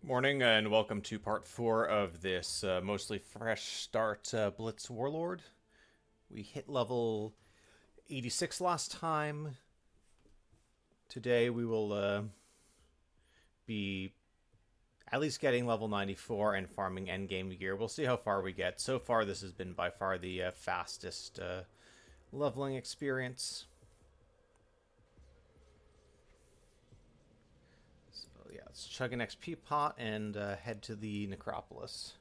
Morning and welcome to part 4 of this mostly fresh start Blitz Warlord. We hit level 86 last time. Today we will be at least getting level 94 and farming endgame gear. We'll see how far we get. So far this has been by far the fastest leveling experience. Yeah, let's chug an XP pot and head to the necropolis.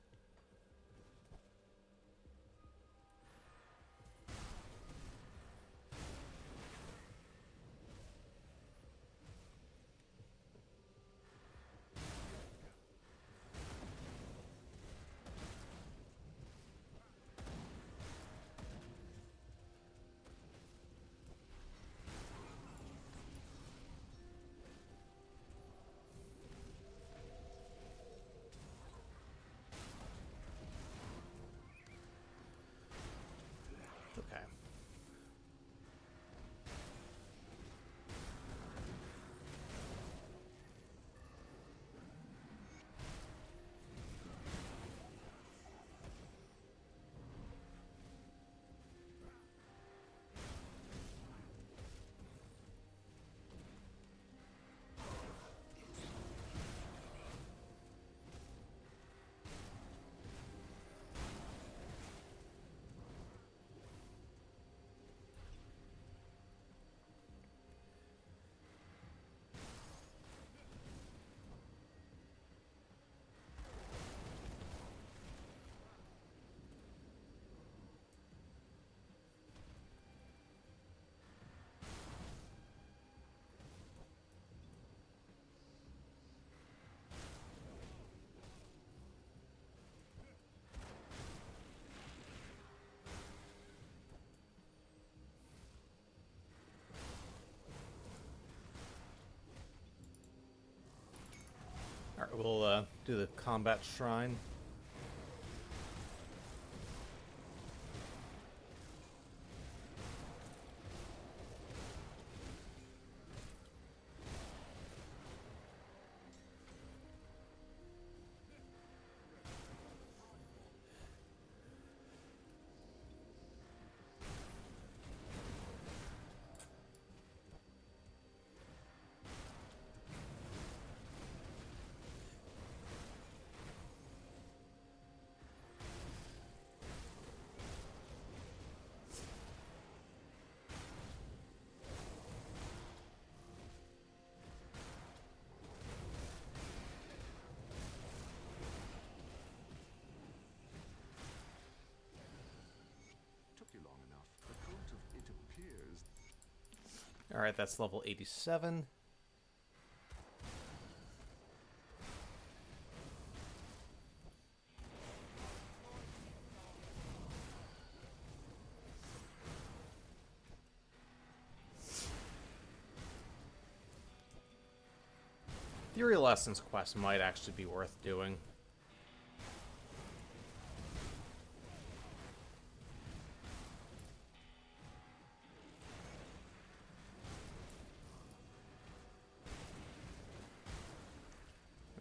Okay. Alright, we'll do the combat shrine. Alright, that's level 87. Theory Lessons quest might actually be worth doing.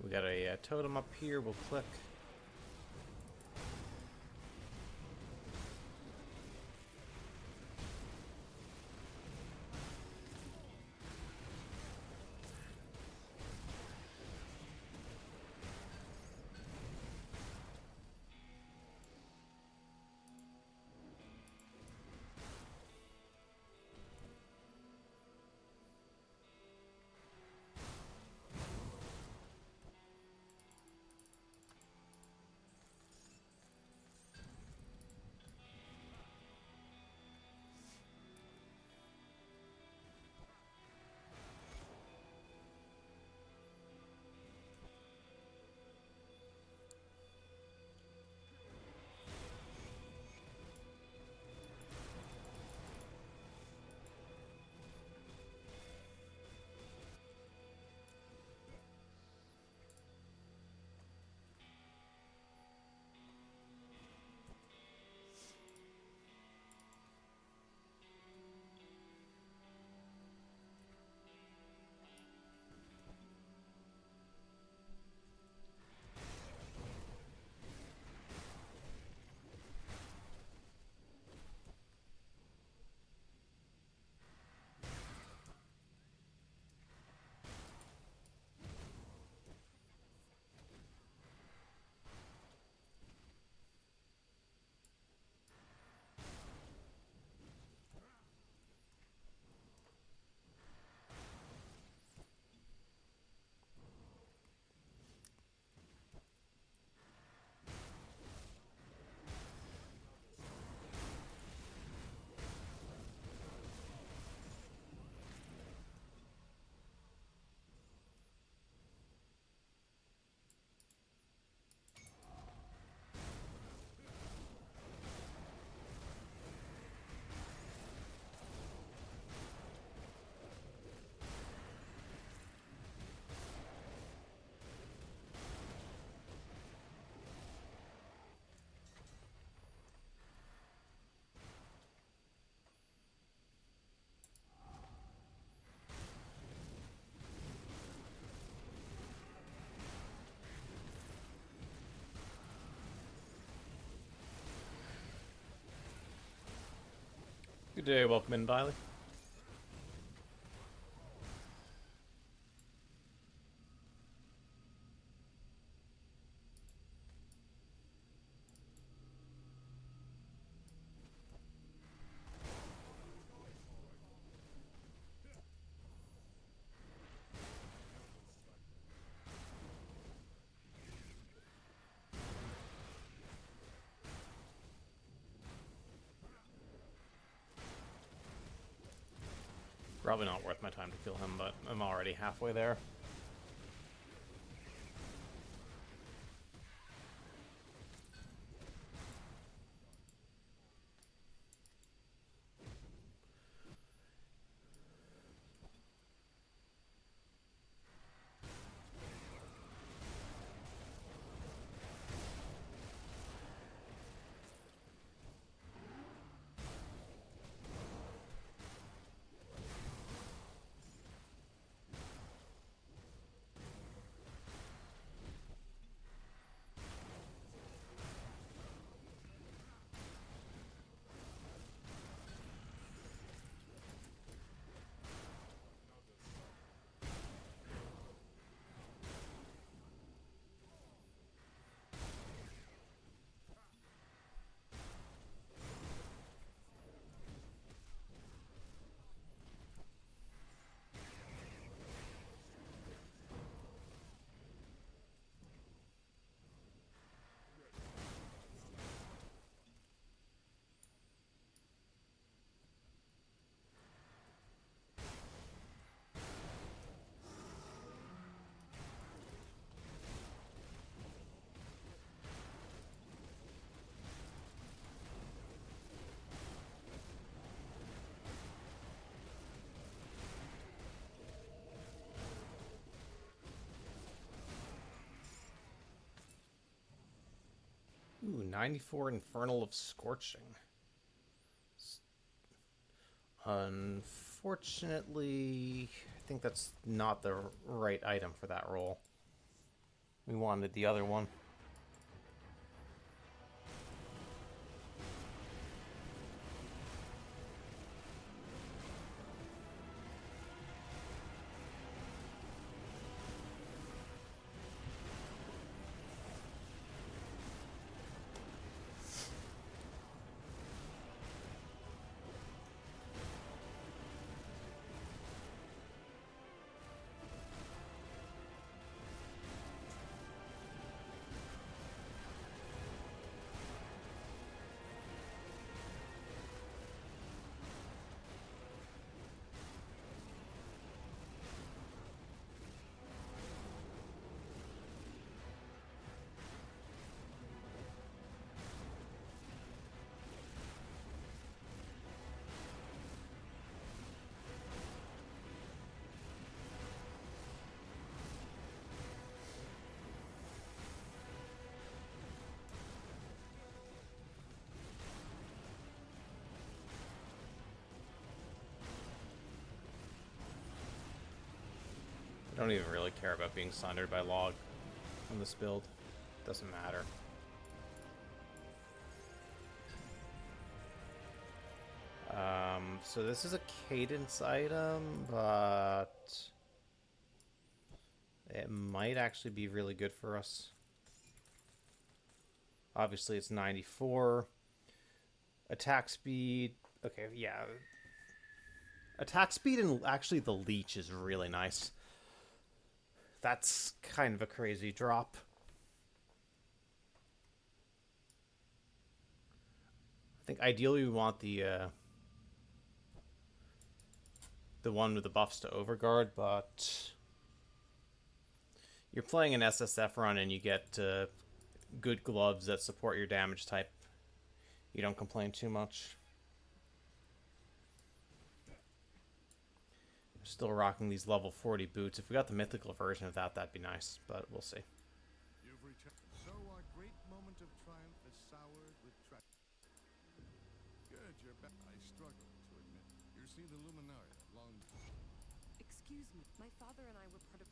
We got a totem up here, we'll click. Good day, welcome in, Viley. Probably not worth my time to kill him, but I'm already halfway there. Ooh, 94 Infernal of Scorching. Unfortunately, I think that's not the right item for that roll. We wanted the other one. I don't even really care about being sundered by log on this build. Doesn't matter. So this is a cadence item, but it might actually be really good for us. Obviously it's 94. Attack speed. Okay, yeah. Attack speed and actually the leech is really nice. That's kind of a crazy drop. I think ideally we want the one with the buffs to Overguard, but you're playing an SSF run and you get good gloves that support your damage type. You don't complain too much. Still rocking these level 40 boots. If we got the mythical version of that, that'd be nice, but we'll see. So our great moment of triumph is soured with Good, you're back. I struggle to admit. You see the Luminaria long. Excuse me, my father and I were part of.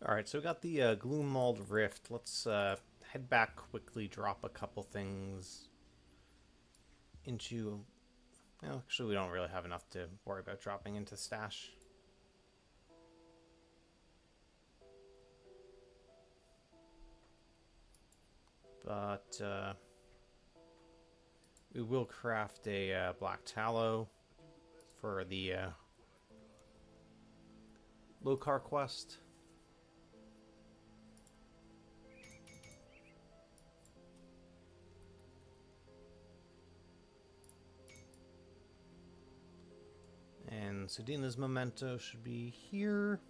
Alright, so we got the Gloommauled Rift. Let's head back quickly, drop a couple things into... Well, actually, we don't really have enough to worry about dropping into stash. But we will craft a Black Tallow for the Lokar quest. And Sudina's memento should be here.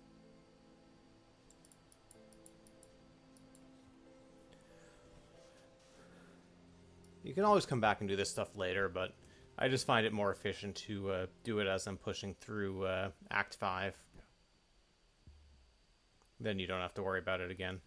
You can always come back and do this stuff later, but I just find it more efficient to do it as I'm pushing through Act 5. Then you don't have to worry about it again.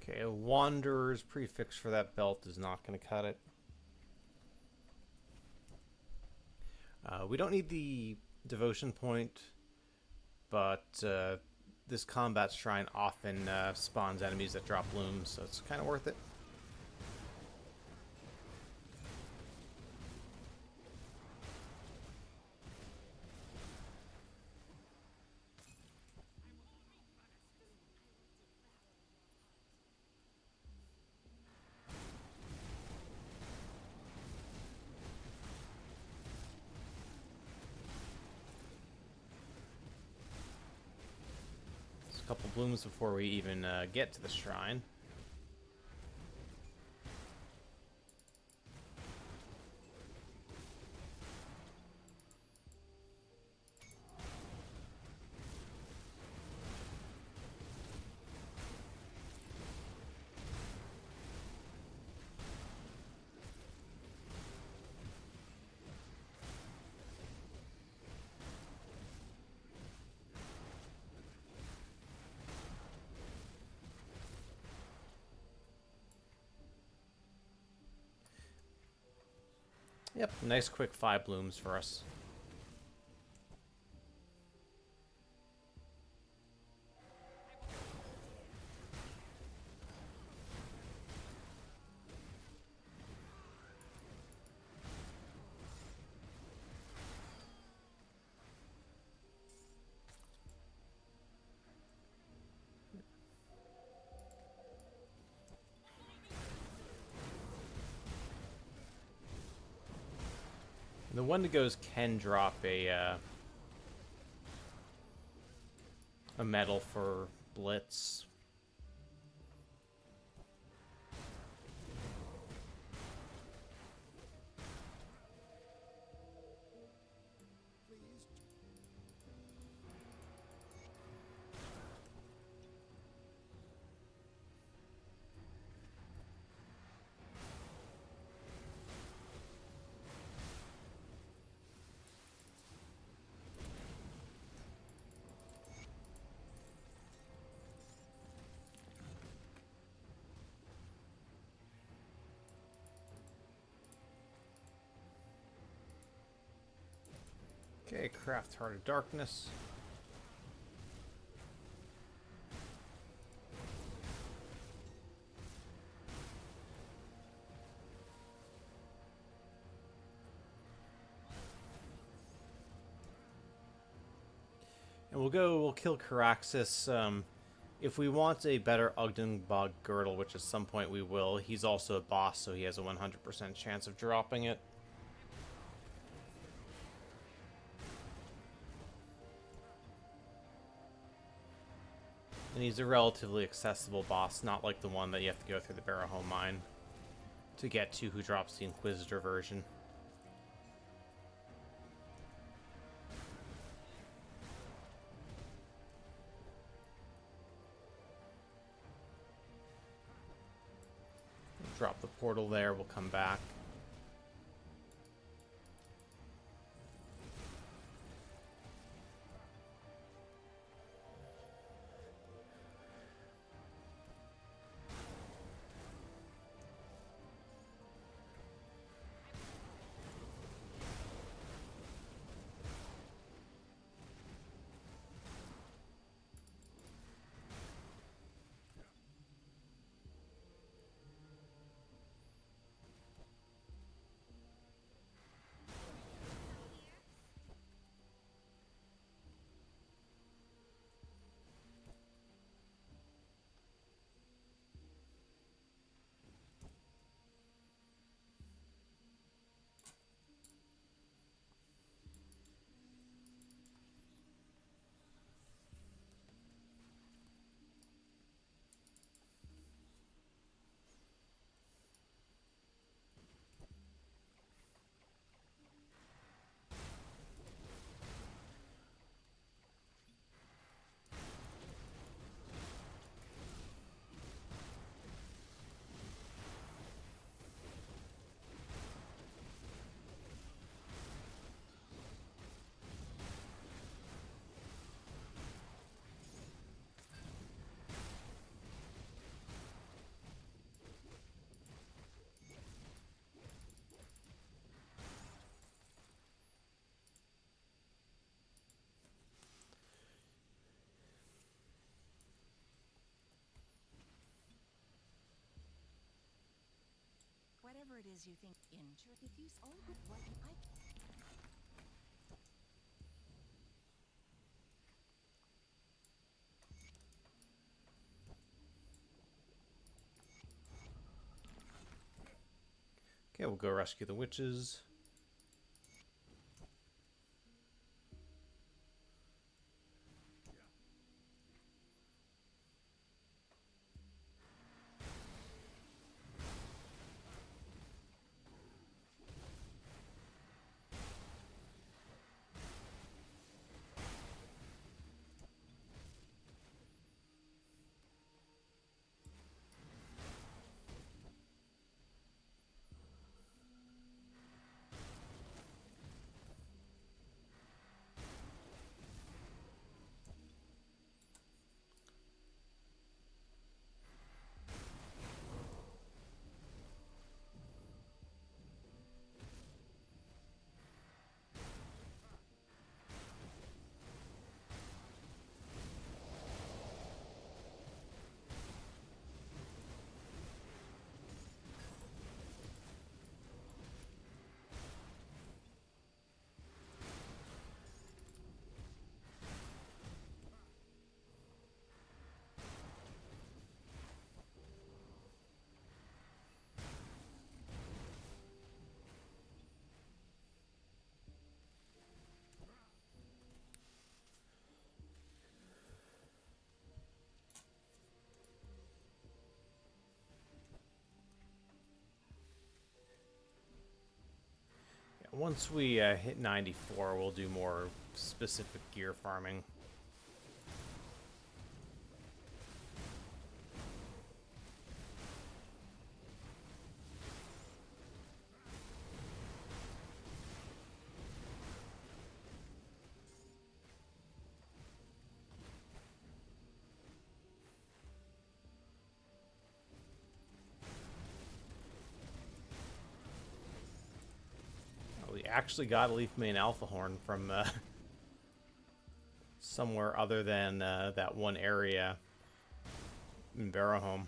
Okay, a Wanderer's prefix for that belt is not going to cut it. We don't need the devotion point, but this combat shrine often spawns enemies that drop blooms, so it's kind of worth it. A couple blooms before we even get to the shrine. Yep, nice quick 5 blooms for us. The Wendigos can drop a medal for Blitz. Okay, craft Heart of Darkness. And we'll kill Caraxes. If we want a better Ogdenbog Girdle, which at some point we will, he's also a boss, so he has a 100% chance of dropping it. And he's a relatively accessible boss, not like the one that you have to go through the Barrowhole Mine to get to, who drops the Inquisitor version. drop the portal there. We'll come back. Whatever it is you think if you all good what I Okay, we'll go rescue the witches. Once we hit 94, we'll do more specific gear farming. We actually got a Leaf Mane Alpha Horn from somewhere other than that one area in Barrowhome.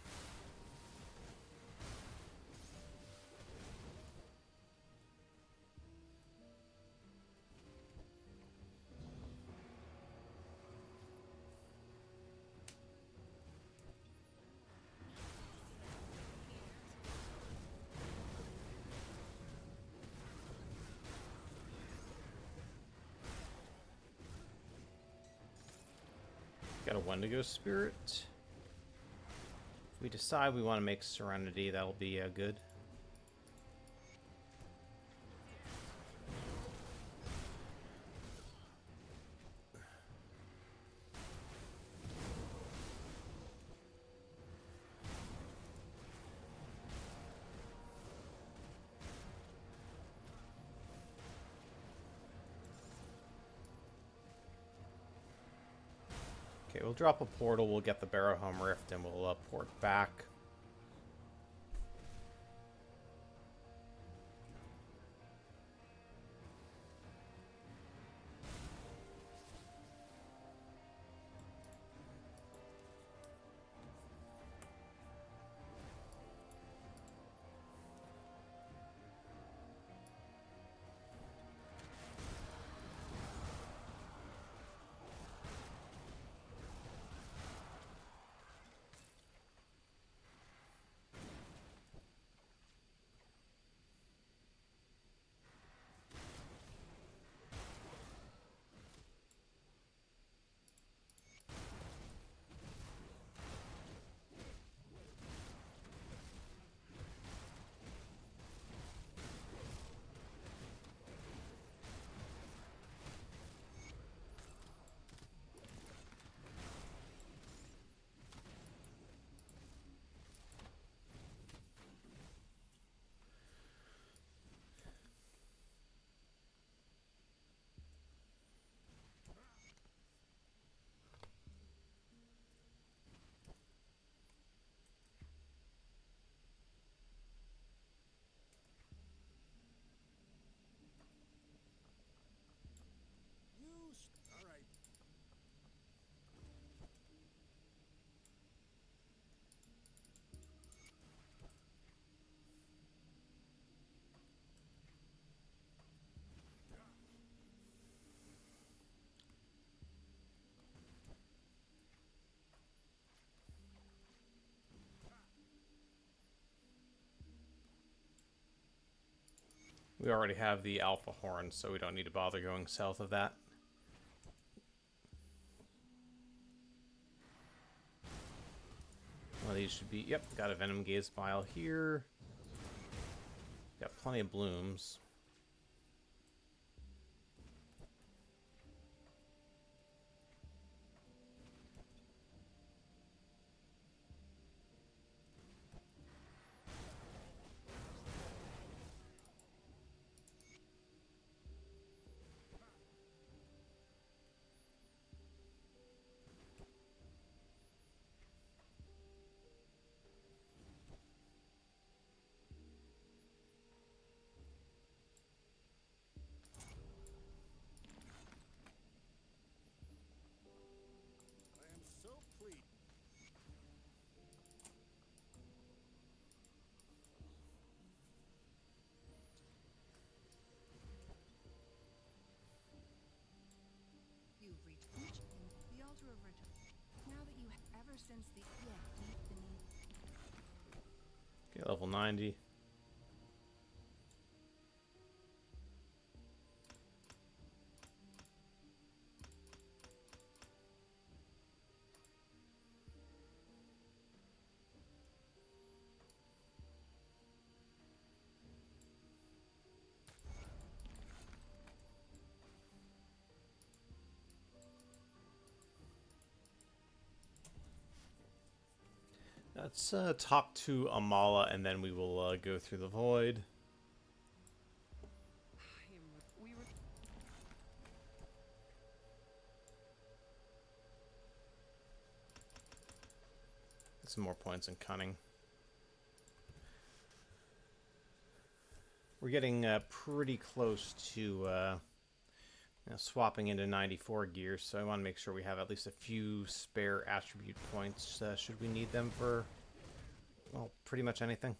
Got a Wendigo Spirit. If we decide we want to make Serenity, that'll be good. Okay, we'll drop a portal, we'll get the Barrow Home Rift, and we'll port back. All right. We already have the Alpha Horn, so we don't need to bother going south of that. Well, these should be... Yep, got a Venom Gaze Vial here. Got plenty of blooms. I am so pleased. You've reached each in the altar of return. Now that you ever since the deep beneath. Okay, level 90. Let's talk to Amala, and then we will go through the void. We were. Get some more points in cunning. We're getting pretty close to swapping into 94 gear, so I want to make sure we have at least a few spare attribute points should we need them for, well, pretty much anything.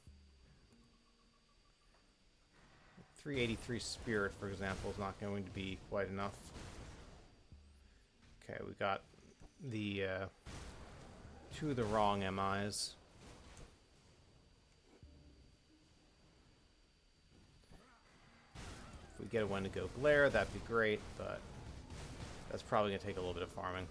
383 spirit, for example, is not going to be quite enough. Okay, we got the two of the wrong MIs. If we get a Wendigo Glare, that'd be great, but that's probably going to take a little bit of farming.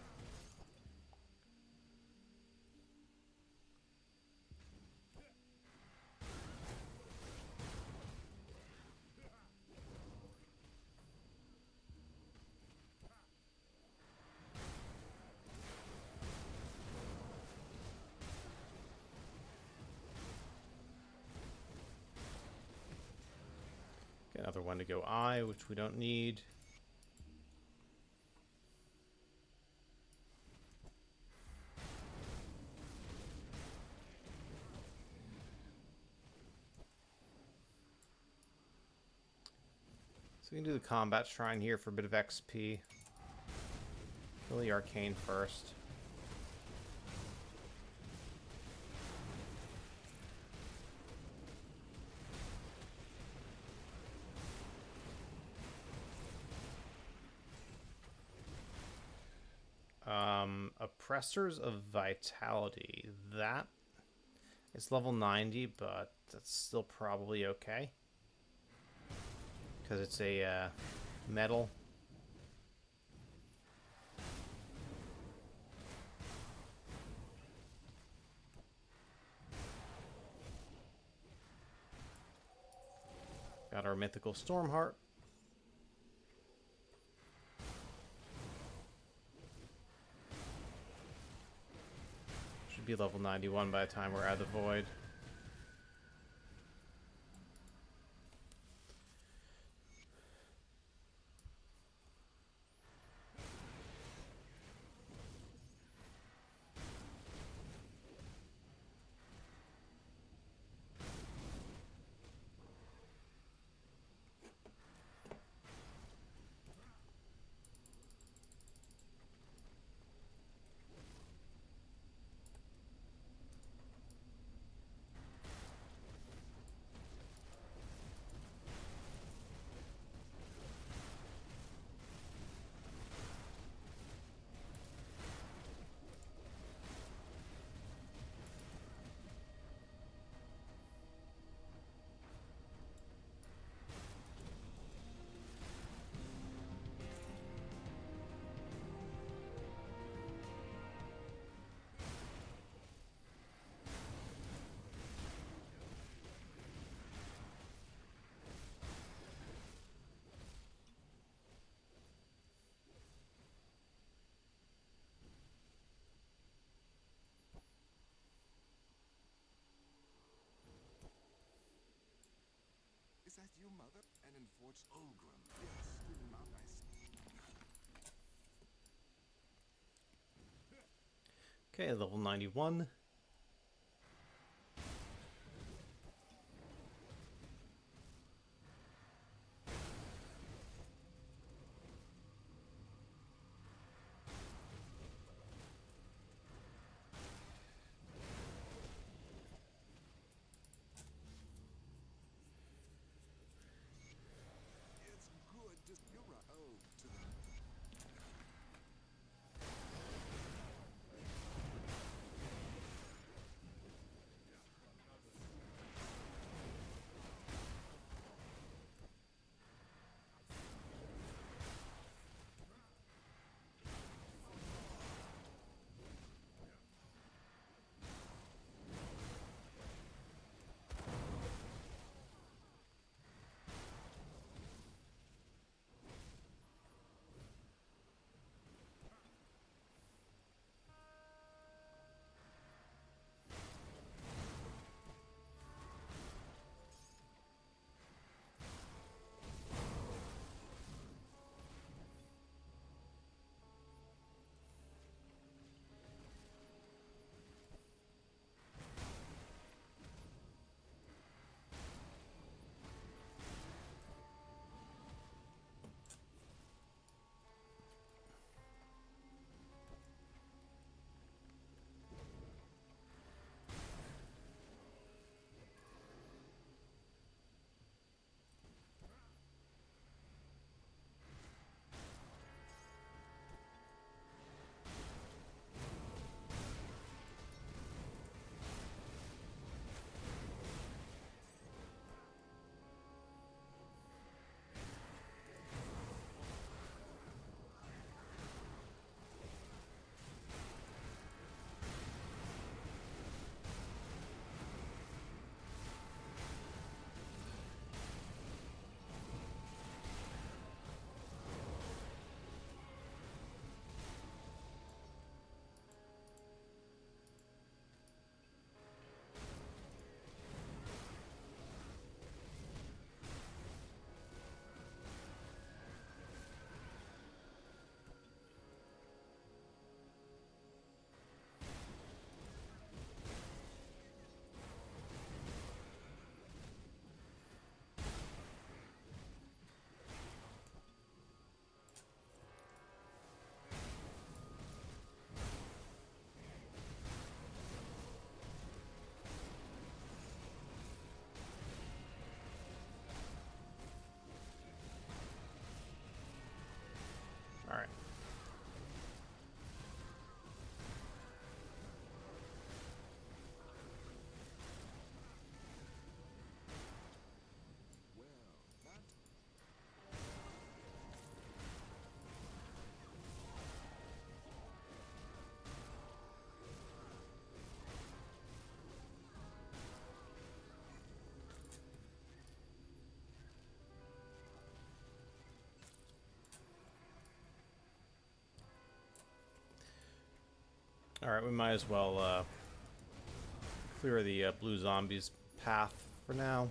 Get another Wendigo Eye, which we don't need. So we can do the combat shrine here for a bit of XP. Kill the arcane first. Oppressors of Vitality. That is level 90, but that's still probably okay. Because it's a metal. Got our mythical Stormheart. Should be level 91 by the time we're out of the void. Is that you, Mother? And in Fort's Ulgrim. Yes, in my Okay, level 91. It's good to you're right. Oh, to the Alright, we might as well clear the blue zombies path for now.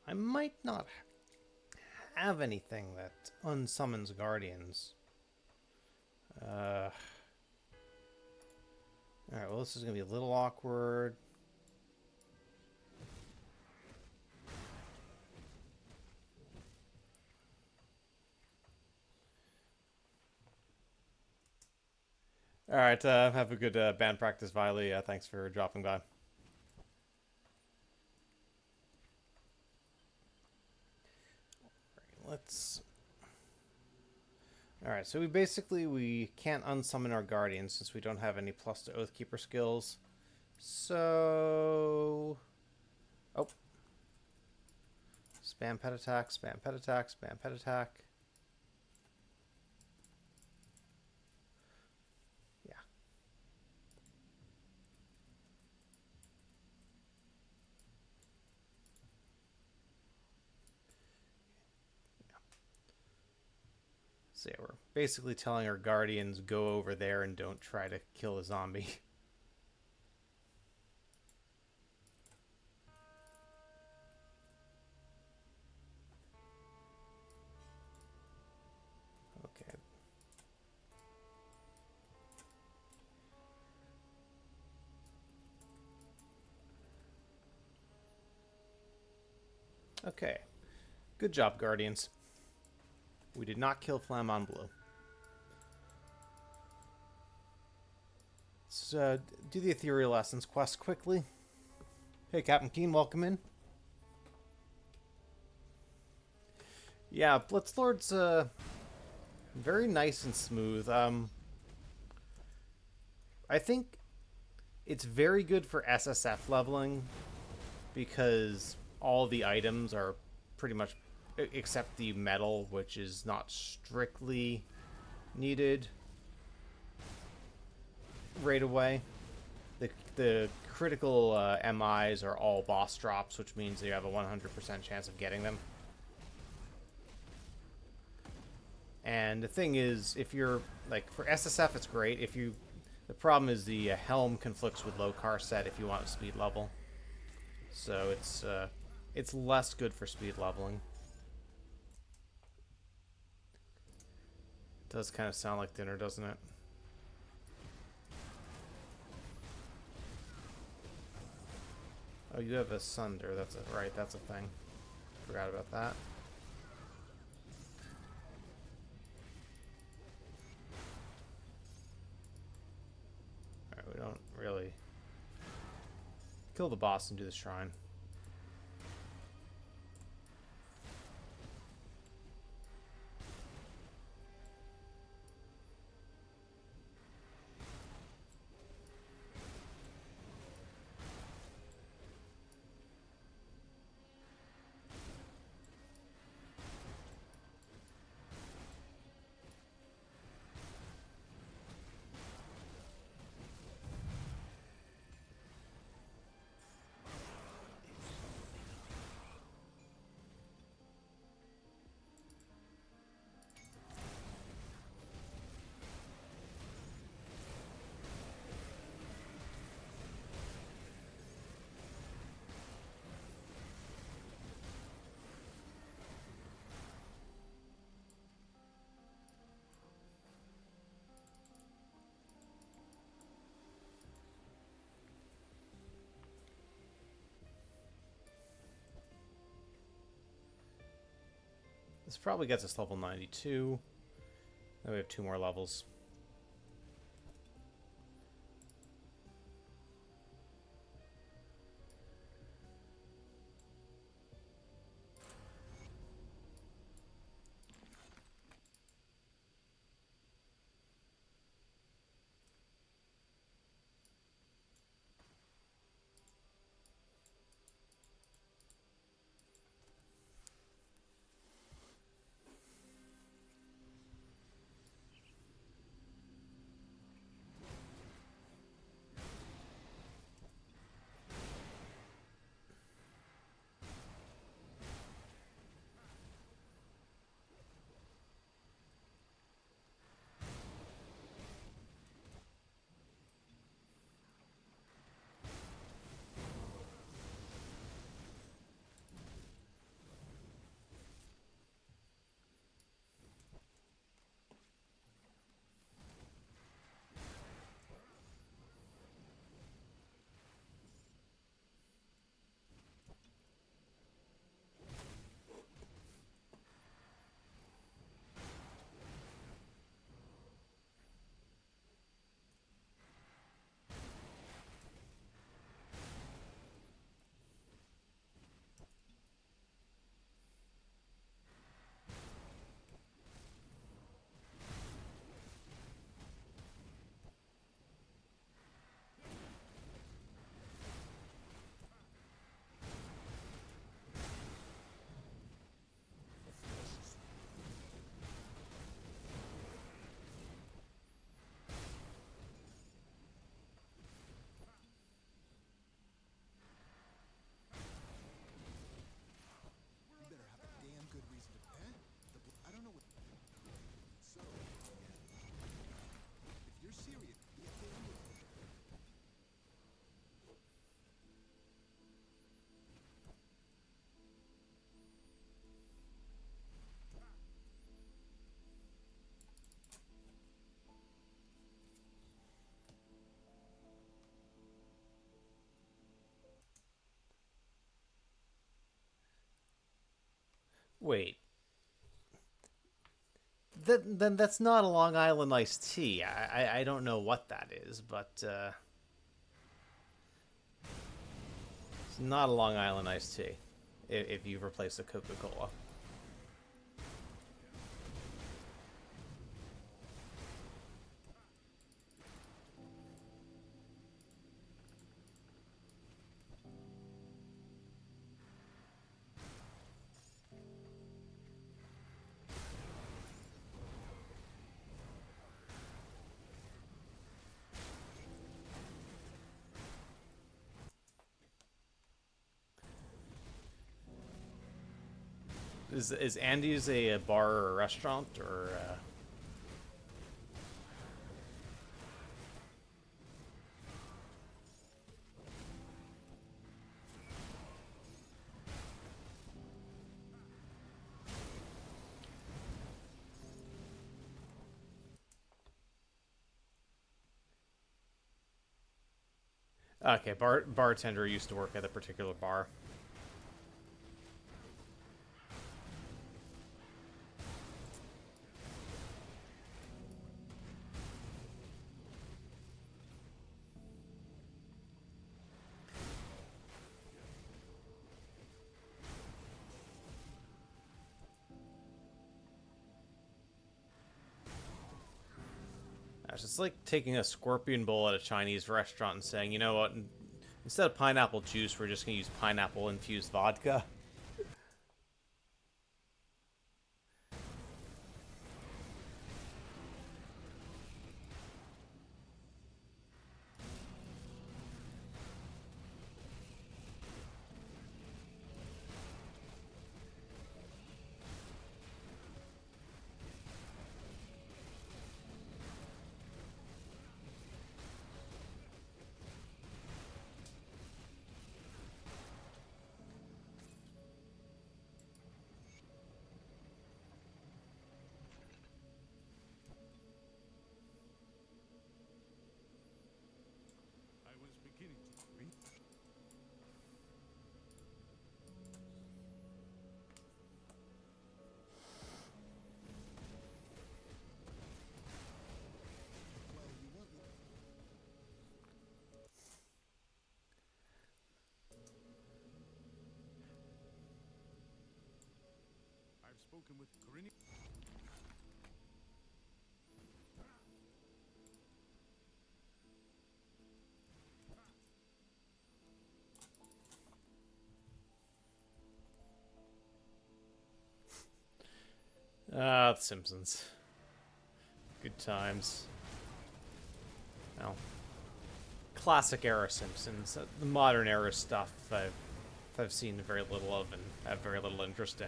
I might not have anything that unsummons guardians. Alright, well, this is going to be a little awkward. Alright, have a good band practice, Viley. Thanks for dropping by. Let's... Alright, so we can't unsummon our guardians since we don't have any plus to Oathkeeper skills. So... Oh. Spam pet attack, spam pet attack, spam pet attack. Yeah. So yeah, we're basically telling our guardians, go over there and don't try to kill a zombie. Okay. Okay. Good job, guardians. We did not kill Flamon Blue. Let's do the Ethereal Essence quest quickly. Hey, Captain Keen, welcome in. Yeah, Blitzlord's very nice and smooth. I think it's very good for SSF leveling because all the items are pretty much, except the metal, which is not strictly needed right away. The critical MIs are all boss drops, which means you have a 100% chance of getting them. And the thing is, if you're, like, for SSF it's great. If you, the problem is the helm conflicts with low car set if you want to speed level. So it's less good for speed leveling. It does kind of sound like dinner, doesn't it? Oh, you have a Sunder. That's a, right, that's a thing. Forgot about that. Alright, we don't really kill the boss and do the shrine. This probably gets us level 92. Then we have 2 more levels. You better have a damn good reason to. Eh? I don't know what. So, yeah. If you're serious, get damn with it. Wait. Then that's not a Long Island iced tea. I don't know what that is, but it's not a Long Island iced tea. If you've replaced the Coca-Cola. Is Andy's a bar or a restaurant or? Okay, bartender used to work at a particular bar. Gosh, it's like taking a scorpion bowl at a Chinese restaurant and saying, you know what, instead of pineapple juice, we're just going to use pineapple infused vodka. spoken with Corinne? Ah, The Simpsons. Good times. Well, classic era Simpsons. The modern era stuff I've seen very little of and have very little interest in.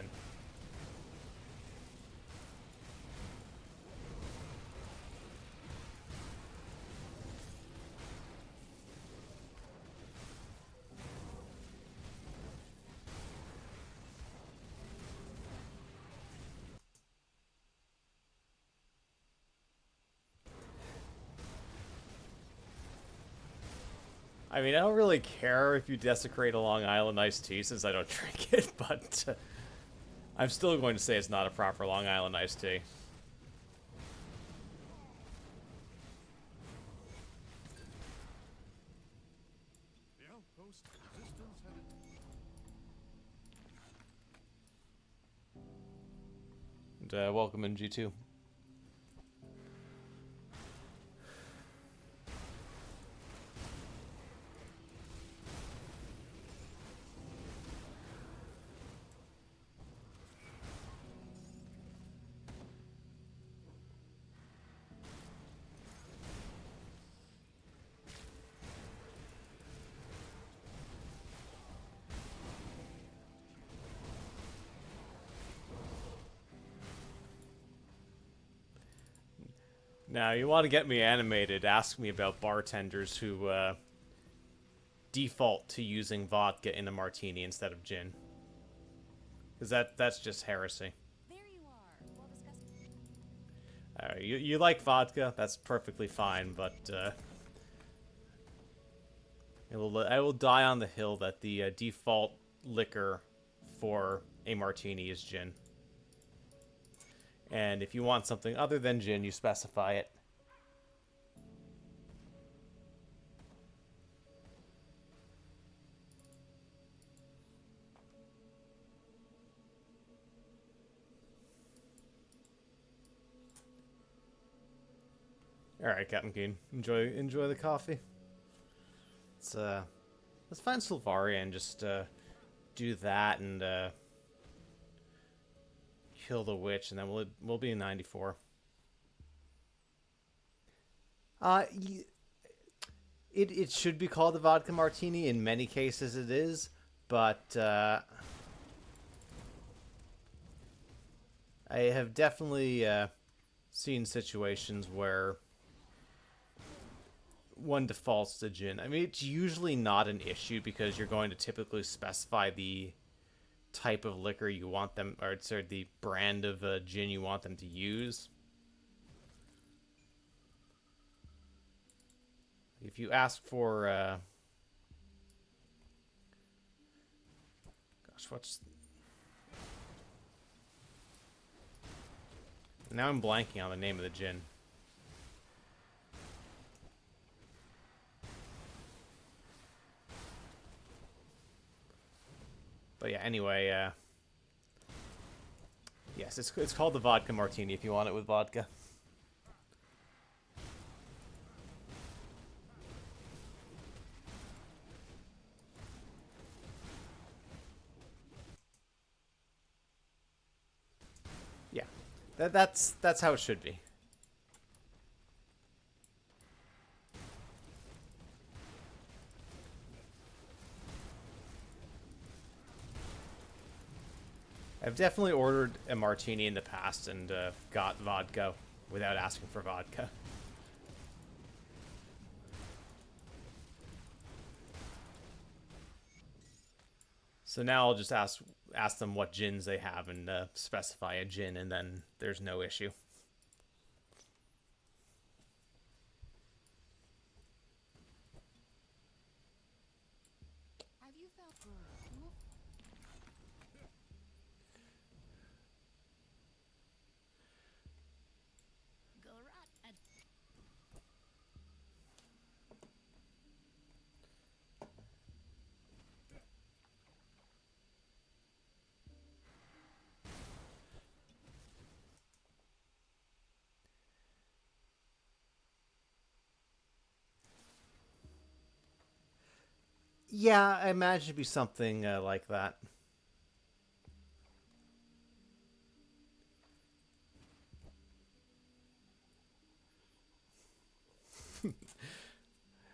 I mean, I don't really care if you desecrate a Long Island iced tea since I don't drink it, but I'm still going to say it's not a proper Long Island iced tea. The outpost resistance had And welcome in G2. Now, you want to get me animated, ask me about bartenders who default to using vodka in a martini instead of gin. Because that's just heresy. There you are. We'll discuss. You like vodka, that's perfectly fine, but I will die on the hill that the default liquor for a martini is gin. And if you want something other than gin, you specify it. All right, Captain Keen, enjoy the coffee. Let's find Sylvaria and just do that and kill the witch, and then we'll be in 94. It should be called the vodka martini. In many cases, it is, but I have definitely seen situations where one defaults to gin. I mean, it's usually not an issue because you're going to typically specify the type of liquor you want them, or sorry, the brand of gin you want them to use. If you ask for, now I'm blanking on the name of the gin. But yeah, anyway, yes, it's called the vodka martini if you want it with vodka. Yeah, that's how it should be. I've definitely ordered a martini in the past and got vodka without asking for vodka. So now I'll just ask them what gins they have and specify a gin, and then there's no issue. Have you found? Yeah, I imagine it'd be something like that.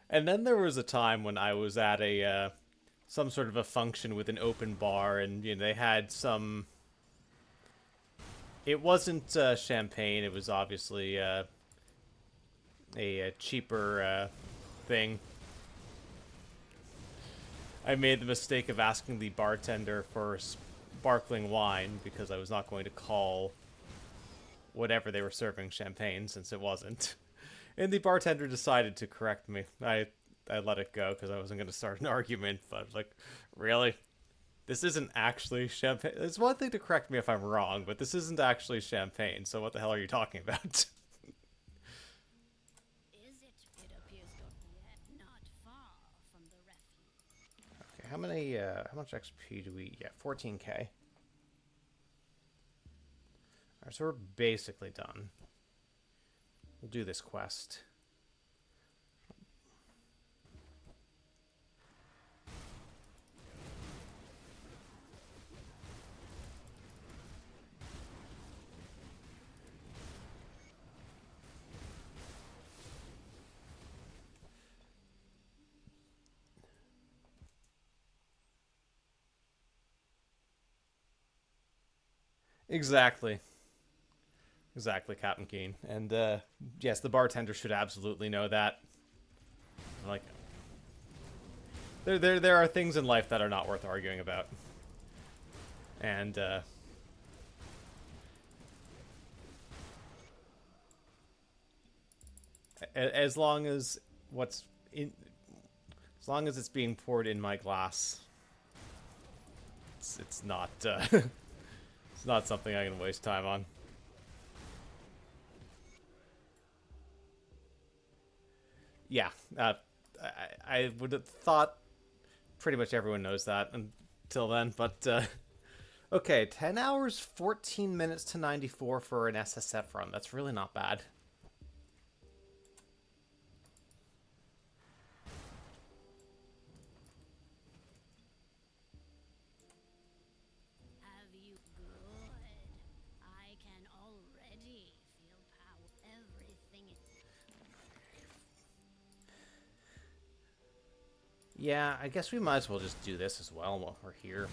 And then there was a time when I was at a some sort of a function with an open bar, and they had some. It wasn't champagne. It was obviously a cheaper thing. I made the mistake of asking the bartender for sparkling wine because I was not going to call whatever they were serving champagne since it wasn't. And the bartender decided to correct me. I let it go because I wasn't going to start an argument, but I was like, really? This isn't actually champagne. It's one thing to correct me if I'm wrong, but this isn't actually champagne, so what the hell are you talking about? Is it? It appears yet not far from the refuge. Okay, how much XP do we get? 14k. Alright, so we're basically done. We'll do this quest. Exactly. Exactly, Captain Keen. And yes, the bartender should absolutely know that. Like, there are things in life that are not worth arguing about. And as long as what's in, as long as it's being poured in my glass, it's not it's not something I can waste time on. Yeah, I would have thought pretty much everyone knows that until then, but okay, 10 hours, 14 minutes to 94 for an SSF run. That's really not bad. Have you good? I can already feel power. Everything is. Yeah, I guess we might as well just do this as well while we're here.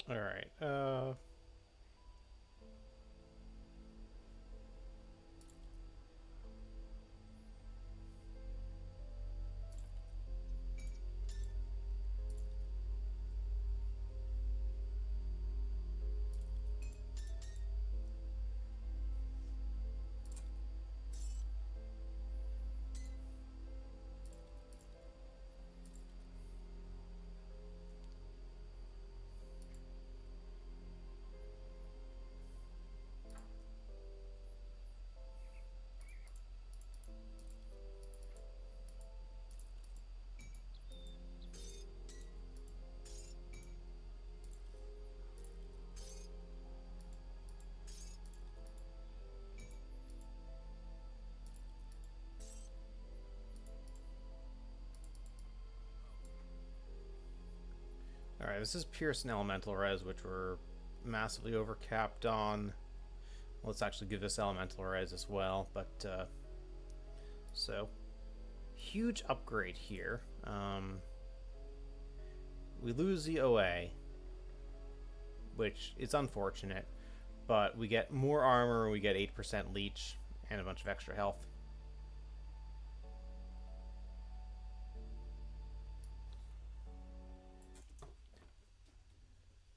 All right. Alright, this is Pierce and Elemental Res, which we're massively overcapped on. Let's actually give this Elemental Res as well, but, so, huge upgrade here. We lose the OA, which is unfortunate, but we get more armor, we get 8% leech, and a bunch of extra health.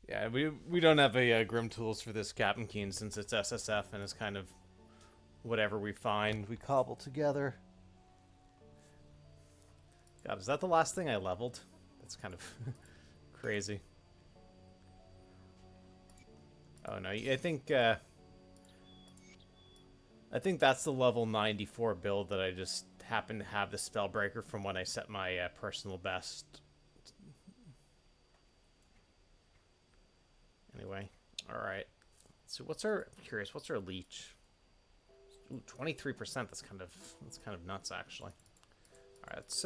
Yeah, we don't have a Grim Tools for this Captain Keen since it's SSF and it's kind of whatever we find we cobble together. God, is that the last thing I leveled? That's kind of crazy. Oh no, I think that's the level 94 build that I just happened to have the Spellbreaker from when I set my personal best. Anyway, all right. So what's our? I'm curious. What's our leech? Ooh, 23%. That's kind of nuts, actually. All right, let's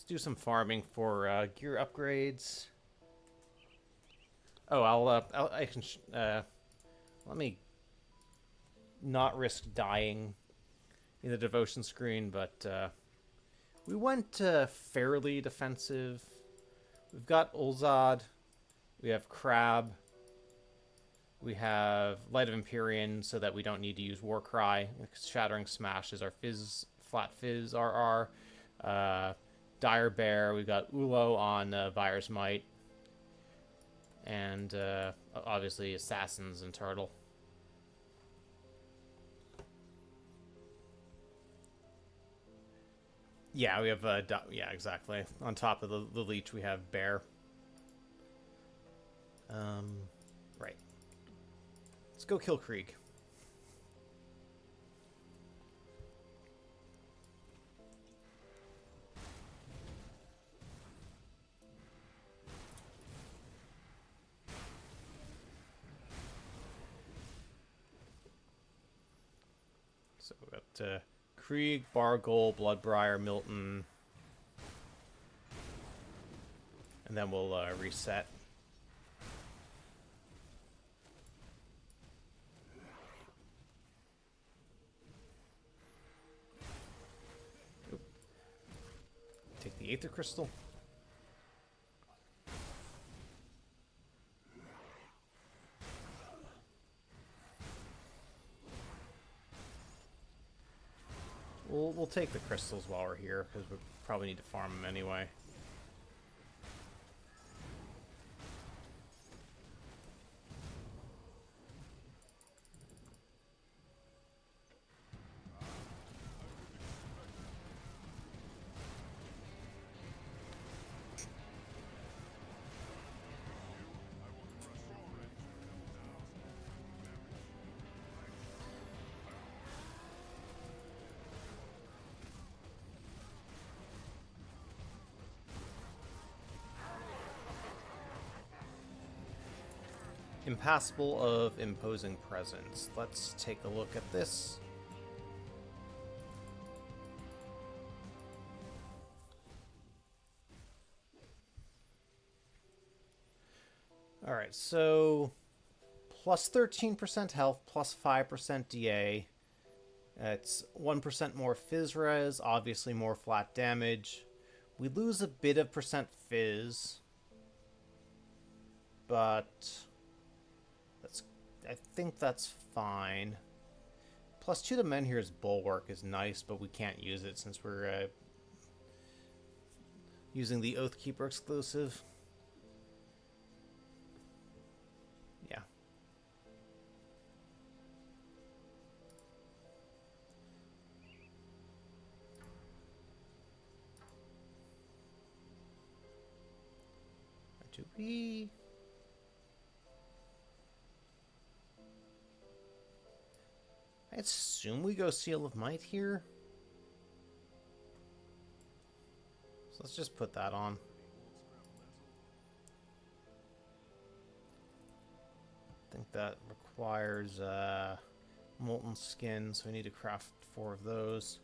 do some farming for gear upgrades. Oh, I can. Let me not risk dying in the devotion screen, but we went fairly defensive. We've got Ulzad. We have Crab. We have Light of Empyrean so that we don't need to use Warcry. Shattering Smash is our flat fizz RR. Dire Bear. We've got Ulo on Virus Might. And obviously Assassins and Turtle. Yeah, we have, yeah, exactly. On top of the Leech, we have Bear. Right. Let's go kill Krieg. So we got Krieg, Bargol, Bloodbriar, Milton. And then we'll reset. Take the Aether Crystal. We'll take the crystals while we're here, because we probably need to farm them anyway. Impassable of Imposing Presence. Let's take a look at this. Alright, so plus 13% health, plus 5% DA. It's 1% more Fizz Res, obviously more flat damage. We lose a bit of percent Fizz, but I think that's fine. Plus 2 to Menhir's Bulwark is nice, but we can't use it since we're using the Oathkeeper exclusive. Yeah. Do we... I assume we go Seal of Might here. So let's just put that on. I think that requires molten skin, so we need to craft 4 of those.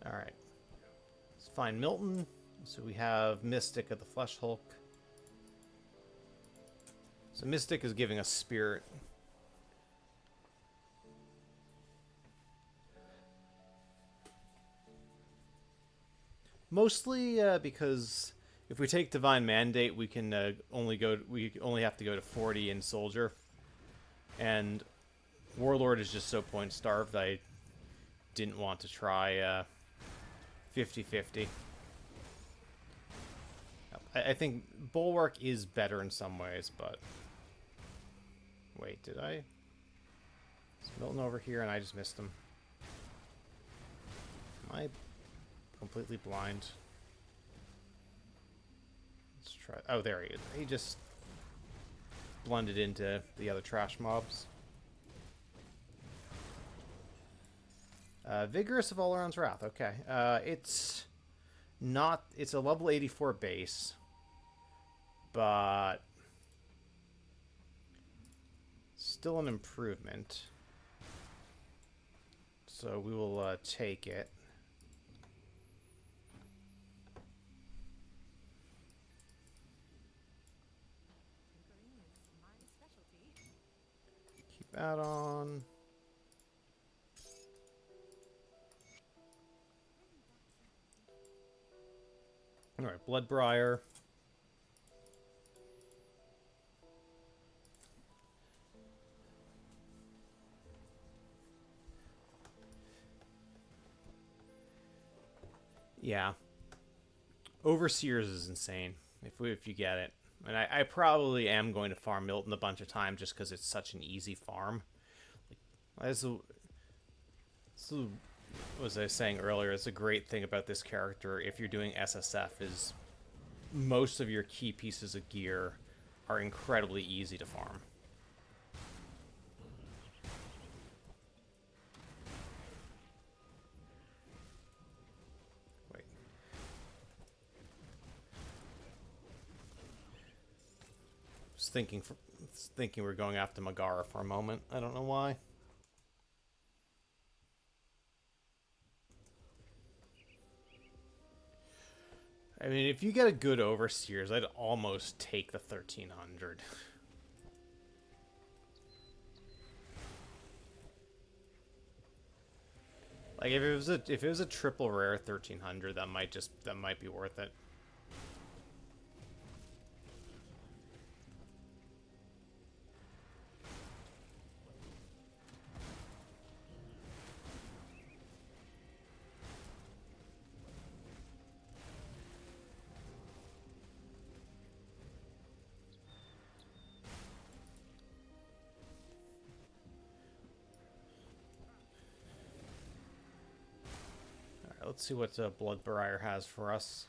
Alright. Let's find Milton. So we have Mystic of the Flesh Hulk. So Mystic is giving us Spirit. Mostly because if we take Divine Mandate, we can we only have to go to 40 in Soldier. And Warlord is just so point starved. I didn't want to try 50-50. I think Bulwark is better in some ways, but wait, did I? Is Milton over here and I just missed him? Am I completely blind? Let's try. Oh, there he is. He just blended into the other trash mobs. Vigorous of All-Around's Wrath. Okay. It's not... It's a level 84 base. But... still an improvement. So we will take it. Keep that on. Alright, Bloodbriar. Yeah. Overseers is insane if you get it. And I probably am going to farm Milton a bunch of times just because it's such an easy farm. As was I saying earlier, it's a great thing about this character if you're doing SSF is most of your key pieces of gear are incredibly easy to farm. Wait. Was thinking we're going after Megara for a moment. I don't know why. I mean, if you get a good Overseers, I'd almost take the 1300. Like if it was a triple rare 1300, that might be worth it. Let's see what Bloodbriar has for us.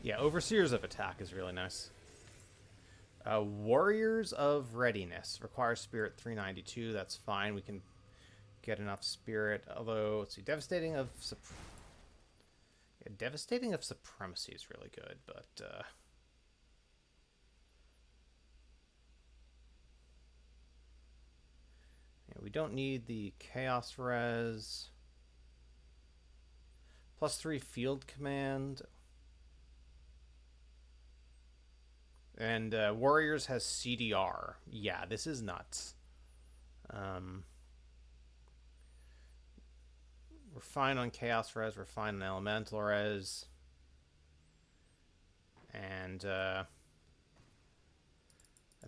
Yeah, Overseers of Attack is really nice. Warriors of Readiness. Requires Spirit 392. That's fine. We can get enough Spirit. Although, let's see. Devastating of Supremacy is really good, but... yeah, we don't need the Chaos Res. +3 Field Command. And Warriors has CDR. Yeah, this is nuts. We're fine on Chaos Res. We're fine on Elemental Res. And I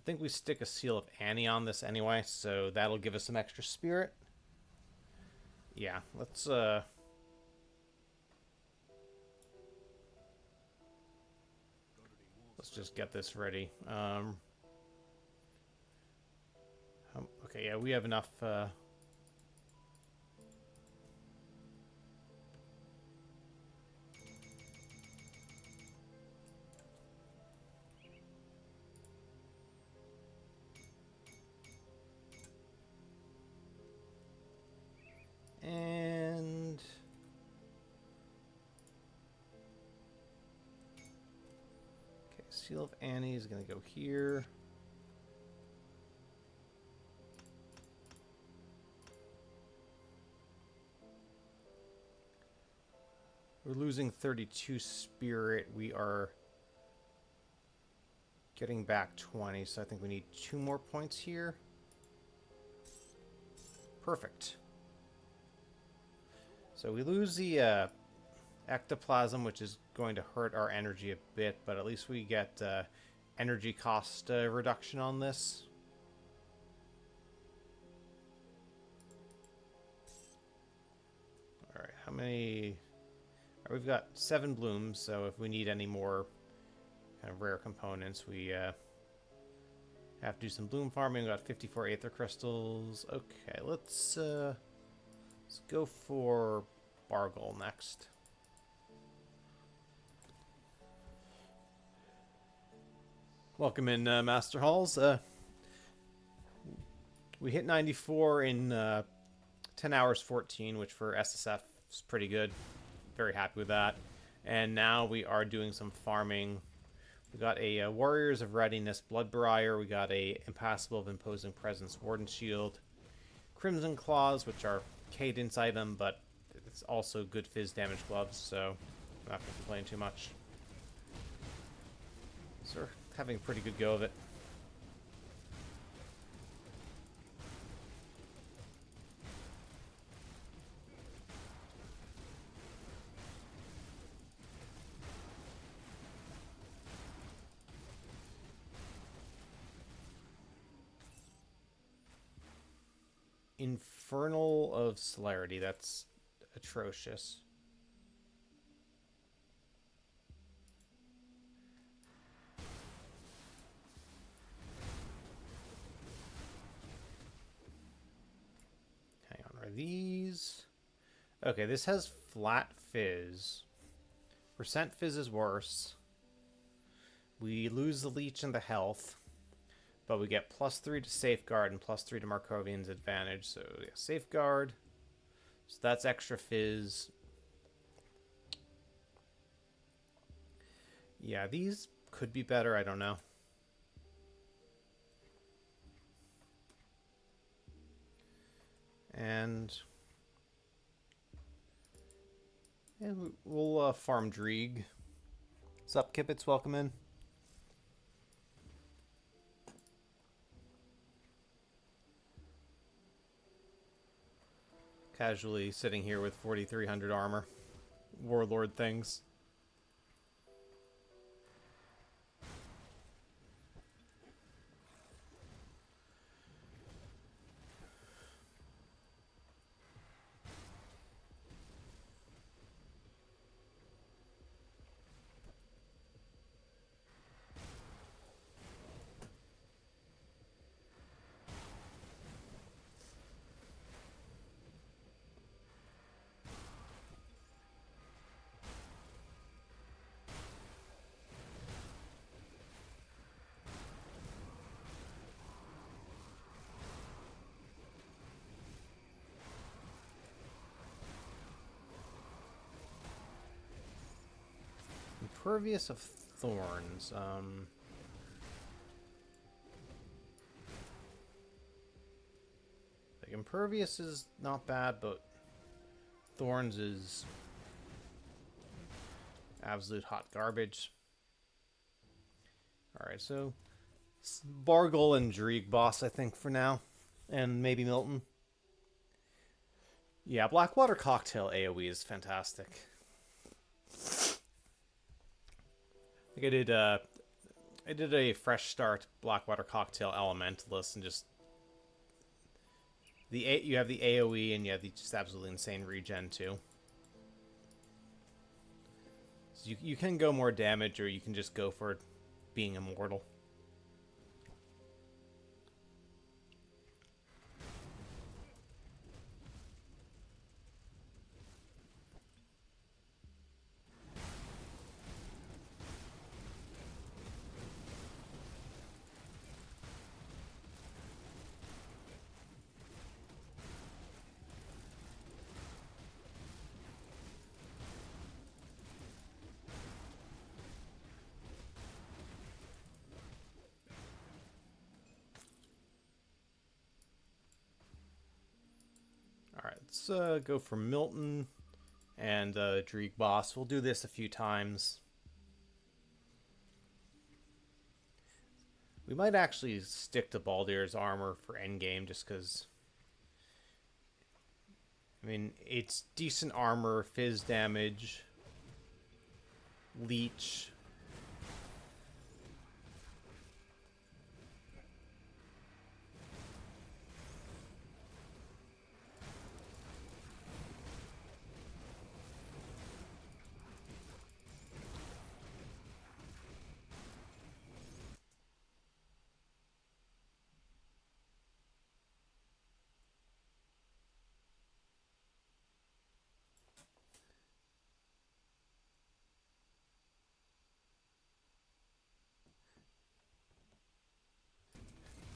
think we stick a Seal of Annie on this anyway, so that'll give us some extra spirit. Yeah, let's just get this ready. Okay, yeah, we have enough. Seal of Annie is going to go here. We're losing 32 spirit. We are getting back 20, so I think we need 2 more points here. Perfect. So we lose the ectoplasm, which is going to hurt our energy a bit, but at least we get energy cost reduction on this. All right, how many? We've got 7 blooms, so if we need any more kind of rare components, we have to do some bloom farming. We got 54 aether crystals. Okay, let's go for Bargle next. Welcome in, Master Halls. We hit 94 in 10 hours 14, which for SSF is pretty good. Very happy with that. And now we are doing some farming. We got a Warriors of Readiness Bloodbriar. We got a Impassable of Imposing Presence Warden Shield. Crimson Claws, which are cadence item, but it's also good fizz damage gloves, so I'm not going to complain too much. So we're having a pretty good go of it. Infernal of Celerity, that's atrocious. Hang on, are these? Okay, this has flat fizz. Percent fizz is worse. We lose the leech and the health. But we get +3 to Safeguard and +3 to Markovian's advantage. So yeah, Safeguard. So that's extra fizz. Yeah, these could be better. I don't know. And we'll farm Dreeg. What's up, Kippets? Welcome in. Casually sitting here with 4,300 armor. Warlord things. Impervious of Thorns. Like, Impervious is not bad, but Thorns is absolute hot garbage. Alright, so Bargle and Dreeg boss, I think, for now. And maybe Milton. Yeah, Blackwater Cocktail AoE is fantastic. I think I did a fresh start Blackwater Cocktail Elementalist and just you have the AoE and you have the just absolutely insane regen too. So you can go more damage or you can just go for being immortal. Let's go for Milton and Dreeg Boss. We'll do this a few times. We might actually stick to Baldyr's armor for endgame just because, I mean, it's decent armor, fizz damage, leech.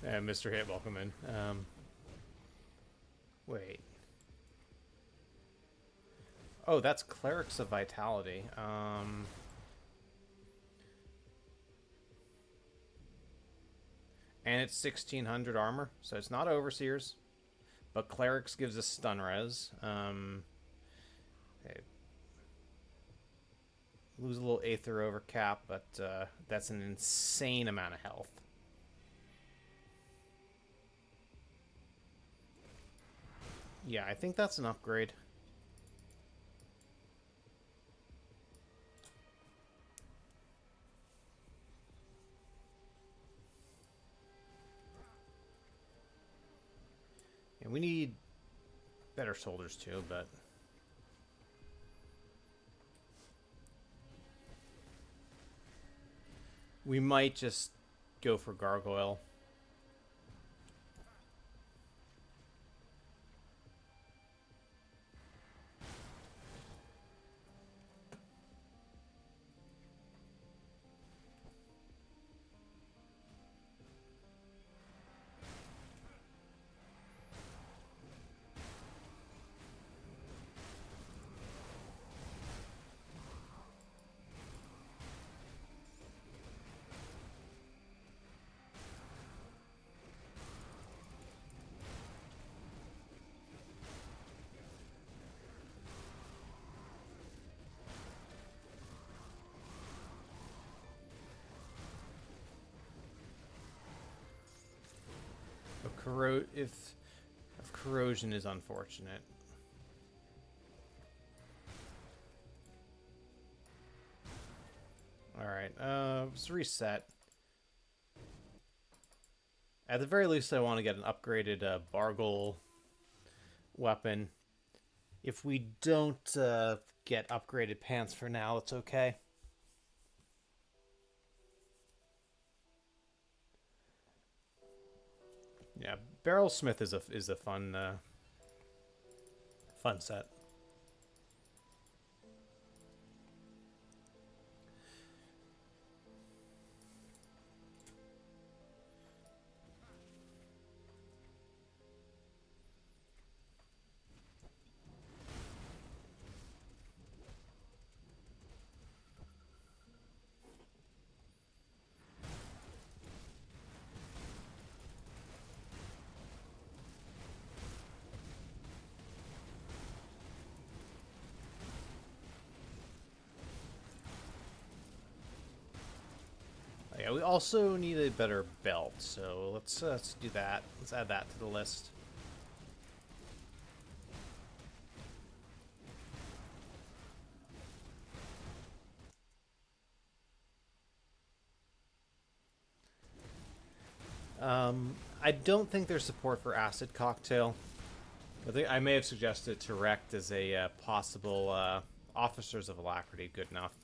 And Mr. Hit, welcome in. Wait. Oh, that's Clerics of Vitality. And it's 1600 armor, so it's not Overseers. But Clerics gives us stun res. Okay. Lose a little Aether over cap, but that's an insane amount of health. Yeah, I think that's an upgrade. And we need better soldiers too, but we might just go for Gargoyle. If corrosion is unfortunate. Alright, let's reset. At the very least, I want to get an upgraded Bargle weapon. If we don't get upgraded pants for now, it's okay. Yeah, Barrelsmith is a fun fun set. Yeah, we also need a better belt, so let's do that. Let's add that to the list. I don't think there's support for Acid Cocktail. I may have suggested to Rect as a possible Officers of Alacrity. Good enough.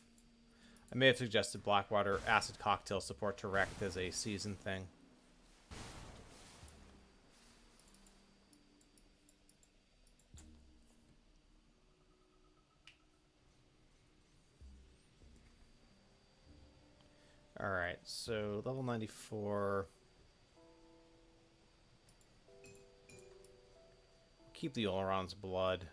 I may have suggested Blackwater Acid Cocktail support to Rect as a season thing. Alright, so level 94. Keep the Oleron's blood.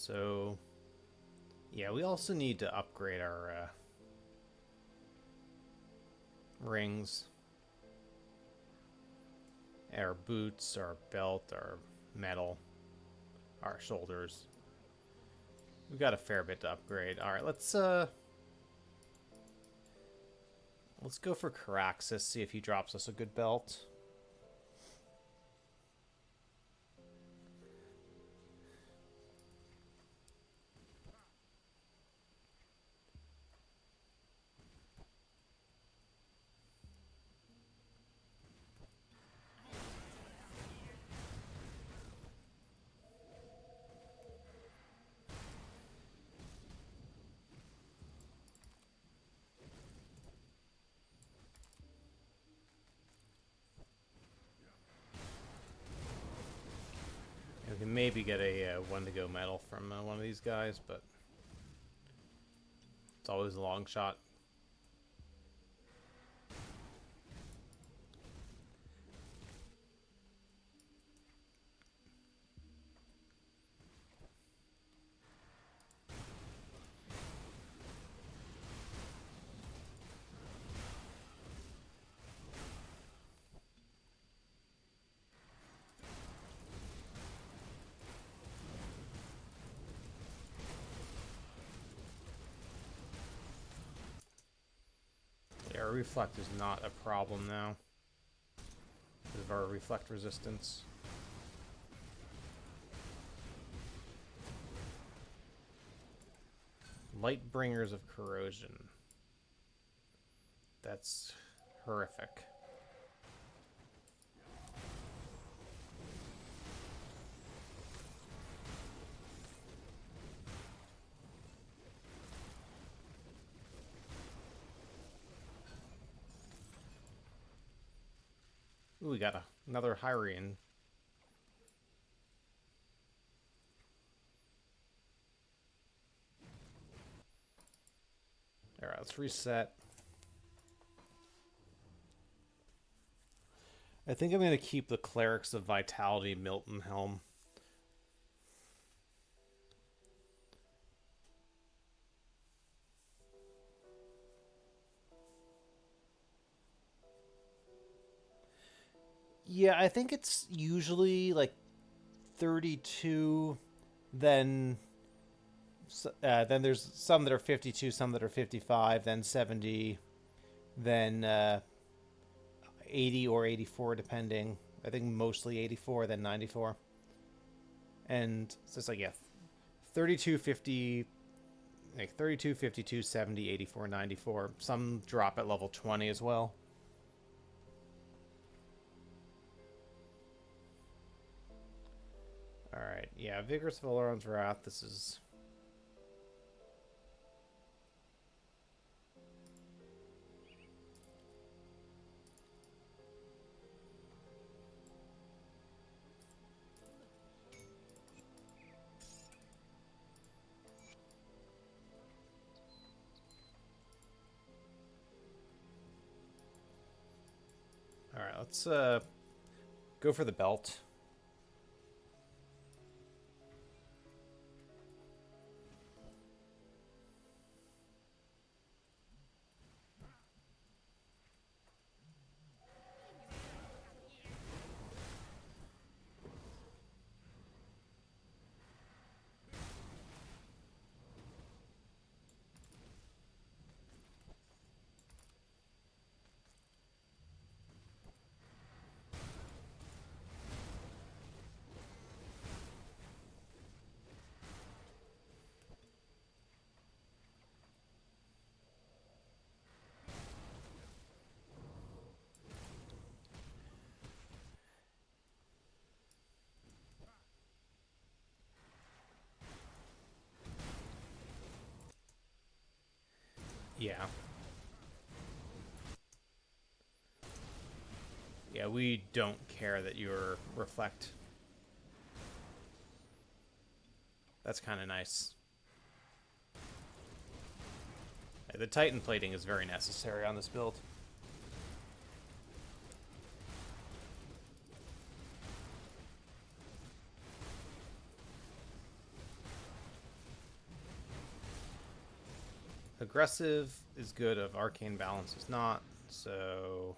So, yeah, we also need to upgrade our rings, our boots, our belt, our metal, our shoulders. We've got a fair bit to upgrade. All right, let's go for Caraxus, see if he drops us a good belt. We can maybe get a one to go medal from one of these guys, but it's always a long shot. Our reflect is not a problem now because of our reflect resistance. Light bringers of corrosion. That's horrific. Ooh, we got another Hyrian. Alright, let's reset. I think I'm going to keep the Clerics of Vitality Milton Helm. Yeah, I think it's usually like 32, then there's some that are 52, some that are 55, then 70, then 80 or 84 depending. I think mostly 84, then 94. And so it's like, yeah, 32, 50, like 32, 52, 70, 84, 94. Some drop at level 20 as well. Alright, yeah, Vigorous Valoran's Wrath, this is... Alright, let's go for the belt. Yeah. Yeah, we don't care that you're reflect. That's kind of nice. The Titan plating is very necessary on this build. Aggressive is good if arcane balance is not. So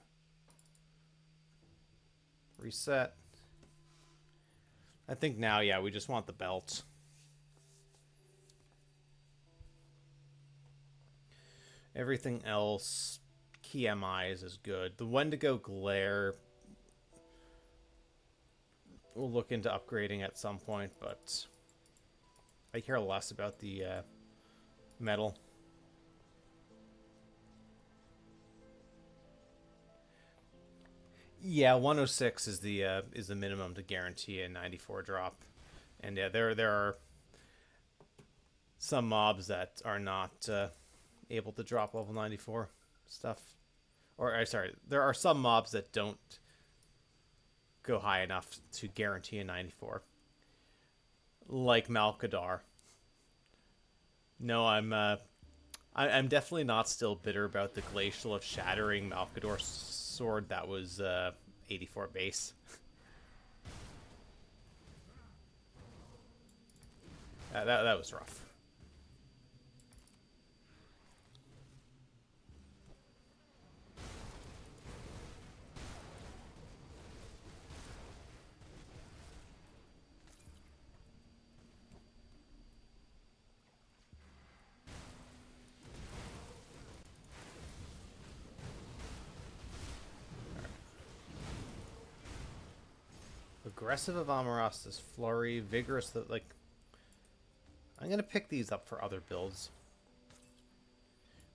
reset. I think now, yeah, we just want the belt. Everything else, key MIs is good. The Wendigo Glare, we'll look into upgrading at some point, but I care less about the metal. Yeah, 106 is the minimum to guarantee a 94 drop, and yeah, there are some mobs that are not able to drop level 94 stuff, or sorry, there are some mobs that don't go high enough to guarantee a 94, like Malkadar. No, I'm definitely not still bitter about the Glacial of Shattering Malkador sword that was 84 base. That was rough. Aggressive of Amaras's Flurry, Vigorous, like... I'm going to pick these up for other builds.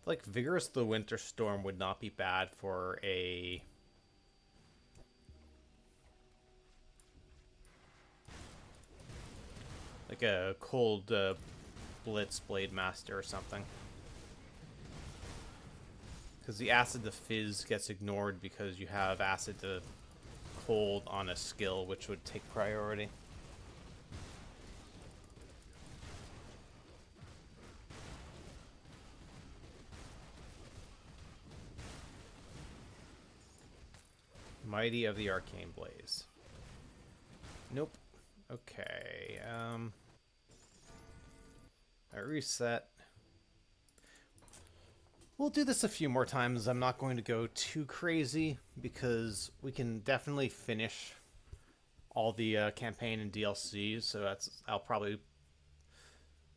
Like, Vigorous the Winter Storm would not be bad for a... like a cold Blitz Blade Master or something. Because the Acid to Fizz gets ignored because you have Acid to Cold on a skill, which would take priority. Mighty of the Arcane Blaze. Nope. Okay. I reset. We'll do this a few more times. I'm not going to go too crazy because we can definitely finish all the campaign and DLC. So I'll probably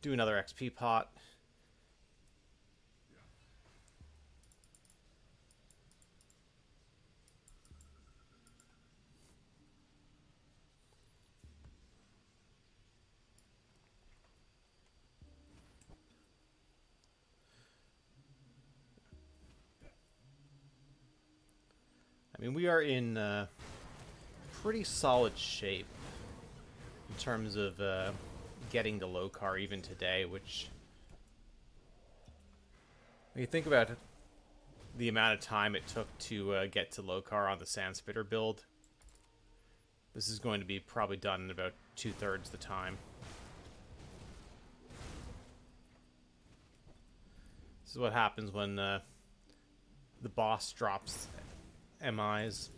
do another XP pot. I mean, we are in pretty solid shape in terms of getting to Lokar even today, which, when you think about it, the amount of time it took to get to Lokar on the Sandspitter build, this is going to be probably done in about 2/3 the time. This is what happens when the boss drops MIs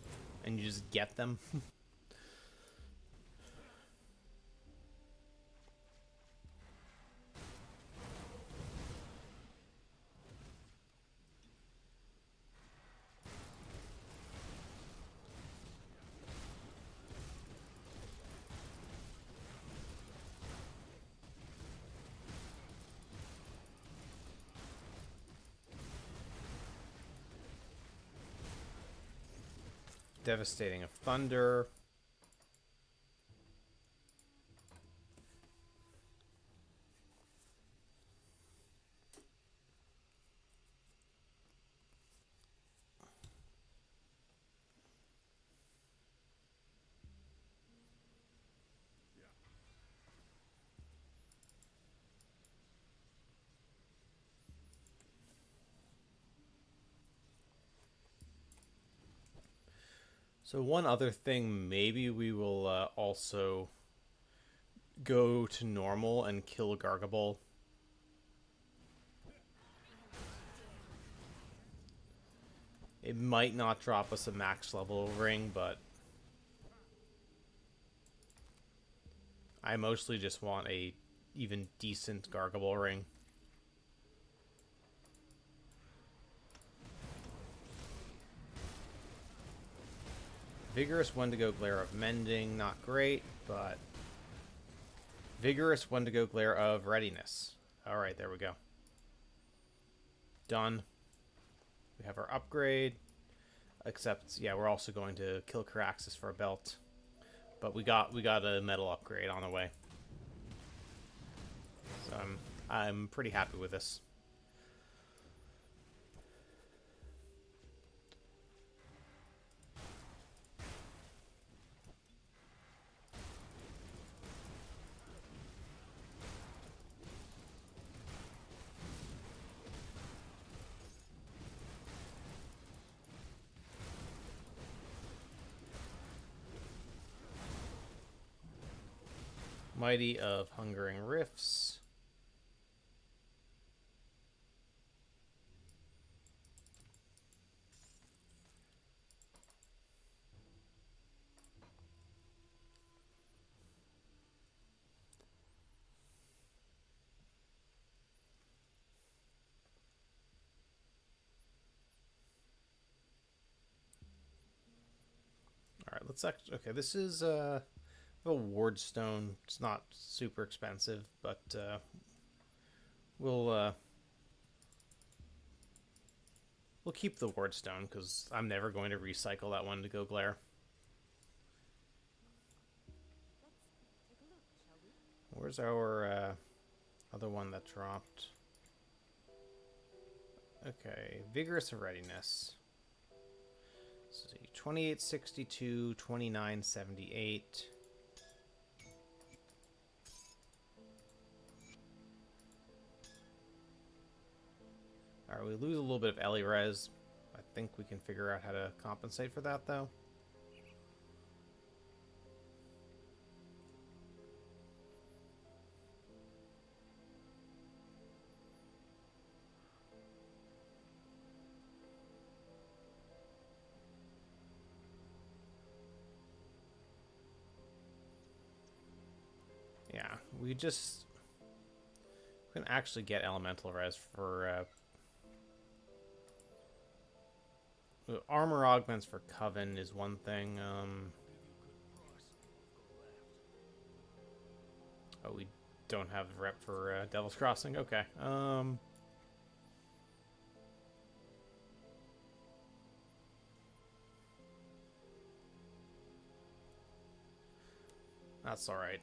and you just get them. Devastating of Thunder. So one other thing, maybe we will also go to normal and kill Gargable. It might not drop us a max level ring, but I mostly just want a even decent Gargable ring. Vigorous Wendigo Glare of Mending, not great, but Vigorous Wendigo Glare of Readiness. Alright, there we go. Done. We have our upgrade. Except, yeah, we're also going to kill Caraxes for a belt. But we got a metal upgrade on the way. So I'm pretty happy with this. Mighty of Hungering Rifts. All right, let's actually. Okay, this is a ward stone. It's not super expensive, but we'll keep the ward stone because I'm never going to recycle that one to go glare. Let's take a look, shall we? Where's our other one that dropped? Okay, Vigorous of Readiness. Let's see, 2862, 2978. Alright, we lose a little bit of Ellie Res. I think we can figure out how to compensate for that, though. Yeah, we can actually get elemental res for armor augments for Coven is one thing. Oh, we don't have the rep for Devil's Crossing. Okay. That's all right.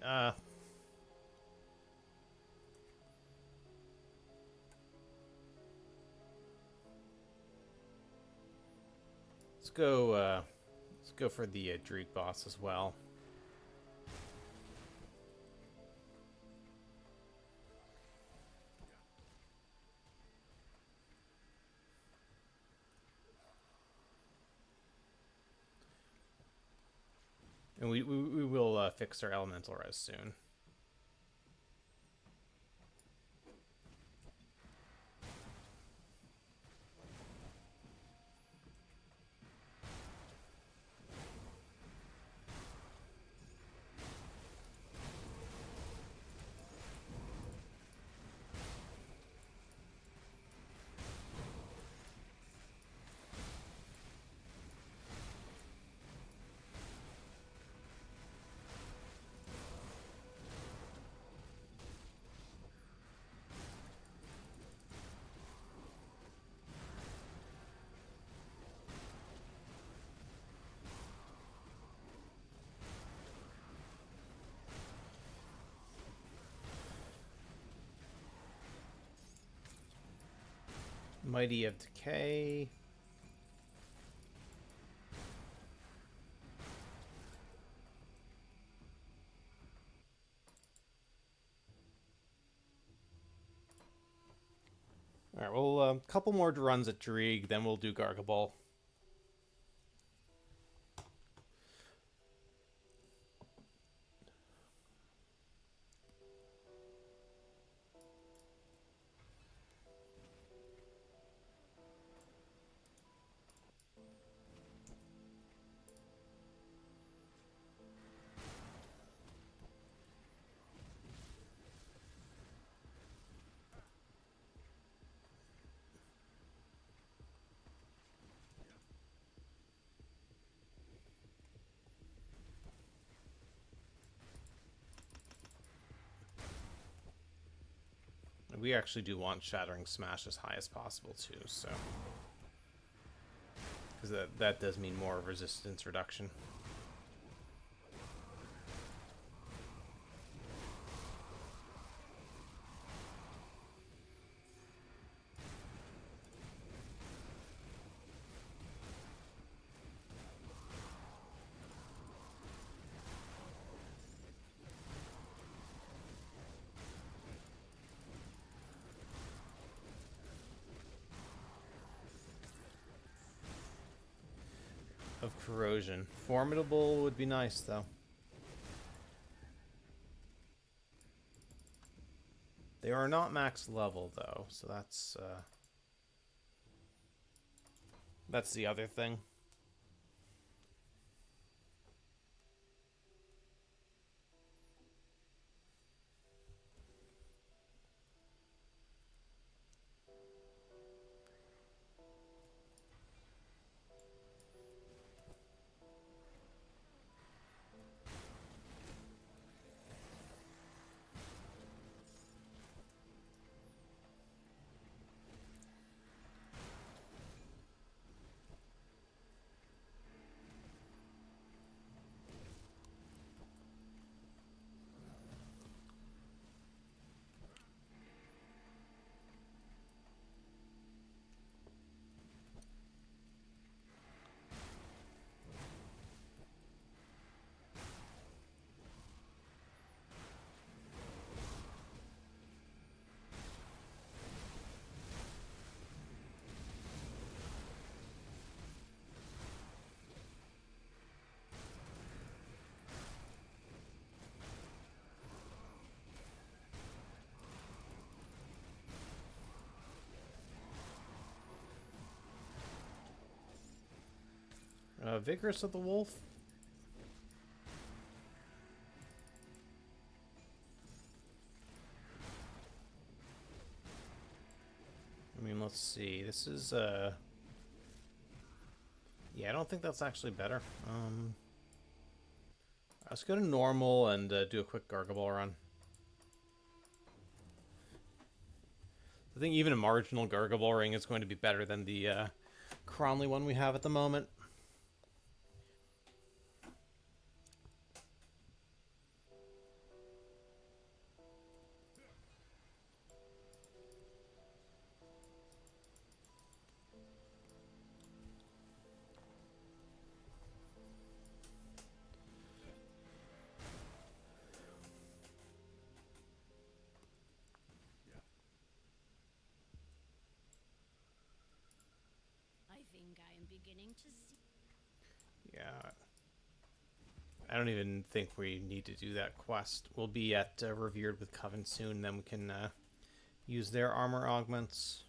Let's go for the Dreek boss as well. And we will fix our elemental res soon. Mighty of Decay. All right, well, a couple more runs at Dreeg, then we'll do Gargaball. we actually do want Shattering Smash as high as possible too, so... Because that does mean more resistance reduction. Of corrosion. Formidable would be nice, though. They are not max level, though, so that's the other thing. Vigorous of the Wolf. I mean, let's see. This is, yeah, I don't think that's actually better. Let's go to normal and do a quick Gargable run. I think even a marginal Gargable ring is going to be better than the Cronley one we have at the moment. I think I am beginning to see. Yeah. I don't even think we need to do that quest. We'll be at Revered with Coven soon, then we can use their armor augments.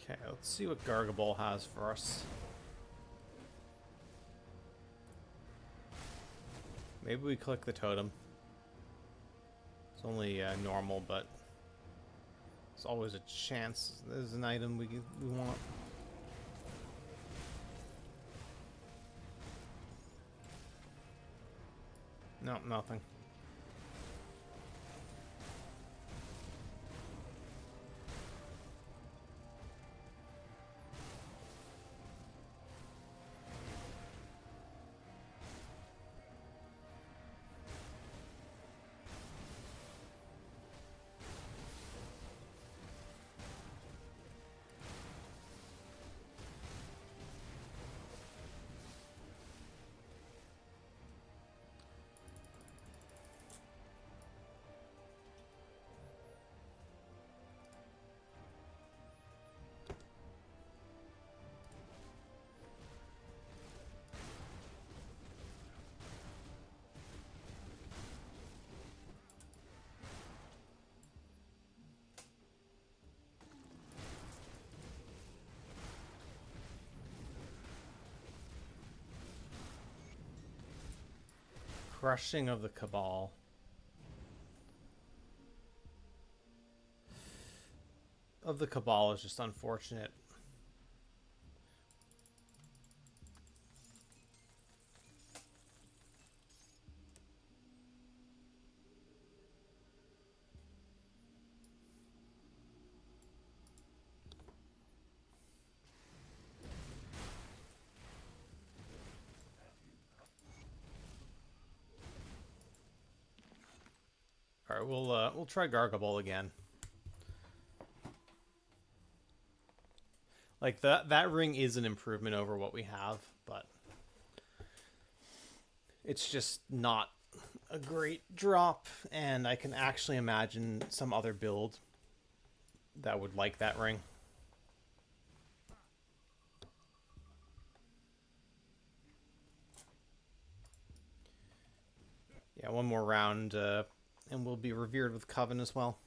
Okay, let's see what Gargabol has for us. Maybe we click the totem. It's only normal, but there's always a chance there's an item we want. No, nothing. Crushing of the Cabal. Of the Cabal is just unfortunate. All right, we'll try Gargabol again. Like that ring is an improvement over what we have, but it's just not a great drop, and I can actually imagine some other build that would like that ring. Yeah, one more round, and we'll be revered with Coven as well.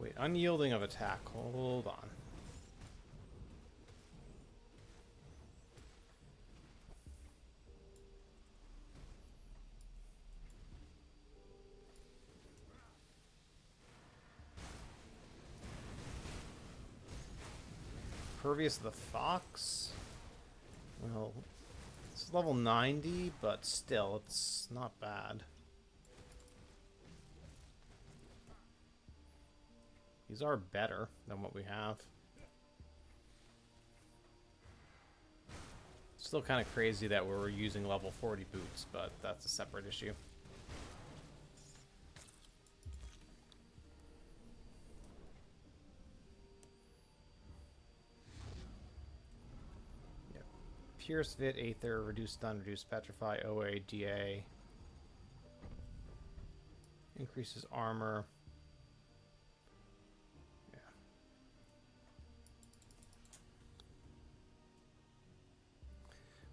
Wait, unyielding of attack. Hold on. Pervious of the Fox? Well, it's level 90, but still, it's not bad. These are better than what we have. Still kind of crazy that we're using level 40 boots, but that's a separate issue. Yep. Pierce, Vit, Aether, Reduce Stun, Reduce Petrify, OA, DA. Increases armor.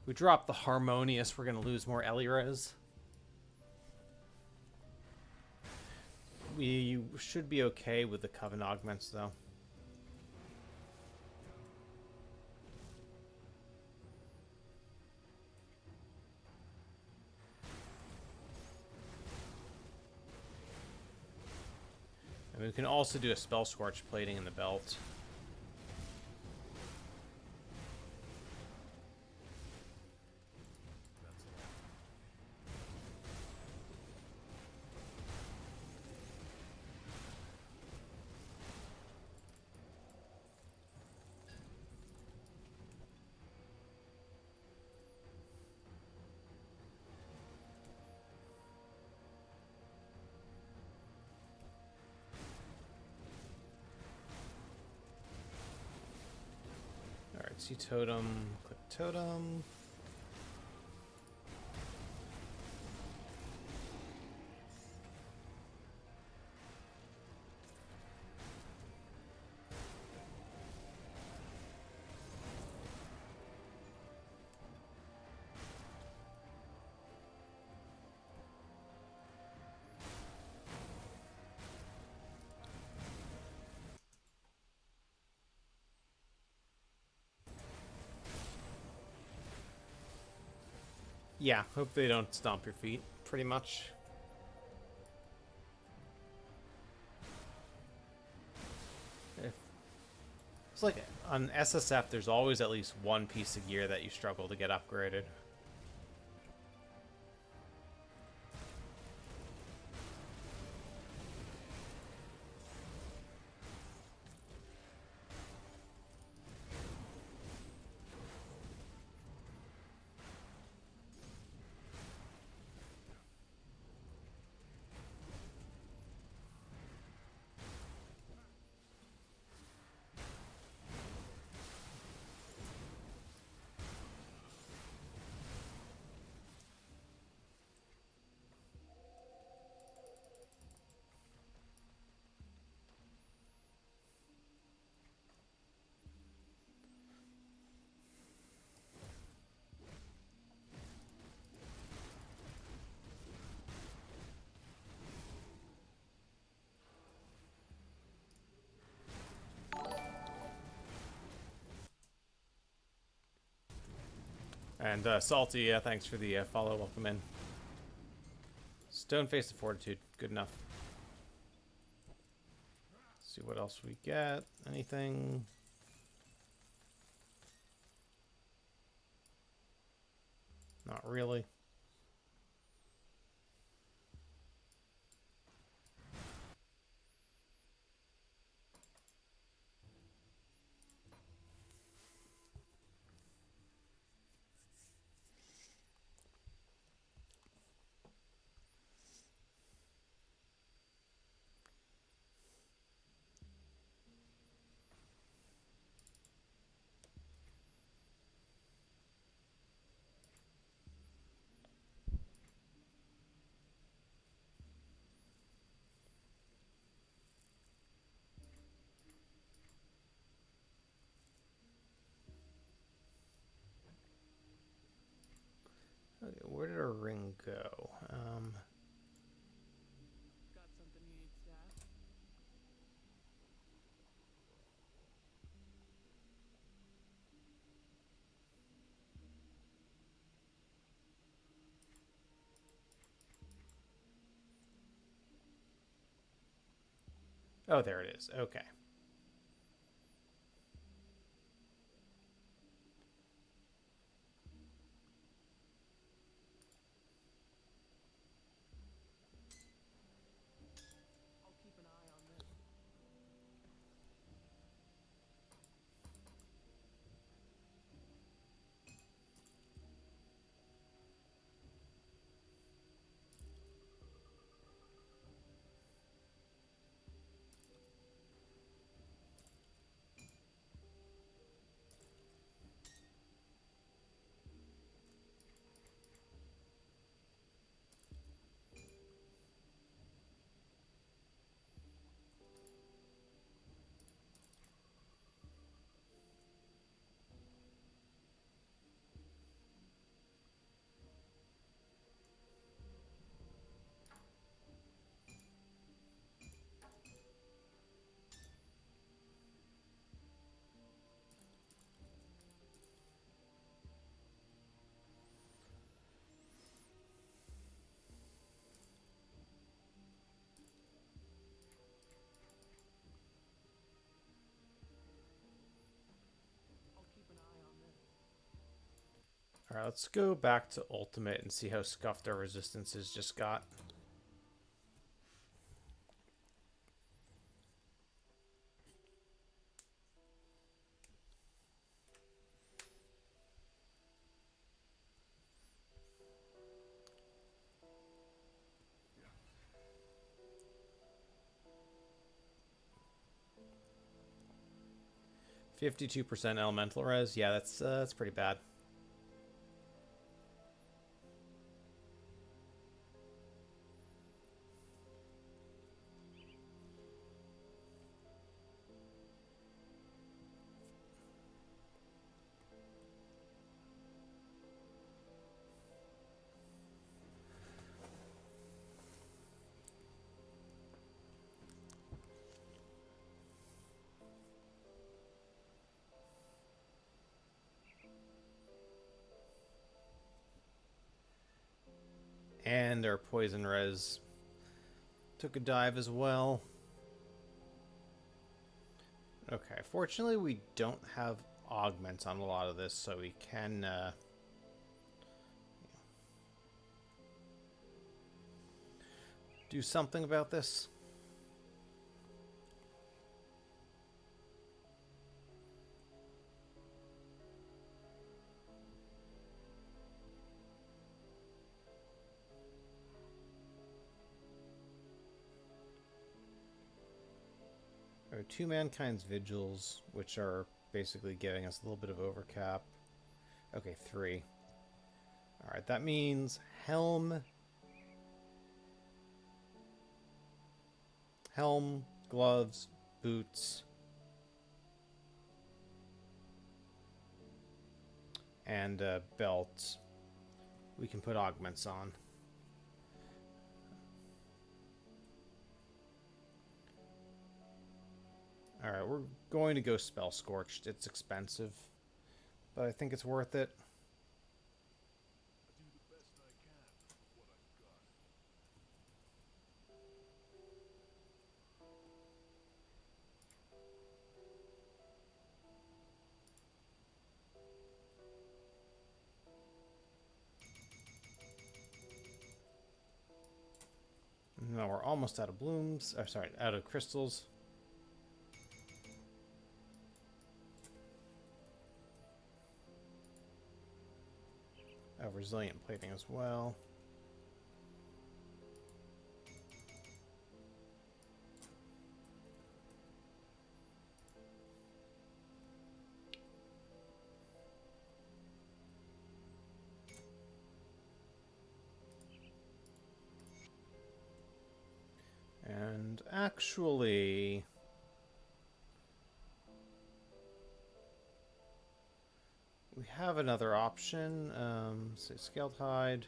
We drop the Harmonious, we're going to lose more Eliras. We should be okay with the Coven Augments, though. And we can also do a Spell Scorch plating in the belt. See totem, click totem. Yeah, hope they don't stomp your feet, pretty much. If, it's like on SSF, there's always at least one piece of gear that you struggle to get upgraded. And Salty, yeah, thanks for the follow. Welcome in. Stone Face of Fortitude, good enough. See what else we get. Anything? Not really. Okay, where did our ring go? Got something you need stashed? Oh, there it is. Okay. I'll keep an eye on this. I'll keep an eye on this. Alright, let's go back to Ultimate and see how scuffed our resistances just got. 52% elemental res. Yeah, that's pretty bad. And our poison res took a dive as well. Okay, fortunately we don't have augments on a lot of this, so we can do something about this. There are 2 Mankind's Vigils, which are basically giving us a little bit of overcap. Okay, 3. Alright, that means Helm, gloves, boots, and belt. We can put augments on. Alright, we're going to go Spell Scorched. It's expensive, but I think it's worth it. No, we're almost out of blooms. Oh, sorry, out of crystals. Resilient plating as well. And actually, we have another option. Say Scaled Hide.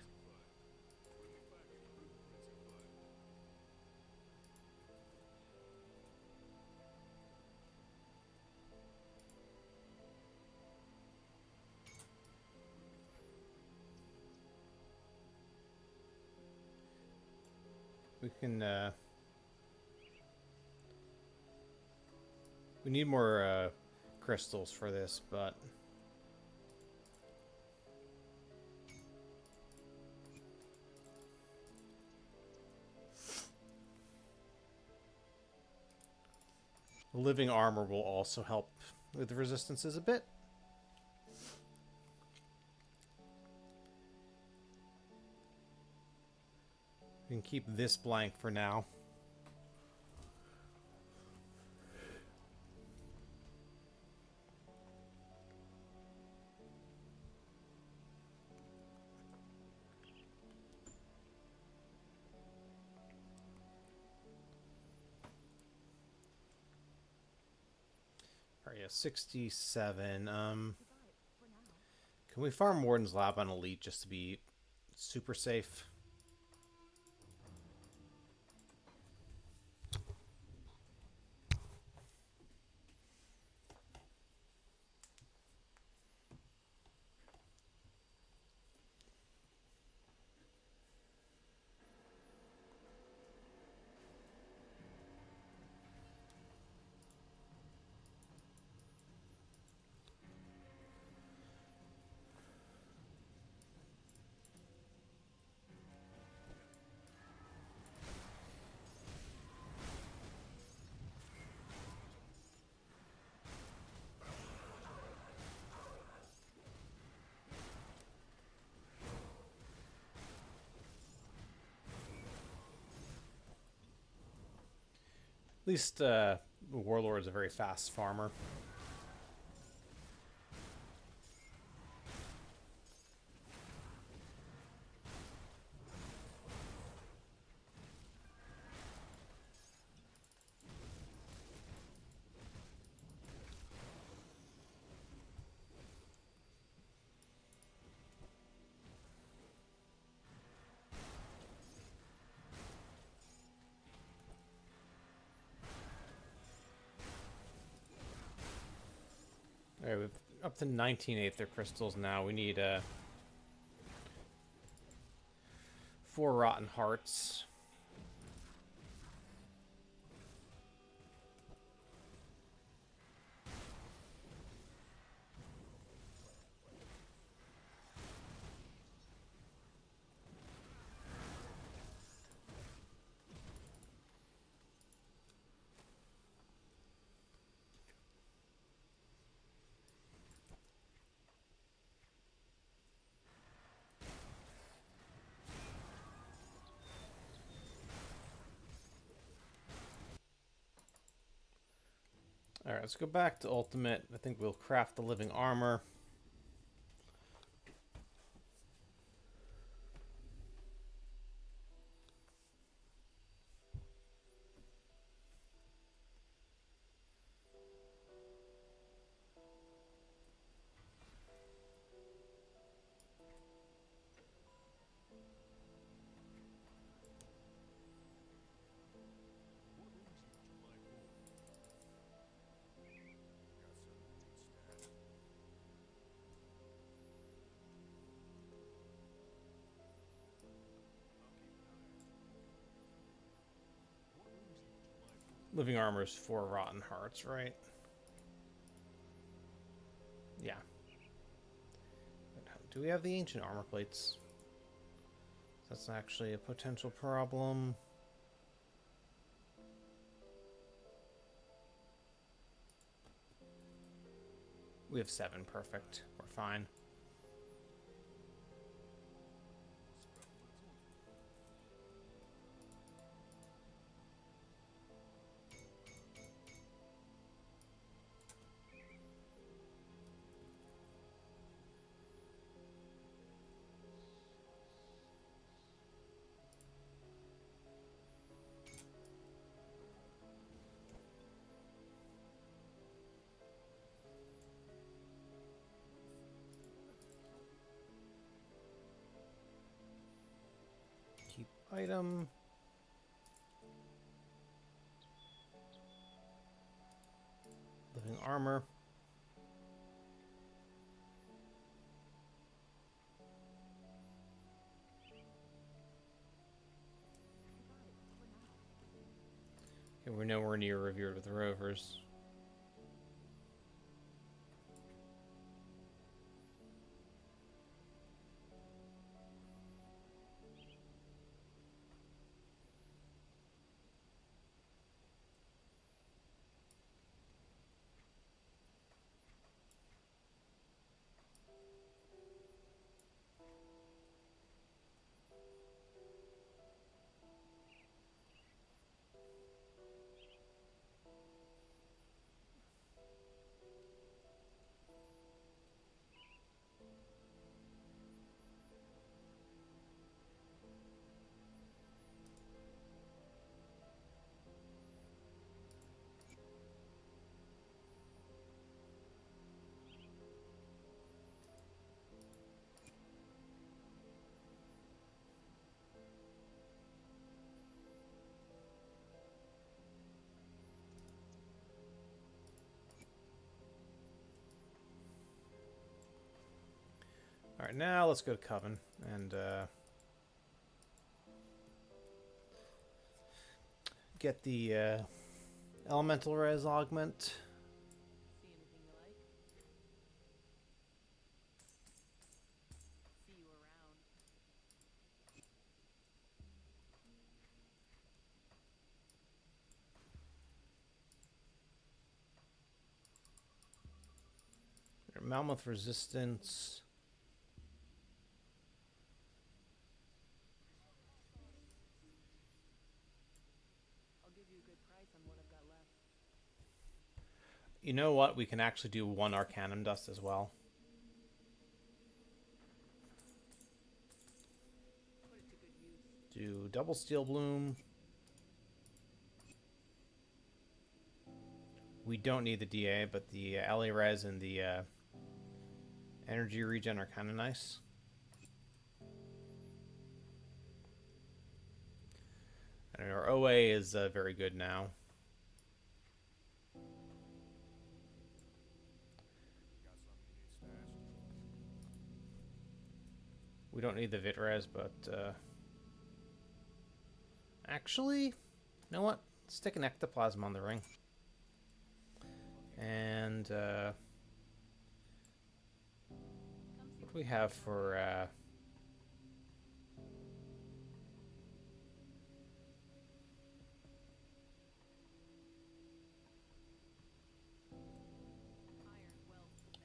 We can, we need more, crystals for this, but... Living armor will also help with the resistances a bit. We can keep this blank for now. Alright, yeah, 67. Can we farm Warden's Lab on Elite just to be super safe? At least Warlord is a very fast farmer. Alright, we've up to 19 Aether Crystals now. We need 4 Rotten Hearts. Alright, let's go back to Ultimate. I think we'll craft the Living Armor. Living Armor is 4 Rotten Hearts, right? Yeah. Do we have the Ancient Armor Plates? That's actually a potential problem. We have 7, perfect. We're fine. Keep item. Living Armor. Okay, we're nowhere near Revered with the Rovers. Alright, now let's go to Coven and get the Elemental Res Augment. See anything you like? See you around. Mammoth Resistance. I'll give you a good price on what I've got left. You know what? We can actually do 1 Arcanum Dust as well. Put it to good use. Do double Steel Bloom. We don't need the DA, but the LA Res and the energy regen are kind of nice. And our OA is very good now. We don't need the Vitres, but actually, you know what? Stick an ectoplasm on the ring. And what do we have for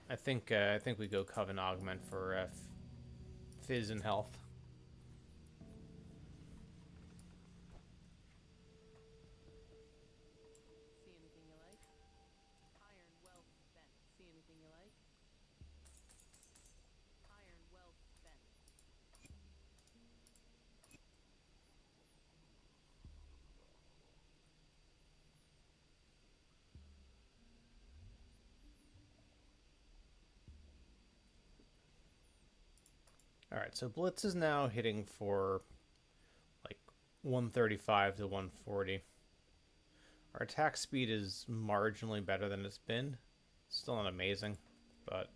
I think we go Coven Augment for Fizz and health. See anything you like? Iron well spent. See anything you like? Iron well spent. Alright, so Blitz is now hitting for like 135 to 140. Our attack speed is marginally better than it's been. Still not amazing, but...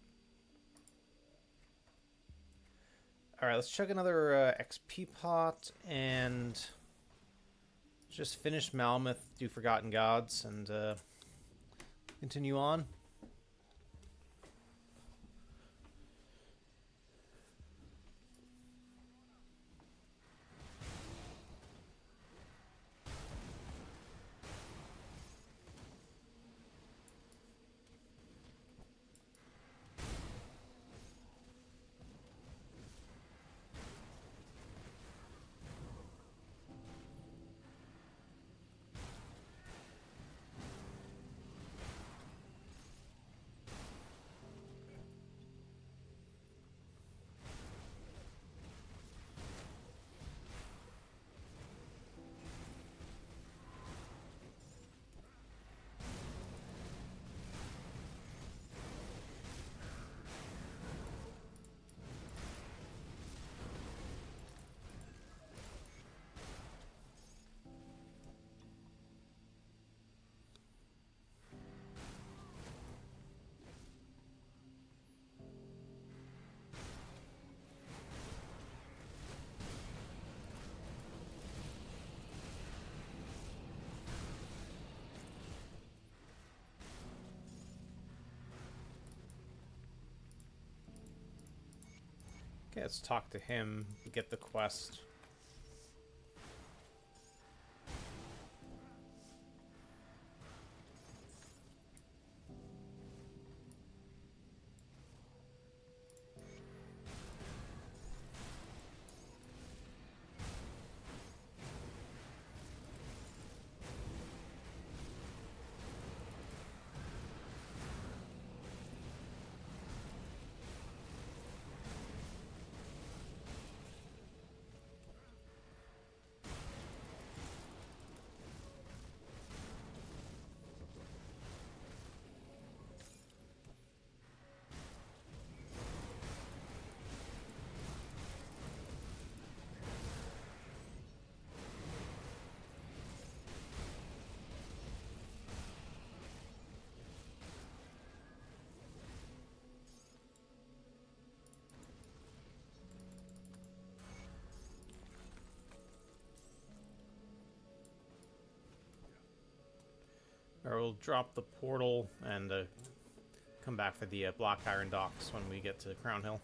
Alright, let's check another XP pot and just finish Malmoth, do Forgotten Gods, and continue on. Okay, let's talk to him, get the quest. Or we'll drop the portal and come back for the Black Iron Docks when we get to Crown Hill.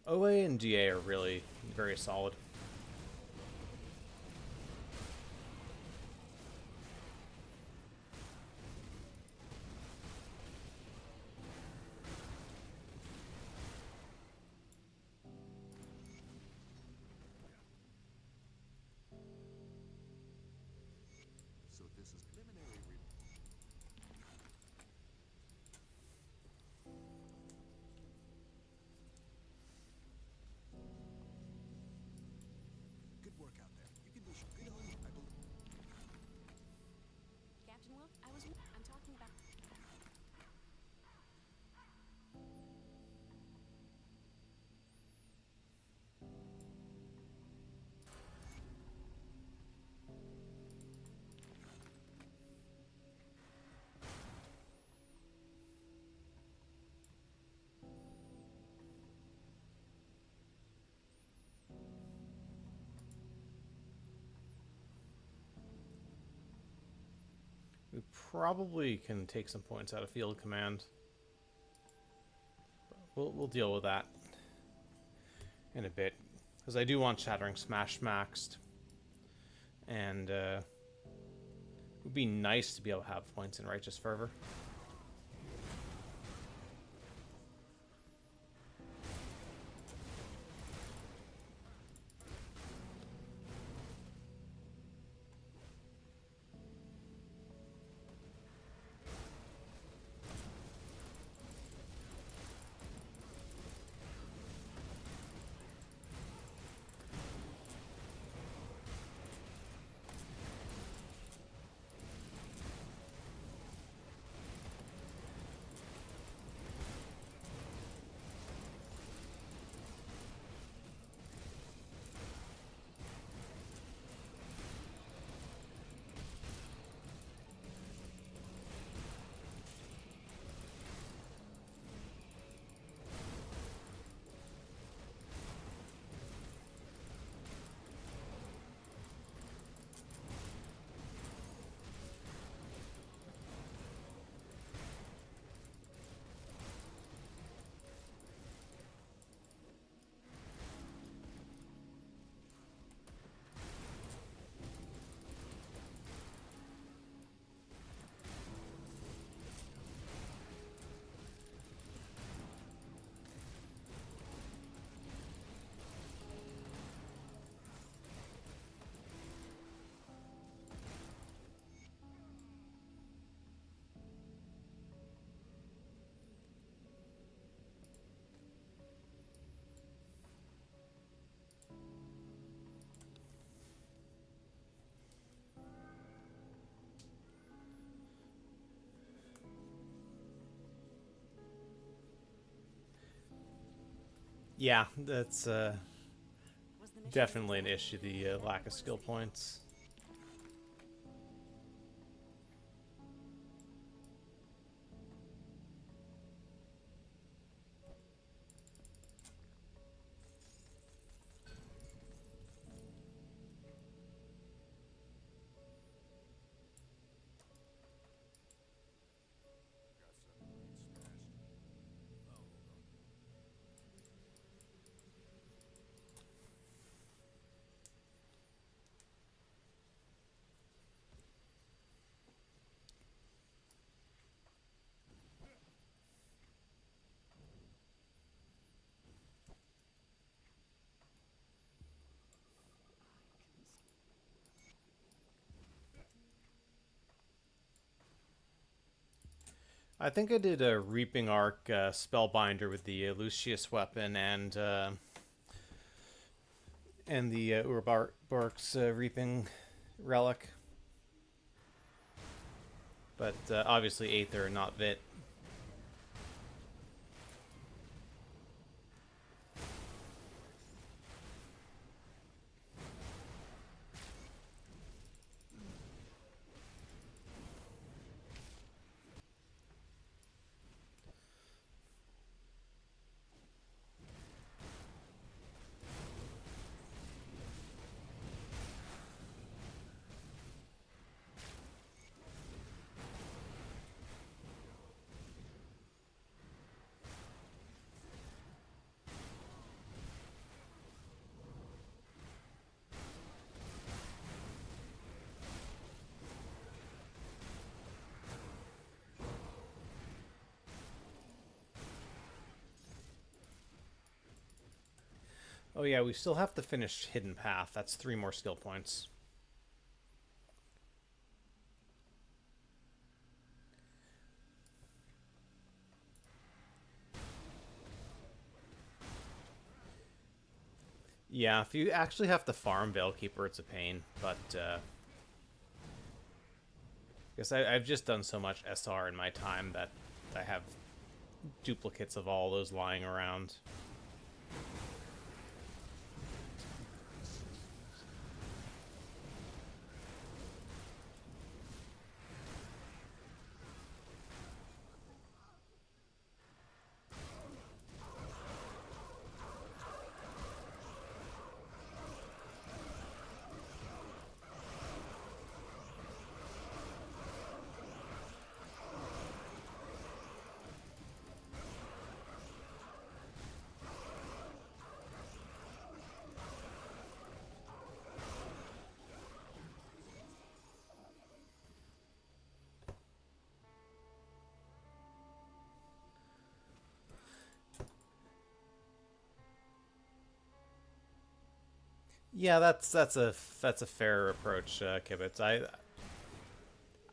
OA and DA are really very solid. So this is preliminary Good work out there. You can be good on you. I believe. Captain Wolf, I'm talking about. We probably can take some points out of field command. We'll deal with that in a bit, because I do want Shattering Smash maxed, and it would be nice to be able to have points in Righteous Fervor. Yeah, that's Was the mission definitely an successful? issue, the lack of skill points. I think I did a Reaping Arc Spellbinder with the Lucius weapon and the Urbark's Reaping Relic. But obviously Aether, not Vit. Oh yeah, we still have to finish Hidden Path. That's 3 more skill points. Yeah, if you actually have to farm Veilkeeper, it's a pain, but because I've just done so much SR in my time that I have duplicates of all those lying around. Yeah, that's a fair approach, Kibitz.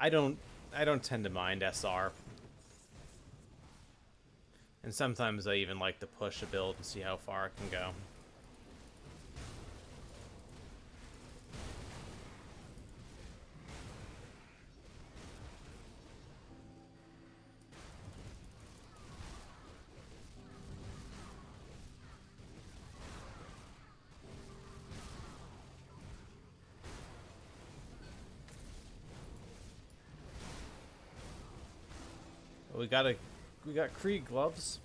I don't I don't tend to mind SR, and sometimes I even like to push a build and see how far it can go. We got Krieg gloves.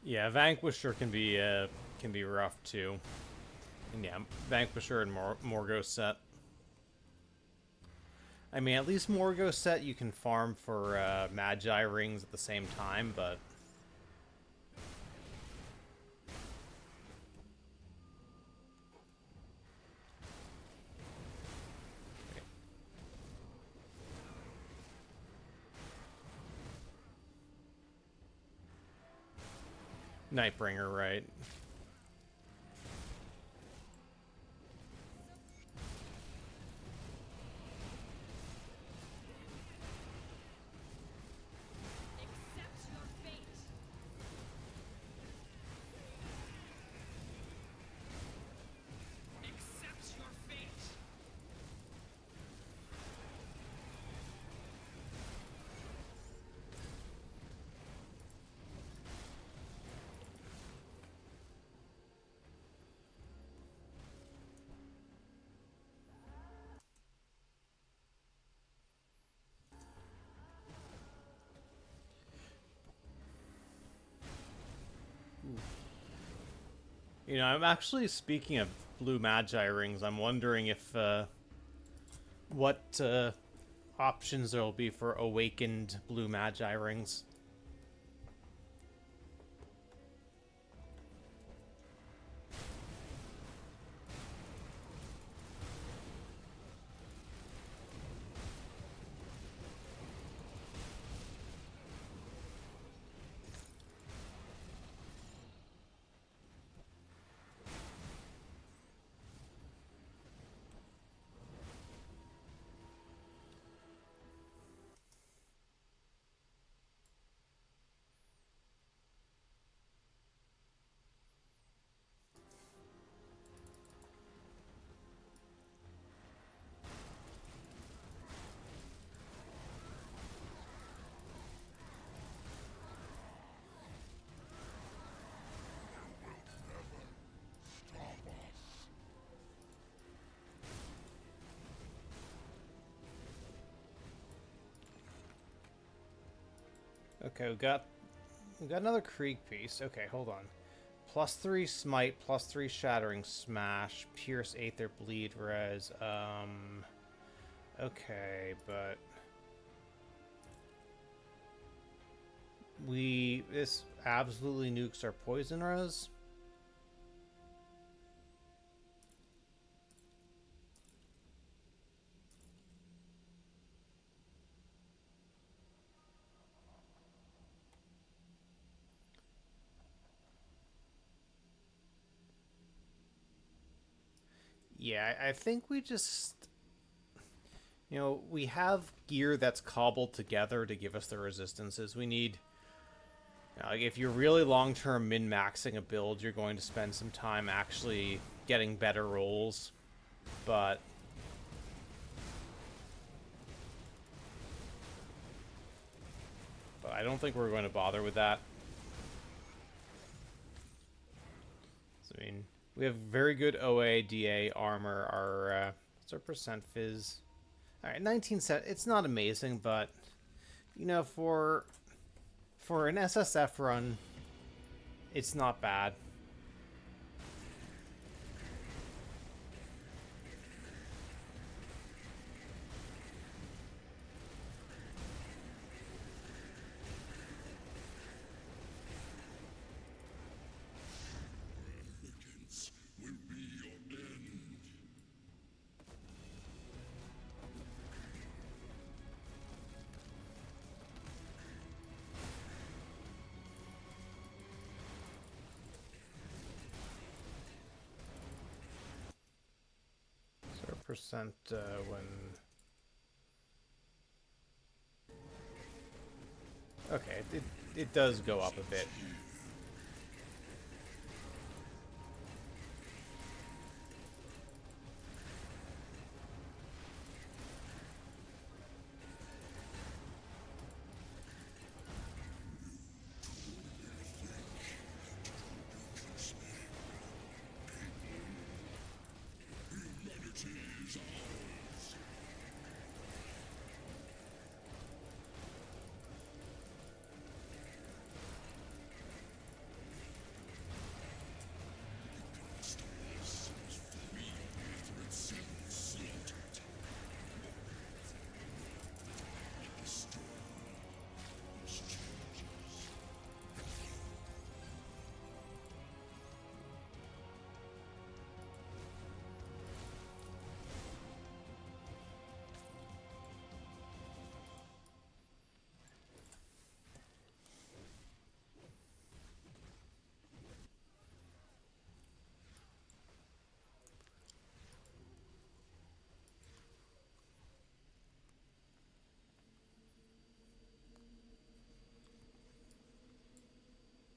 Yeah, Vanquisher can be rough too. And yeah, Vanquisher and Morgo set. I mean, at least Morgo set you can farm for Magi rings at the same time, but Nightbringer, right? Accept your fate. Accept your fate. You know, I'm actually speaking of blue Magi rings. I'm wondering if what options there will be for awakened blue Magi rings. Okay, we got another Krieg piece. Okay, hold on. +3 smite, +3 shattering smash, pierce, aether, bleed, res. Okay, but this absolutely nukes our poison res. Yeah, I think we just, we have gear that's cobbled together to give us the resistances we need. Like if you're really long-term min-maxing a build, you're going to spend some time actually getting better rolls, but I don't think we're going to bother with that. So, I mean, we have very good OA, DA, armor. What's our percent fizz? All right, 19 set. It's not amazing, but for an SSF run, it's not bad. So our percent when... Okay, it does go up a bit.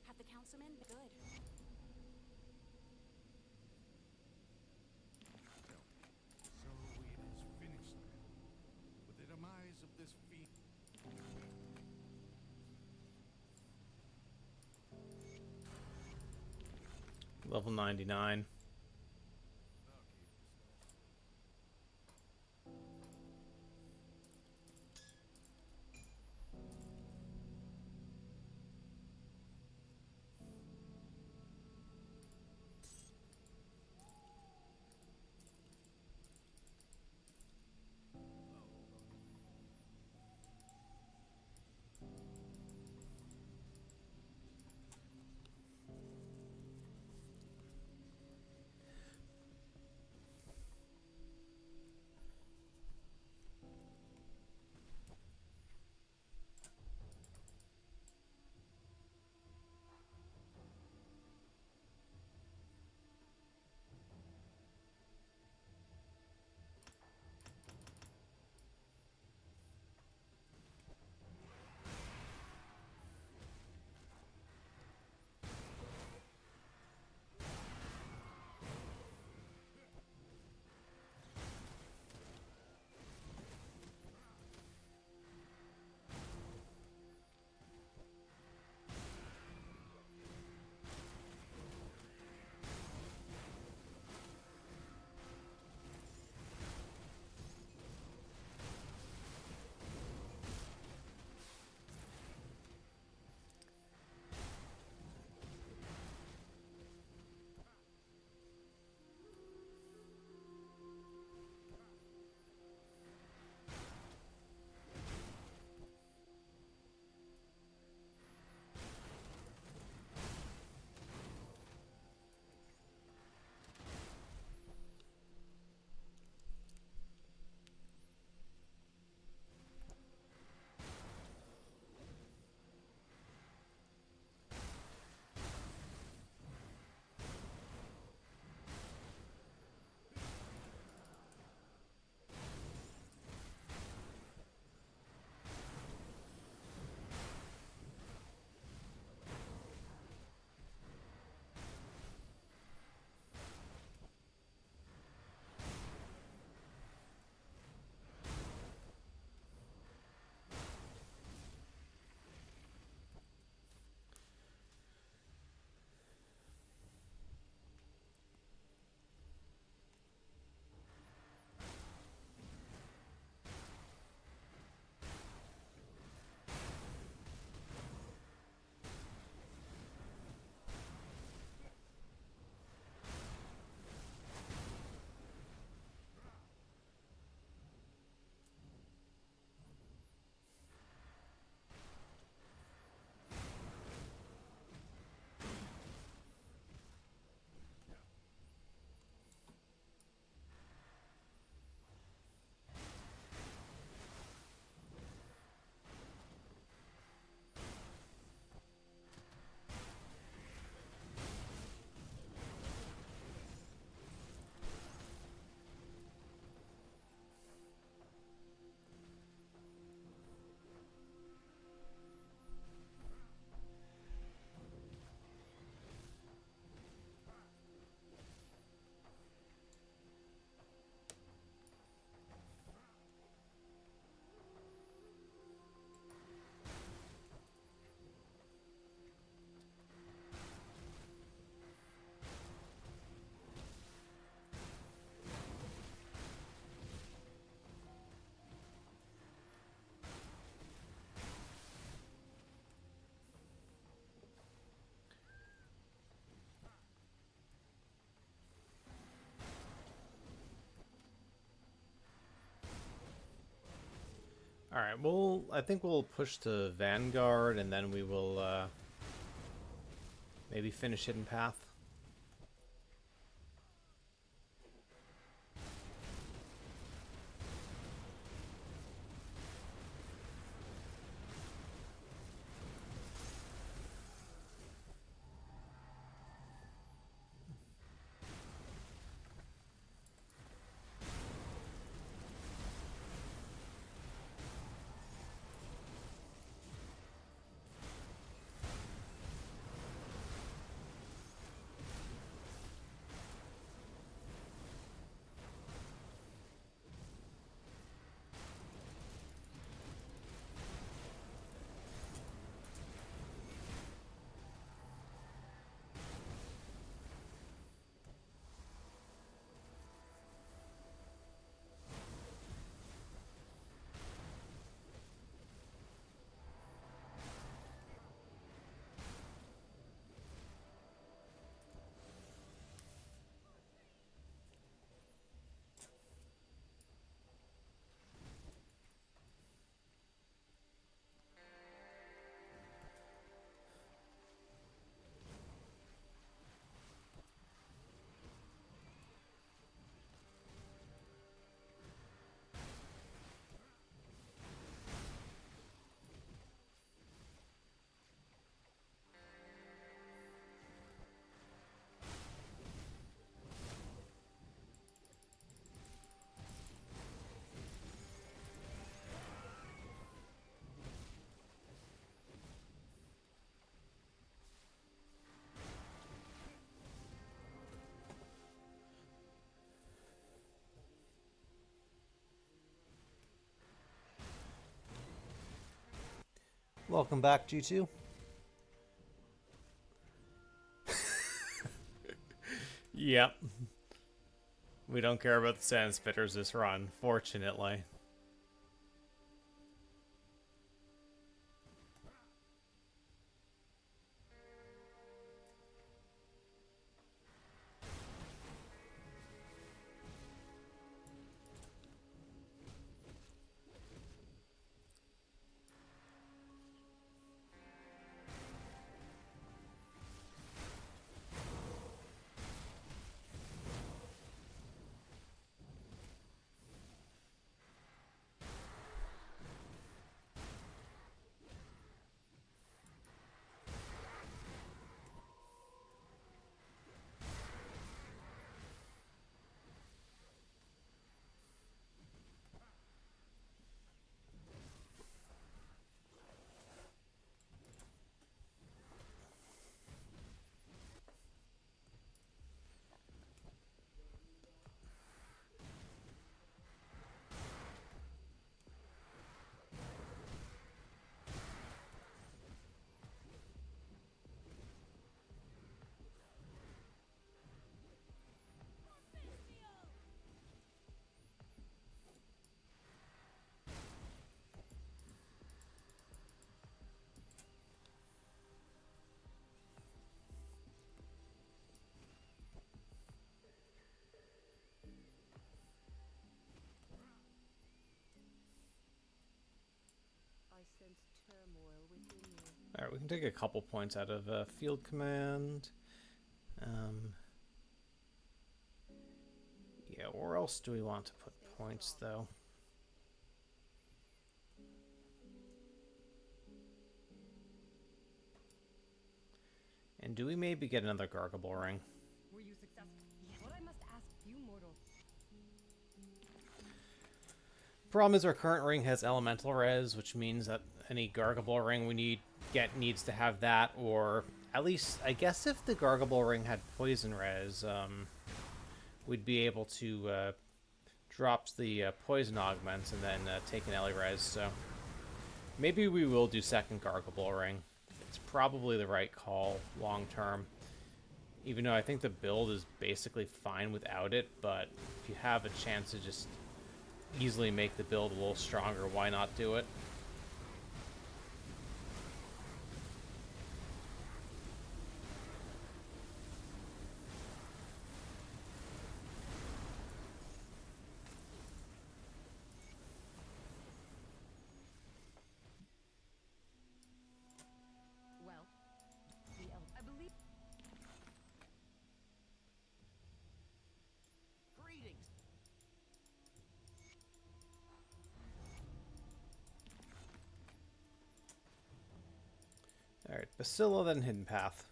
Have the councilman been good? So it is finished then. With the demise of this fiend. Level 99. All right. Well, I think we'll push to Vanguard, and then we will maybe finish Hidden Path. Welcome back, G2. Yep. We don't care about the sand spitters this run, fortunately. I sense turmoil within you. Alright, we can take a couple points out of field command. Yeah, where else do we want to put points, though? And do we maybe get another Gargable Ring? Were you successful? Yes. What I must ask you mortals. Problem is our current ring has elemental res, which means that any Gargable Ring we needs to have that, or at least, I guess if the Gargable Ring had poison res, we'd be able to drop the poison augments and then take an Ellie res, so maybe we will do second Gargable Ring. It's probably the right call long term, even though I think the build is basically fine without it, but if you have a chance to just easily make the build a little stronger, why not do it? Alright, Bacilla, then Hidden Path.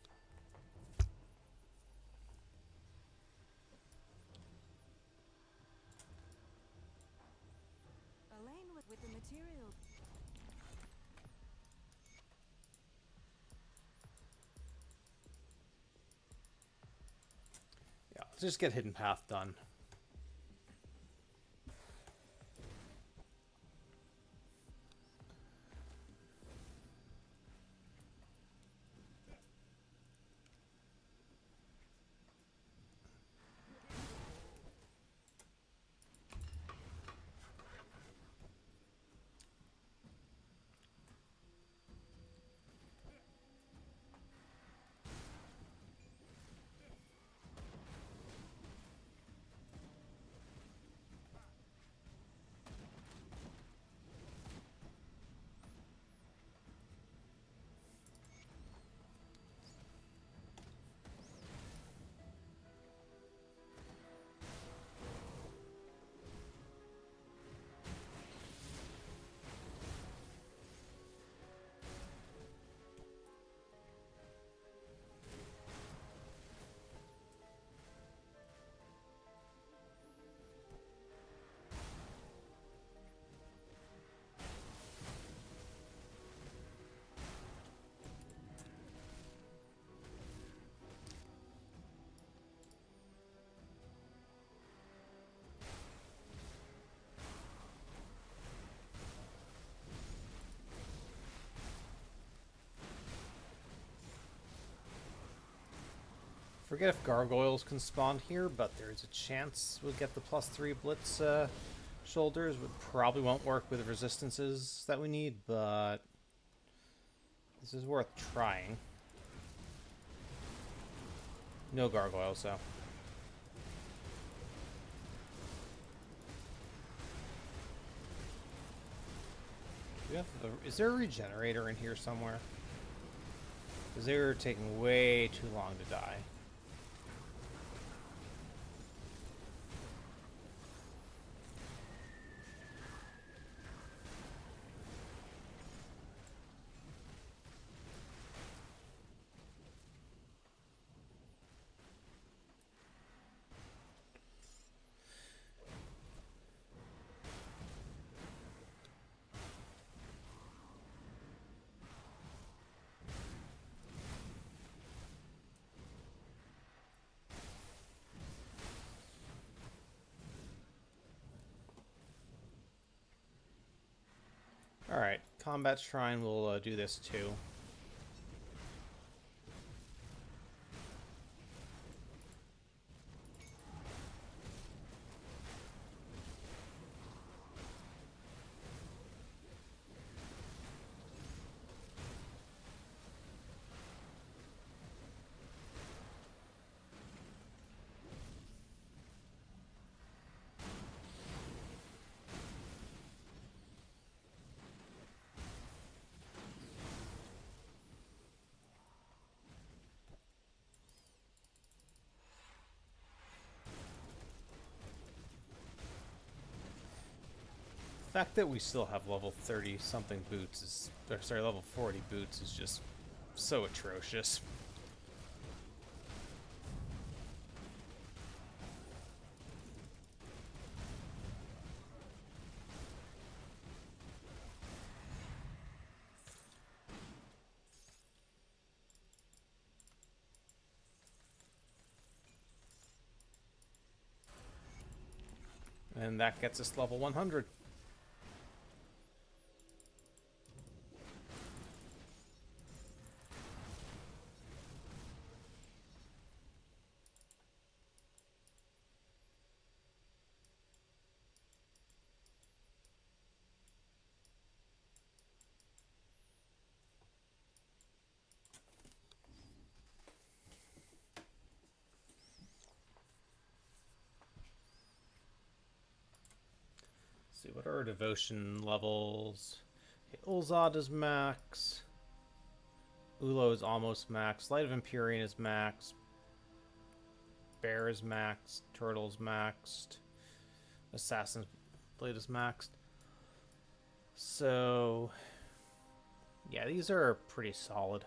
Elaine with the material. Yeah, let's just get Hidden Path done. Forget if gargoyles can spawn here, but there's a chance we'll get the +3 Blitz shoulders. Would probably won't work with the resistances that we need, but this is worth trying. No gargoyles, though. Is there a regenerator in here somewhere? Because they were taking way too long to die. Alright, Combat Shrine will do this too. The fact that we still have level 30 something boots is, or sorry, level 40 boots is just so atrocious. And that gets us level 100. See, what are our devotion levels? Okay, Ulzad is max. Ulo is almost max. Light of Empyrean is max. Bear is maxed. Turtle's maxed. Assassin's Blade is maxed. So, yeah, these are pretty solid.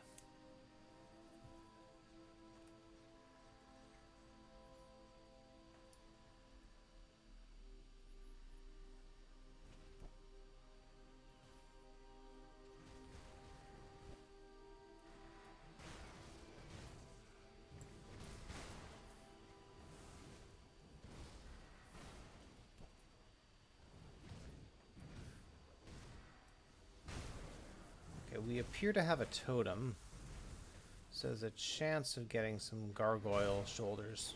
we appear to have a totem. So there's a chance of getting some gargoyle shoulders.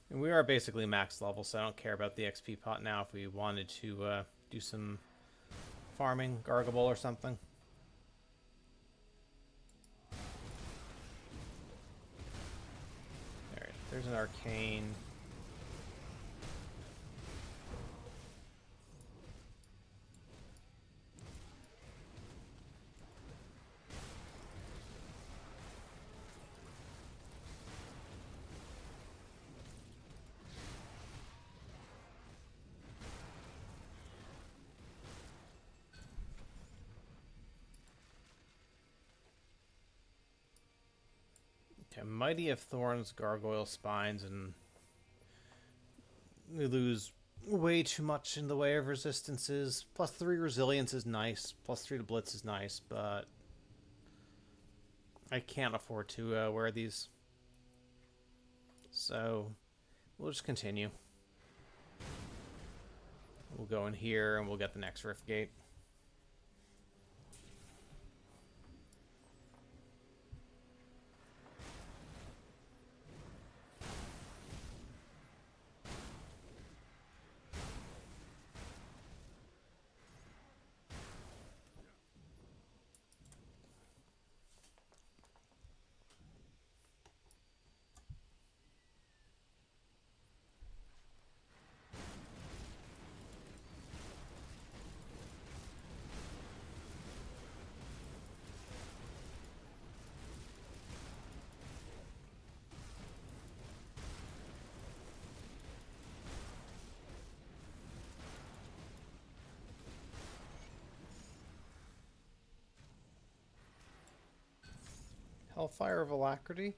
And we are basically max level, so I don't care about the XP pot now if we wanted to do some farming, Gargable or something. Alright, there's an arcane. Okay, Mighty of Thorns, Gargoyle Spines, and we lose way too much in the way of resistances. +3 resilience is nice. +3 to blitz is nice, but I can't afford to wear these. So we'll just continue. We'll go in here and we'll get the next Rift Gate. Hellfire of Alacrity.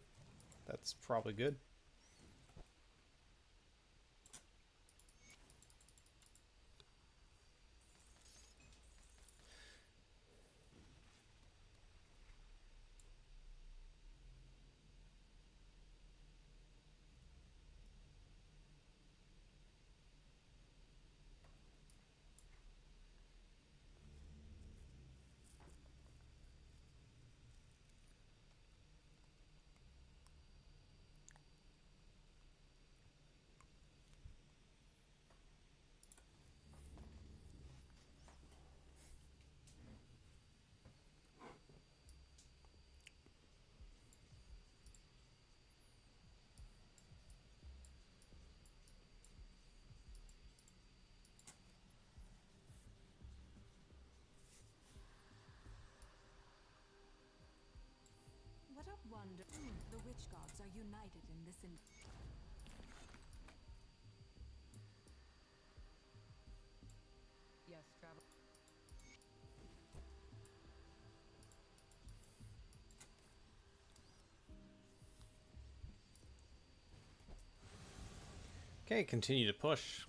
That's probably good. What a wonder. The witch gods are united in this. Yes, travel. Okay, continue to push.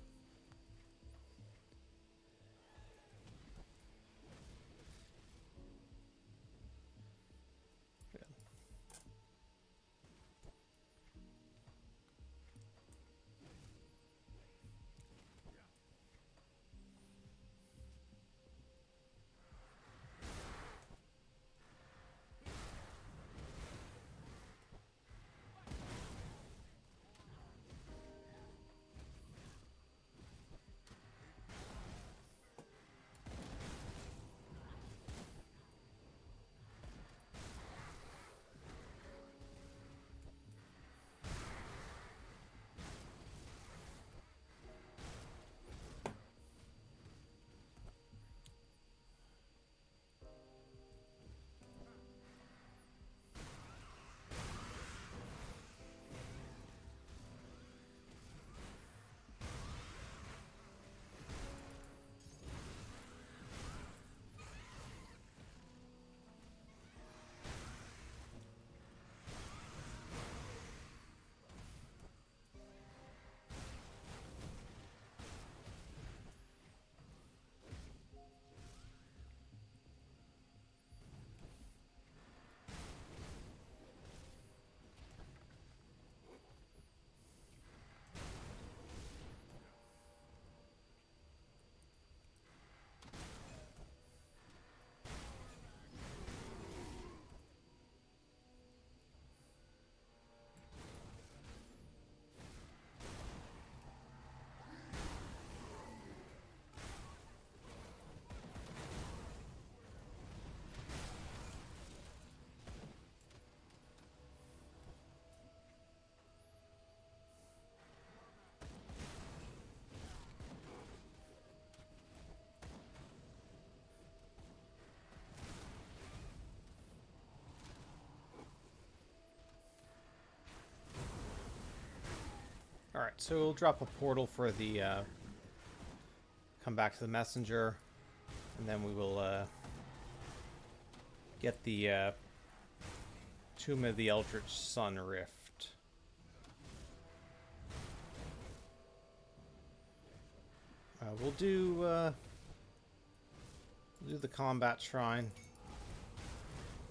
so we'll drop a portal for the come back to the messenger, and then we will get the Tomb of the Eldritch Sun Rift. We'll do the combat shrine.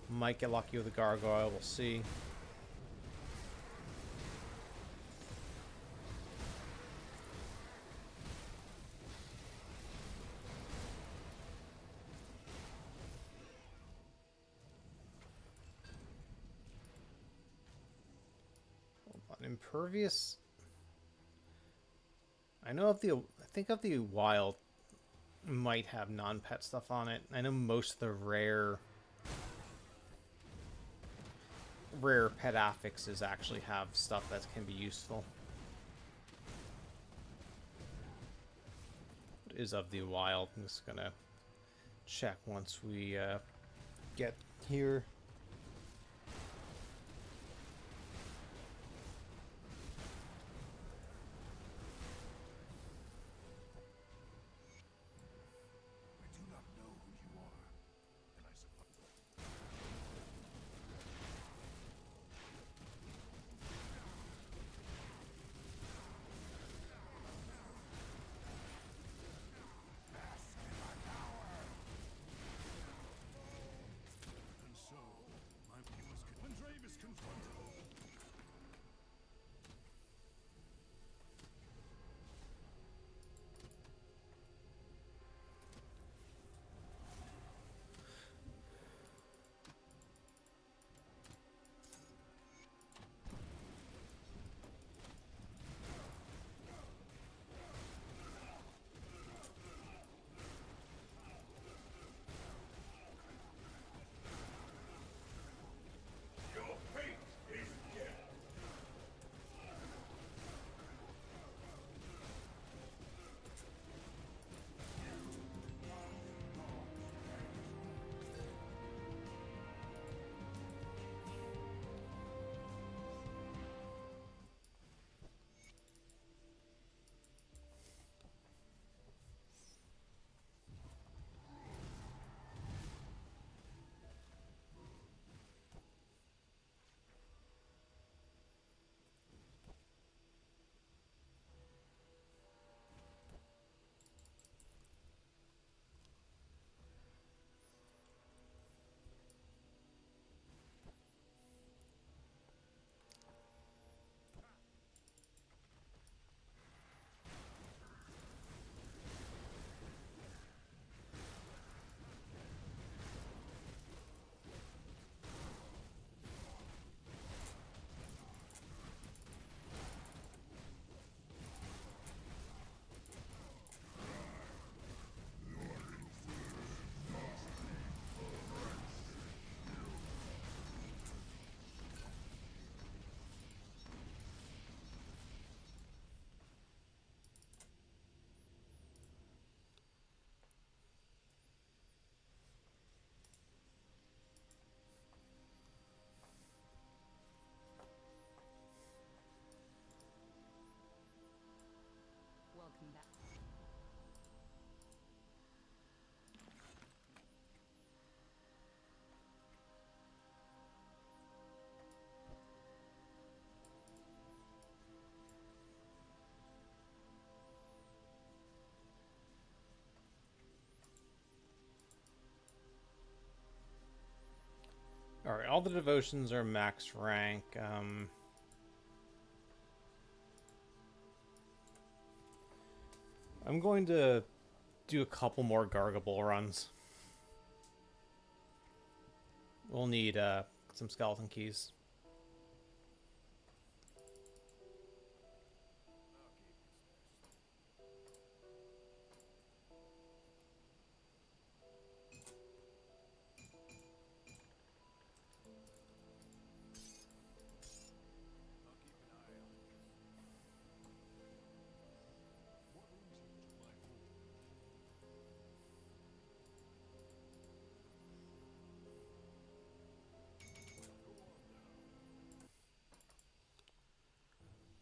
Might get lucky with a gargoyle. We'll see. Impervious. I think of the wild might have non-pet stuff on it. I know most of the rare pet affixes actually have stuff that can be useful. What is of the wild? I'm just gonna check once we get here. Welcome back. Alright, all the devotions are max rank. I'm going to do a couple more Gargable runs. We'll need some skeleton keys.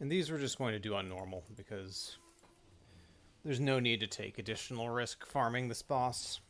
And these we're just going to do on normal, because there's no need to take additional risk farming this boss.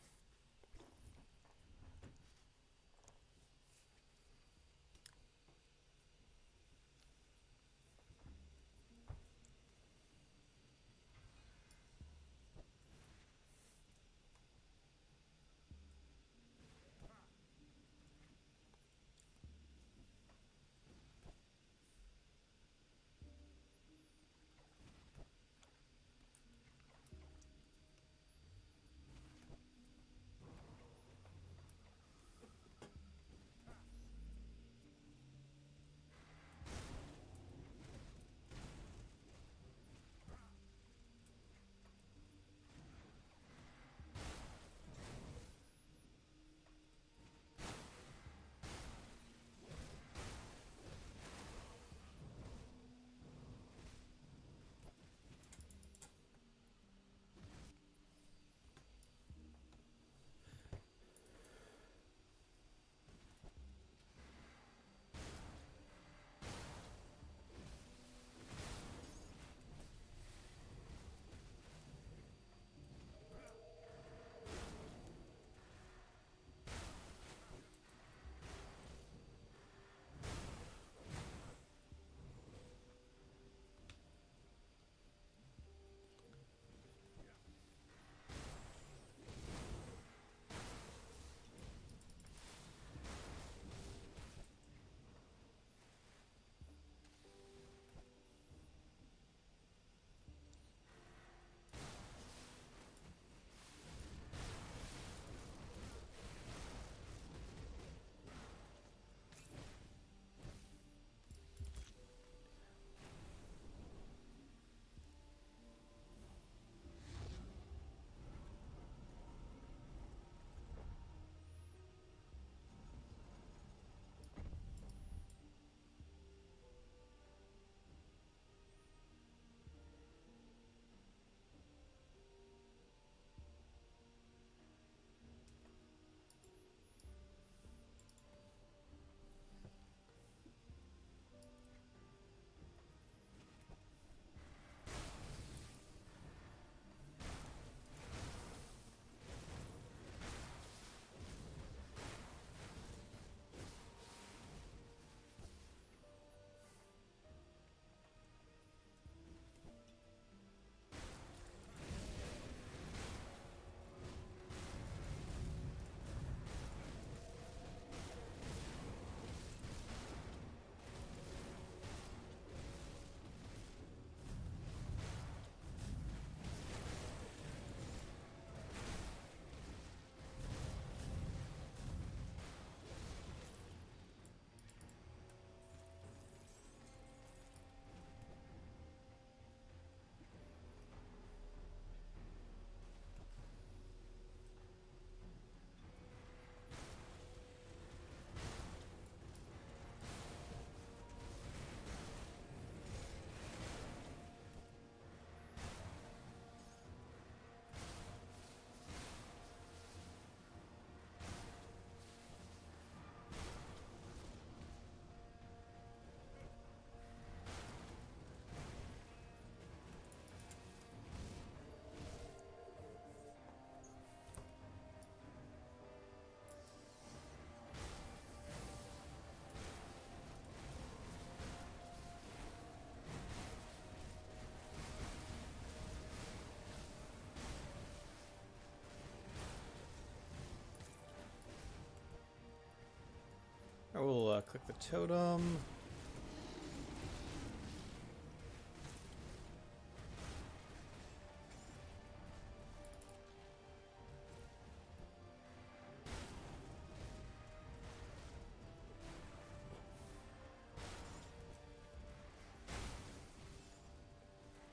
I will click the totem.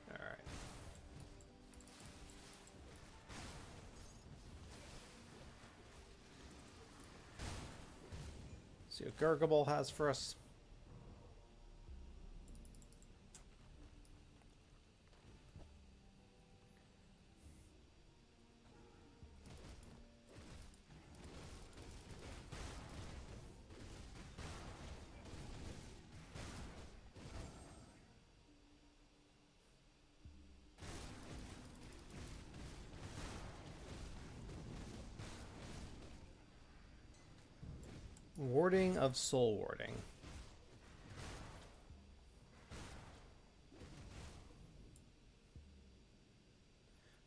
Alright. See what Gargable has for us. Warding of soul warding.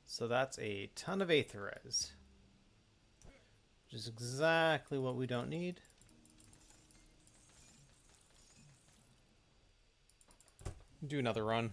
So that's a ton of Aetherez. Which is exactly what we don't need. Do another run.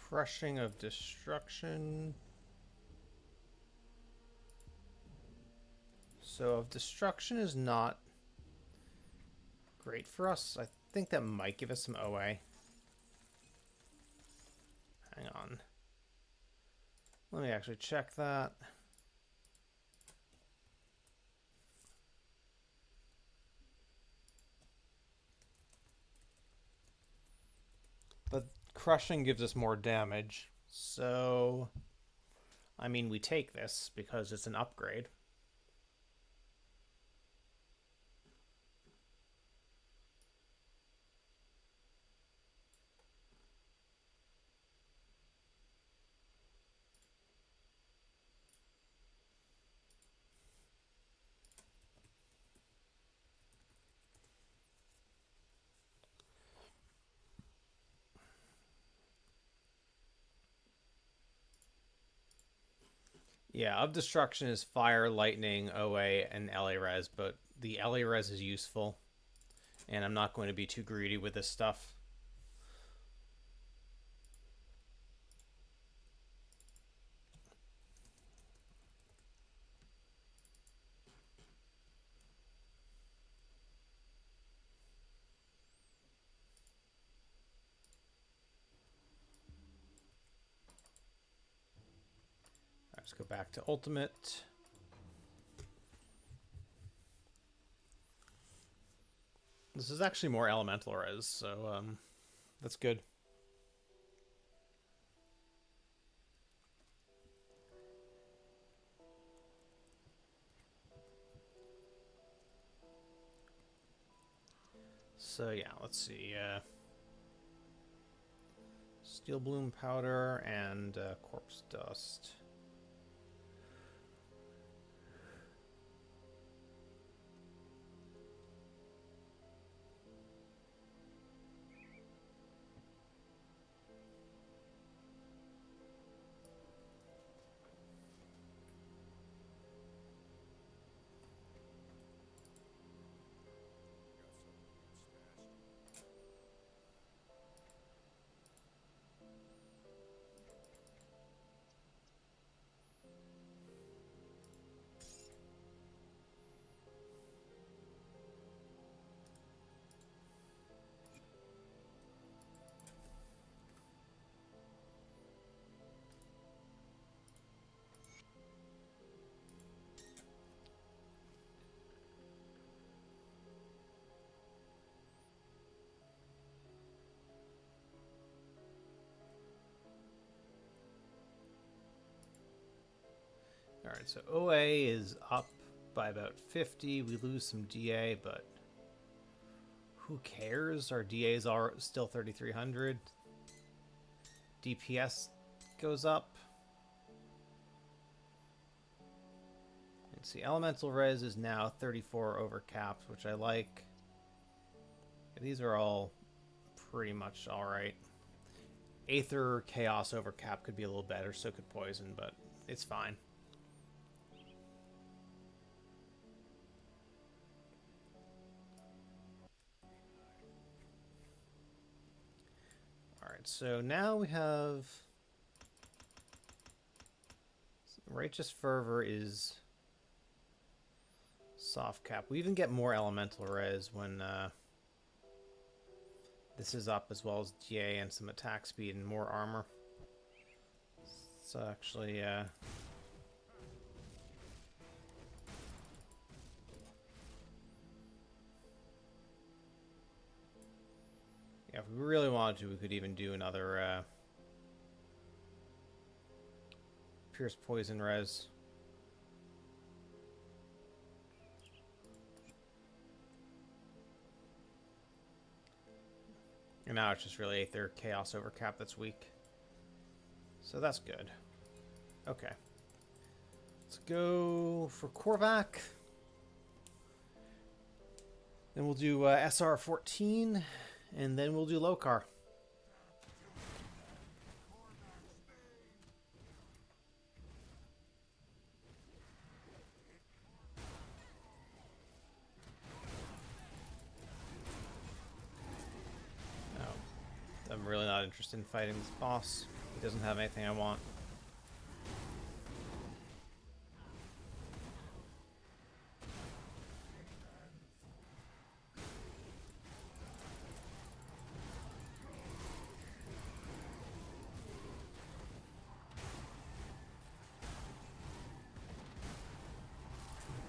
Crushing of Destruction. So of Destruction is not great for us. I think that might give us some OA. Hang on. Let me actually check that. But crushing gives us more damage. So, I mean, we take this because it's an upgrade. Yeah, of Destruction is Fire, Lightning, OA, and LA Res, but the LA Res is useful, and I'm not going to be too greedy with this stuff. Let's go back to Ultimate. This is actually more Elemental Res, so that's good. So yeah, let's see. Steel Bloom Powder and Corpse Dust. Alright, so OA is up by about 50. We lose some DA, but who cares? Our DAs are still 3,300. DPS goes up. Let's see, Elemental Res is now 34 over caps, which I like. These are all pretty much alright. Aether Chaos over cap could be a little better, so could Poison, but it's fine. Alright, so now we have Righteous Fervor is soft cap. We even get more Elemental Res when this is up, as well as DA and some attack speed and more armor. So actually, yeah, if we really wanted to, we could even do another Pierce Poison Res. And now it's just really Aether Chaos over cap that's weak. So that's good. Okay. Let's go for Korvac. Then we'll do SR14, and then we'll do Lokar. I'm really not interested in fighting this boss. He doesn't have anything I want.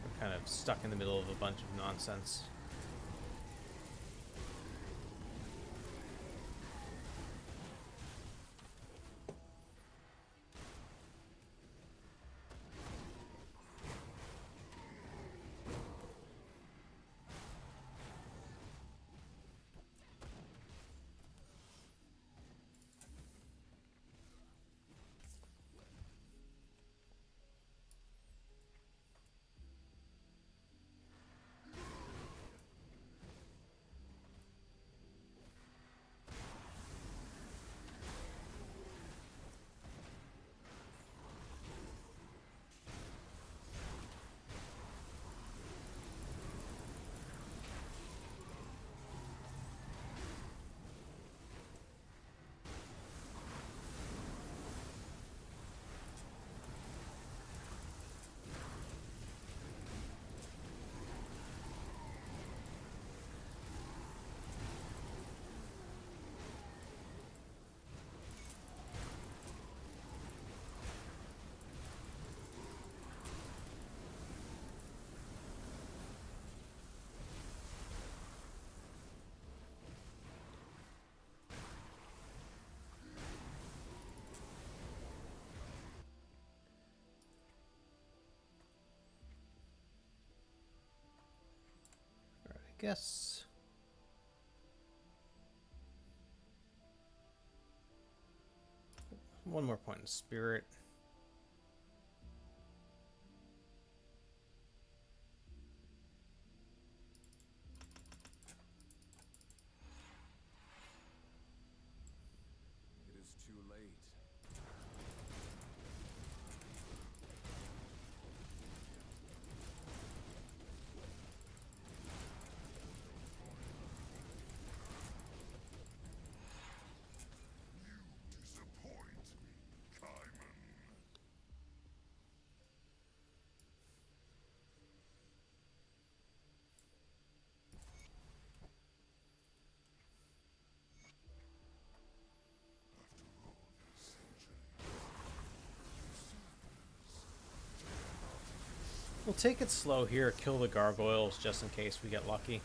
We're kind of stuck in the middle of a bunch of nonsense. Guess. One more point in spirit. It is too late. We'll take it slow here, kill the gargoyles just in case we get lucky.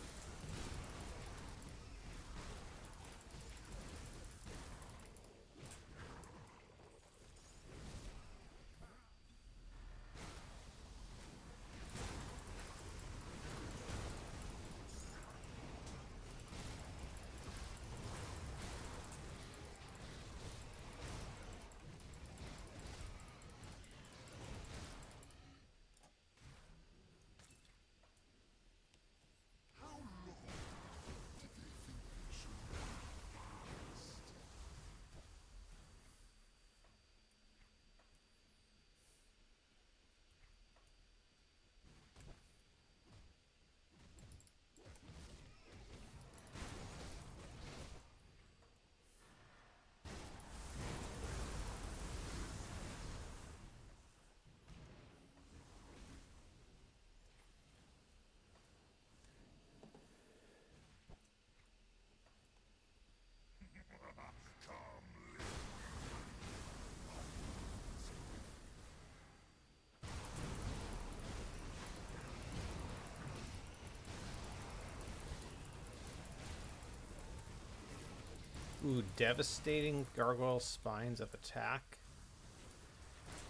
Ooh, devastating gargoyle spines of attack.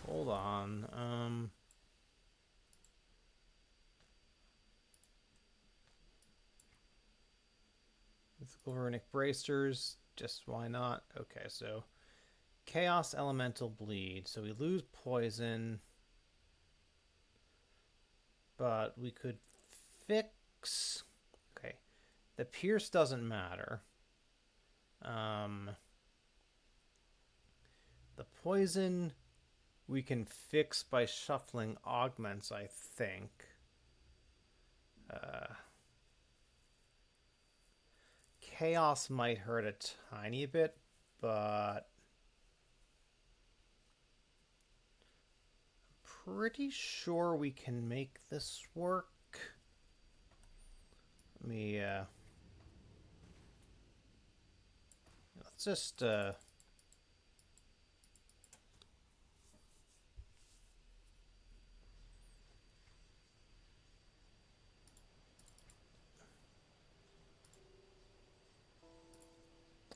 Hold on. Mythical runic bracers. Just why not? Okay, so chaos elemental bleed. So we lose poison, but we could fix. Okay, the pierce doesn't matter. The poison we can fix by shuffling augments, I think. Chaos might hurt a tiny bit, but pretty sure we can make this work. Let me, let's just,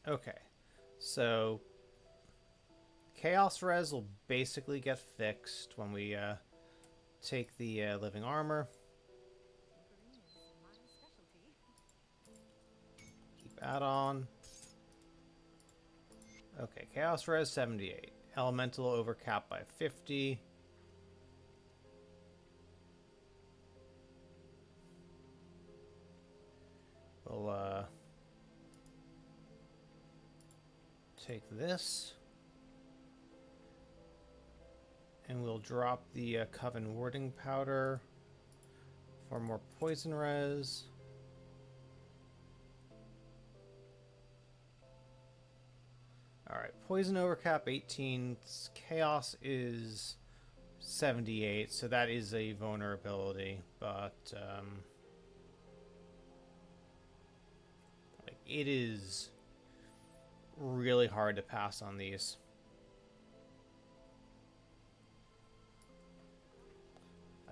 okay, so Chaos Res will basically get fixed when we take the living armor. Tinkering is my specialty. Keep that on. Okay, Chaos Res 78. Elemental overcap by 50. We'll take this. And we'll drop the Coven Warding Powder for more poison res. Alright, poison overcap 18. Chaos is 78, so that is a vulnerability, but like it is really hard to pass on these.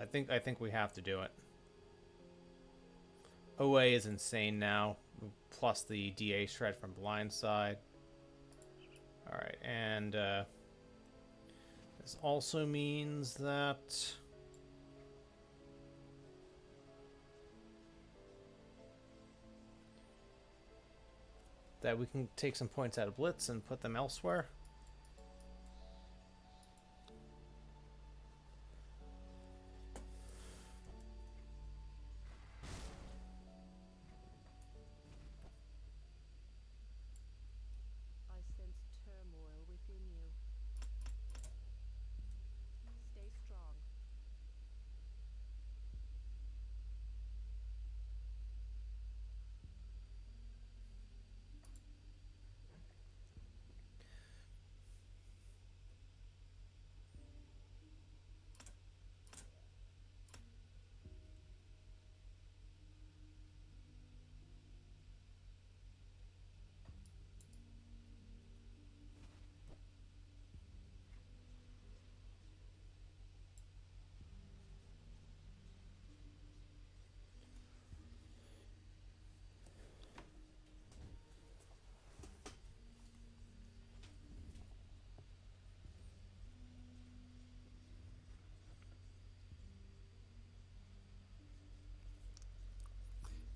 I think we have to do it. OA is insane now, plus the DA shred from Blindside. Alright, and this also means that we can take some points out of Blitz and put them elsewhere. I sense turmoil within you. Stay strong.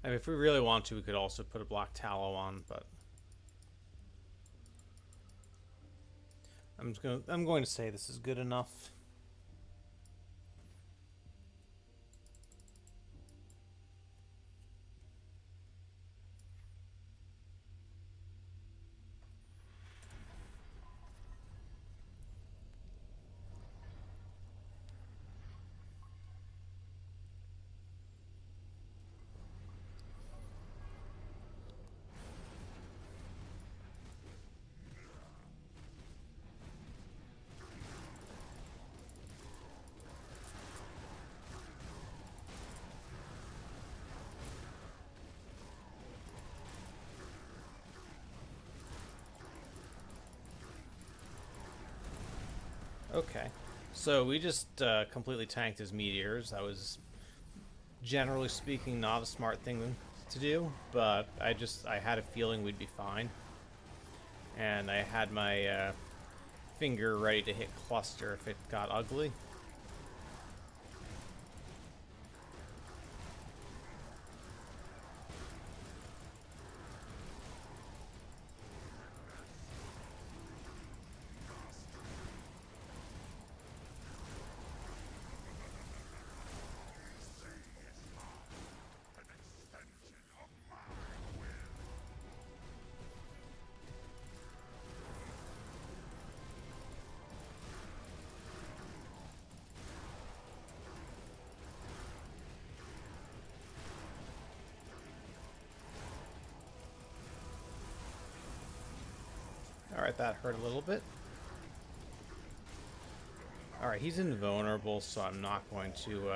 I mean, if we really want to, we could also put a black tallow on, but I'm going to say this is good enough. Okay, so we just completely tanked his meteors. That was, generally speaking, not a smart thing to do, but I had a feeling we'd be fine. And I had my finger ready to hit cluster if it got ugly. Alright, that hurt a little bit. Alright, he's invulnerable, so I'm not going to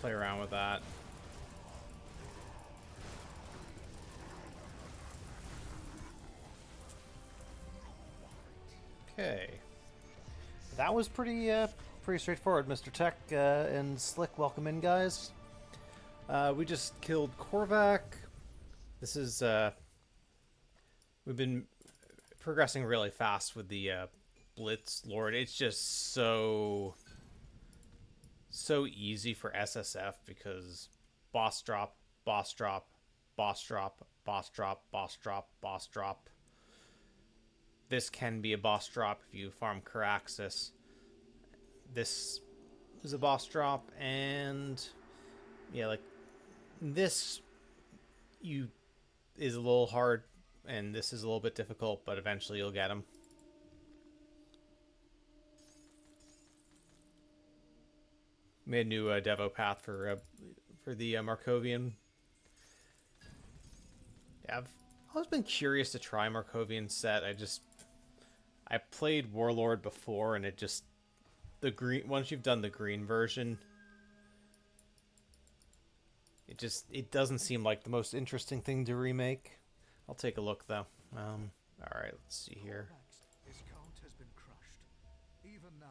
play around with that. Okay. That was pretty straightforward, Mr. Tech and Slick. Welcome in, guys. We just killed Korvac. This is we've been progressing really fast with the Blitz Lord. It's just so easy for SSF because boss drop, boss drop, boss drop, boss drop, boss drop, boss drop. This can be a boss drop if you farm Caraxis. This is a boss drop, and yeah, like this is a little hard, and this is a little bit difficult, but eventually you'll get him. Made a new Devo path for the Markovian. Yeah, I've always been curious to try Markovian set. I played Warlord before, and it just once you've done the green version, it doesn't seem like the most interesting thing to remake. I'll take a look though. All right, let's see here. His count has been crushed. Even now.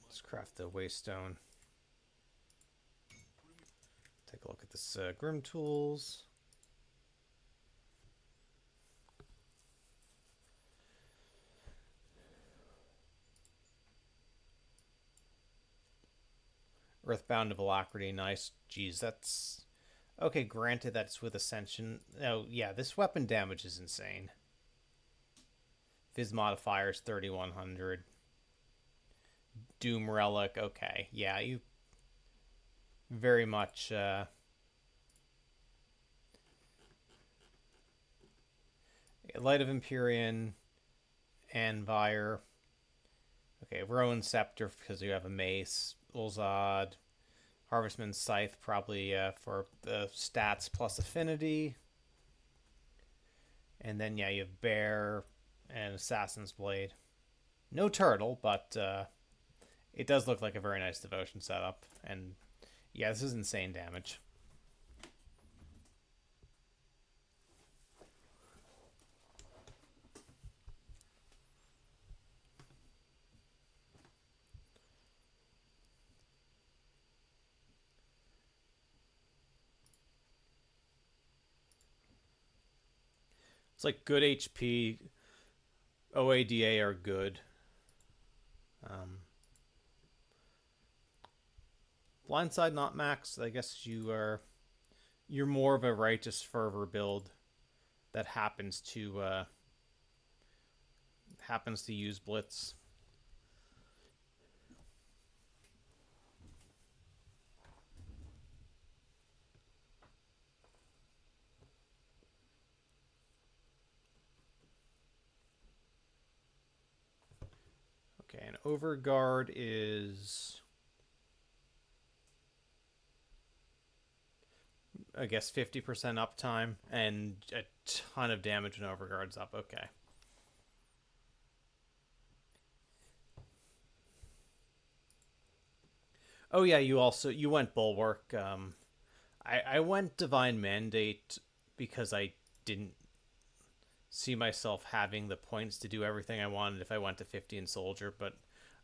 Let's craft the Waystone. Take a look at this Grim Tools. Earthbound of Alacrity, nice. Geez, that's... Okay, granted that's with Ascension. Oh, yeah, this weapon damage is insane. Fizz modifier is 3100. Doom Relic, okay. Yeah, you very much Light of Empyrean, Anvire. Okay, Rowan Scepter because you have a mace. Ulzad, Harvestman's Scythe probably for the stats plus affinity. And then yeah, you have Bear and Assassin's Blade. No turtle, but it does look like a very nice devotion setup. And yeah, this is insane damage. It's like good HP, OADA are good. Blindside not max. I guess you're more of a Righteous Fervor build that happens to use Blitz. Okay, and Overguard is, I guess, 50% uptime and a ton of damage when Overguard's up. Okay. Oh yeah, you went Bulwark. I went Divine Mandate because I didn't see myself having the points to do everything I wanted if I went to 15 Soldier, but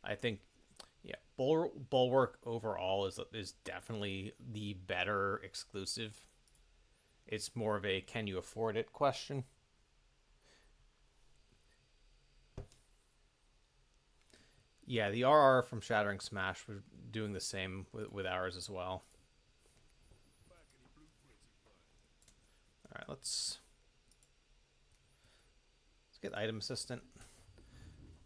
I think yeah, Bulwark overall is definitely the better exclusive. It's more of a can you afford it question. Yeah, the RR from Shattering Smash was doing the same with ours as well. Alright, let's get Item Assistant.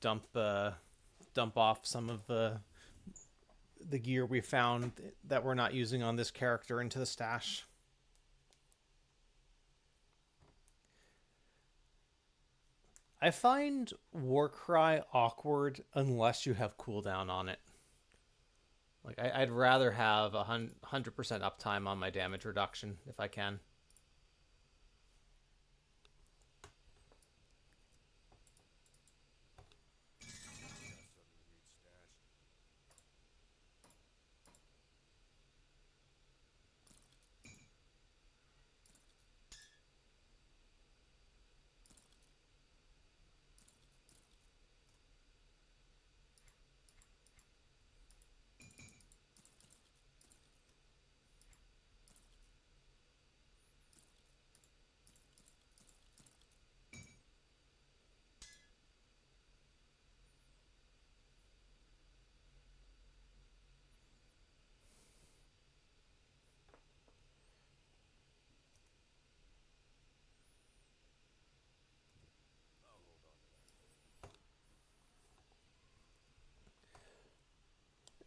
Dump off some of the gear we found that we're not using on this character into the stash. I find Warcry awkward unless you have cooldown on it. Like, I'd rather have 100% uptime on my damage reduction if I can.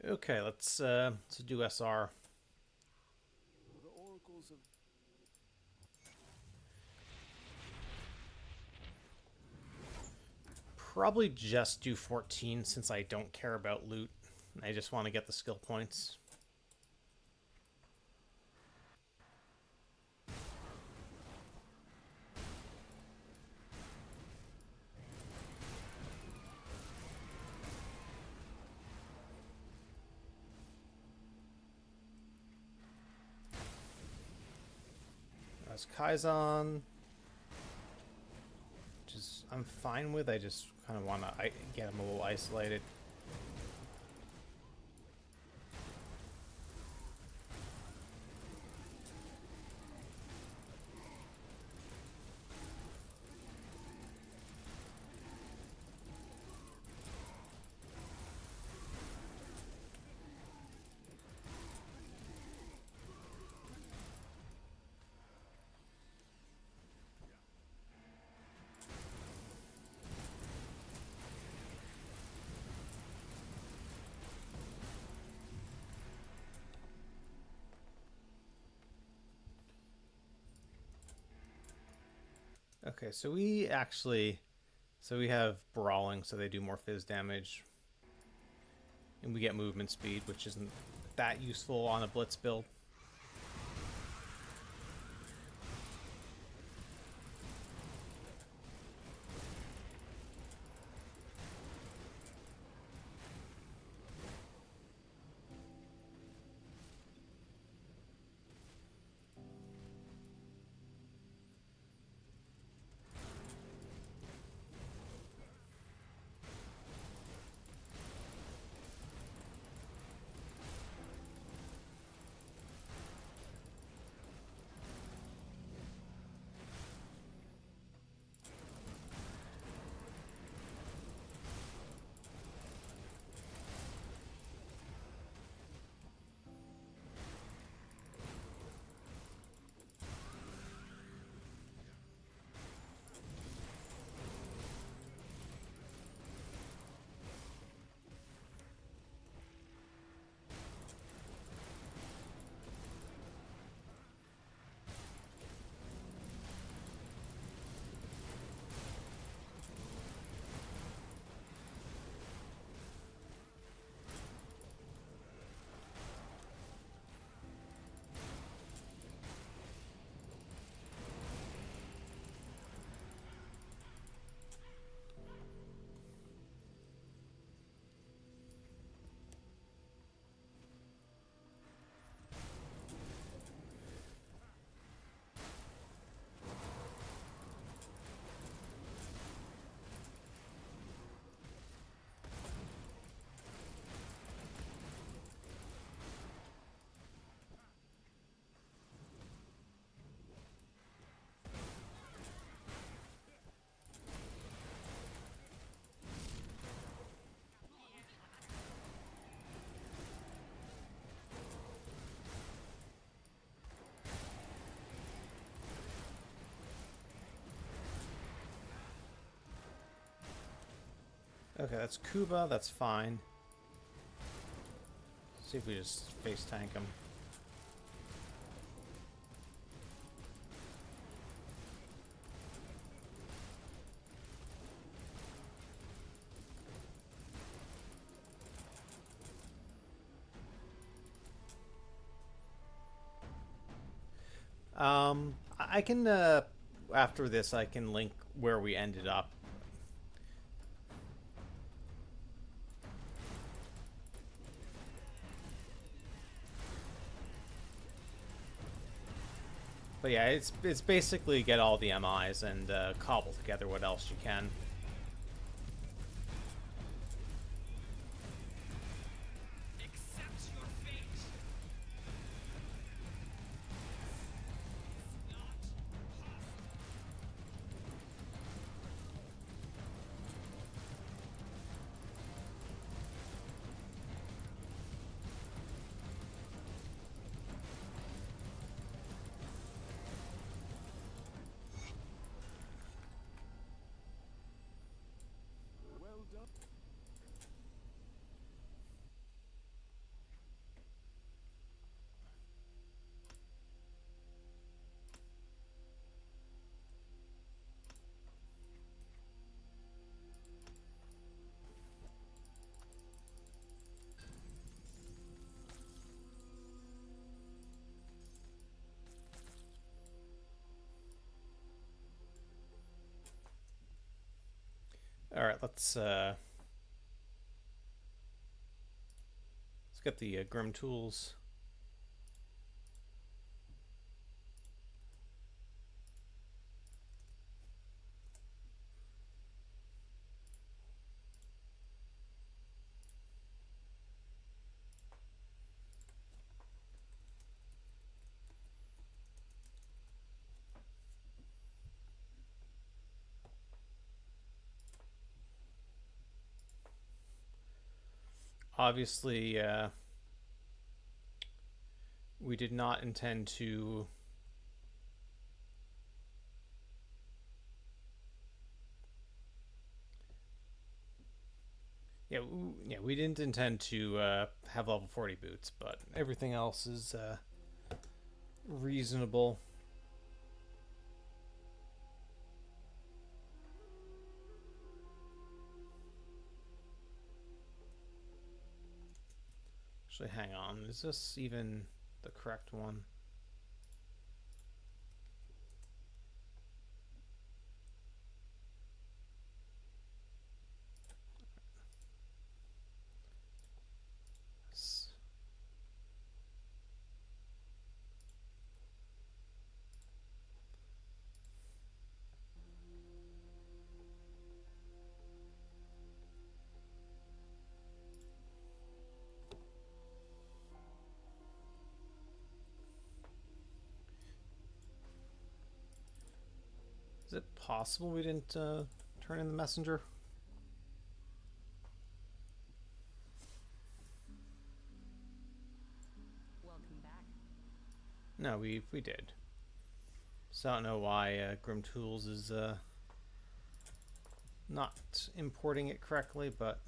Okay, let's do SR. The oracles of Probably just do 14 since I don't care about loot. I just want to get the skill points. That's Kaizen, which is I'm fine with. I just kind of want to get him a little isolated. Okay, so we have brawling, so they do more fizz damage. And we get movement speed, which isn't that useful on a blitz build. Okay, that's Kuba, that's fine. See if we just face tank him. I can, after this, I can link where we ended up. But yeah, it's basically get all the MIs and cobble together what else you can. Well done. All right, let's get the Grim tools. Obviously, we did not intend to. Yeah, we didn't intend to have level 40 boots, but everything else is reasonable. Actually, hang on. Is this even the correct one? Is it possible we didn't turn in the messenger? Welcome back. No, we did. So I don't know why Grim Tools is not importing it correctly, but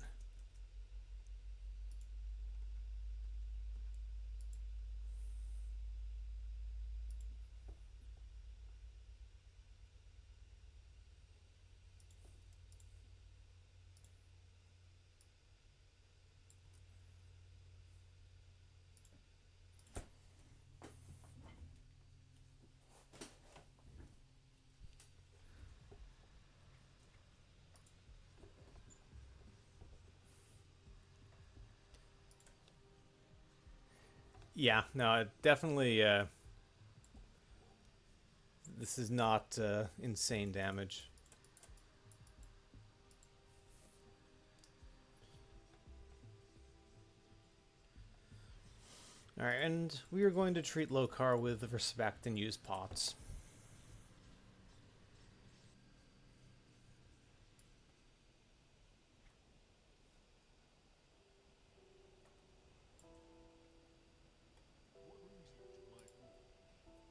yeah, no, definitely. This is not insane damage. Alright, and we are going to treat Lokar with respect and use pots. What brings you to my home?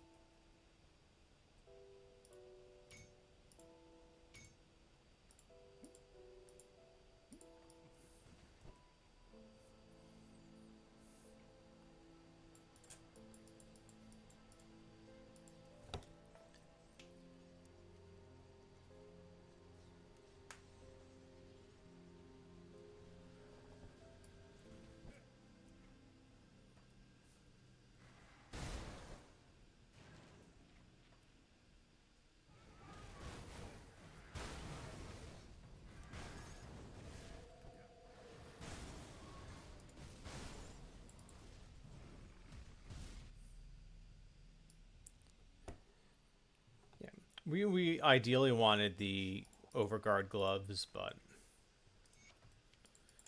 We ideally wanted the Overguard gloves, but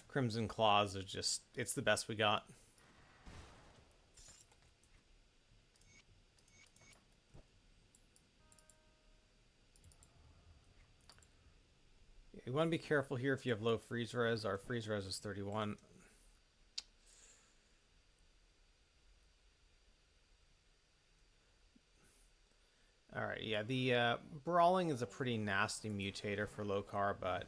Crimson Claws are just, it's the best we got. You want to be careful here if you have low freeze res. Our freeze res is 31. Alright, yeah, the Brawling is a pretty nasty mutator for Lokar, but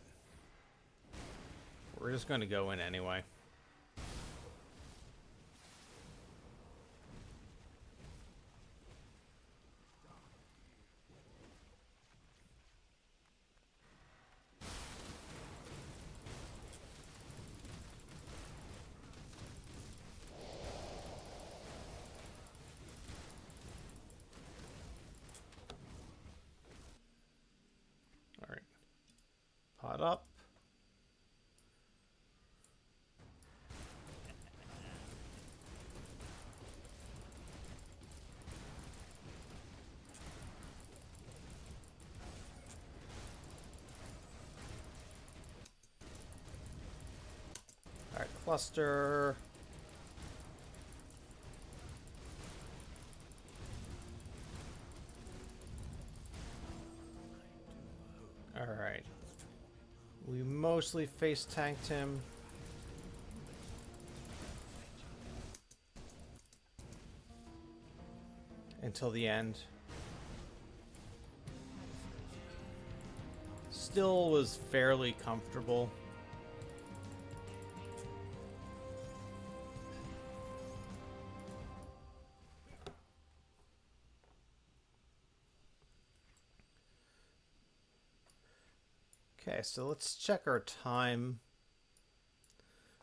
we're just going to go in anyway. Alright. Pot up. Alright, cluster. Alright. We mostly face tanked him. Until the end. Still was fairly comfortable. Okay, so let's check our time.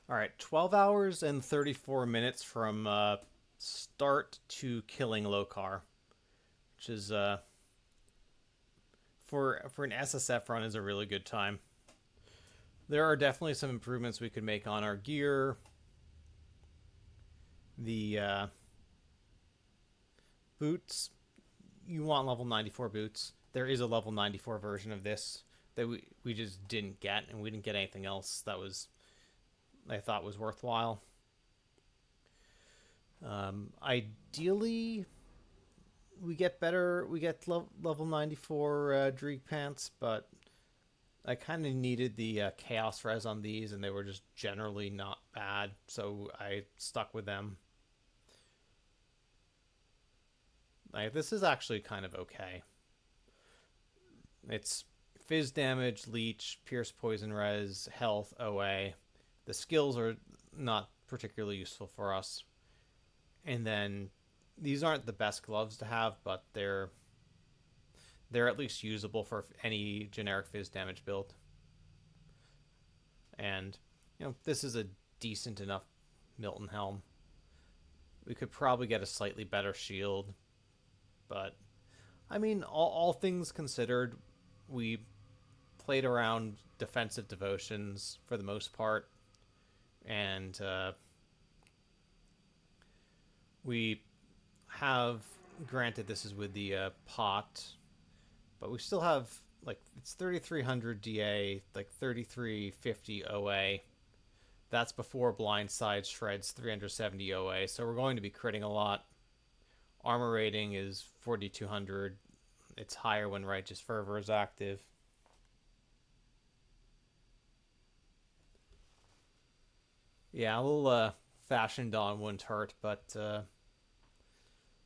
Alright, 12 hours and 34 minutes from start to killing Lokar. Which is, for an SSF run, is a really good time. There are definitely some improvements we could make on our gear. The boots, you want level 94 boots. There is a level 94 version of this that we just didn't get, and we didn't get anything else that was I thought was worthwhile. Ideally, we get level 94 Dreeg pants, but I kind of needed the chaos res on these, and they were just generally not bad, so I stuck with them. Like, this is actually kind of okay. It's fizz damage, leech, pierce poison res, health, OA. The skills are not particularly useful for us. And then these aren't the best gloves to have, but they're at least usable for any generic fizz damage build. And, you know, this is a decent enough Milton helm. We could probably get a slightly better shield, but I mean, all things considered, we played around defensive devotions for the most part, and we have, granted this is with the pot, but we still have, like, it's 3300 DA, like 3350 OA. That's before blindside shreds 370 OA, so we're going to be critting a lot. Armor rating is 4200. It's higher when Righteous Fervor is active. Yeah, a little Fashion Dawn wouldn't hurt, but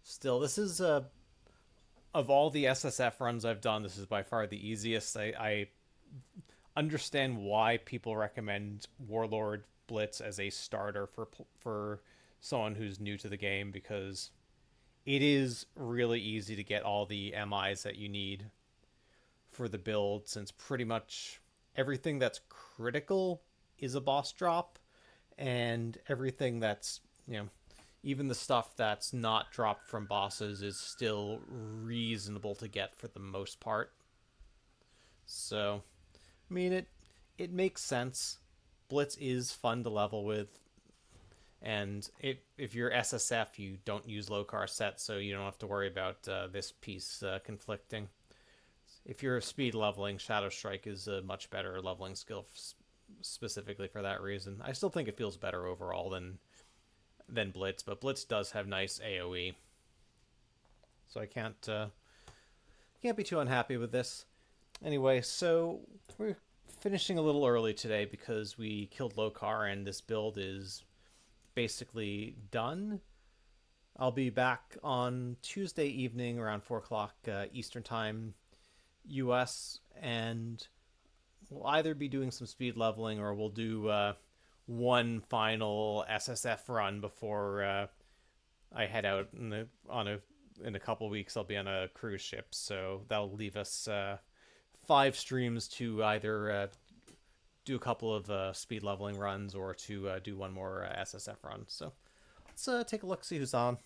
still, this is, of all the SSF runs I've done, this is by far the easiest. I understand why people recommend Warlord Blitz as a starter for someone who's new to the game, because it is really easy to get all the MIs that you need for the build, since pretty much everything that's critical is a boss drop, and everything that's, you know, even the stuff that's not dropped from bosses is still reasonable to get for the most part. So, I mean, it makes sense. Blitz is fun to level with. And if you're SSF, you don't use Lokar sets, so you don't have to worry about this piece conflicting. if you're speed leveling, Shadow Strike is a much better leveling skill specifically for that reason. I still think it feels better overall than Blitz, but Blitz does have nice AoE. So I can't be too unhappy with this. Anyway, so we're finishing a little early today because we killed Lokar and this build is basically done. I'll be back on Tuesday evening around 4 o'clock Eastern Time, US, and we'll either be doing some speed leveling or we'll do one final SSF run before I head out in a couple weeks. I'll be on a cruise ship, so that'll leave us 5 streams to either do a couple of speed leveling runs or to do one more SSF run. So let's take a look, see who's on.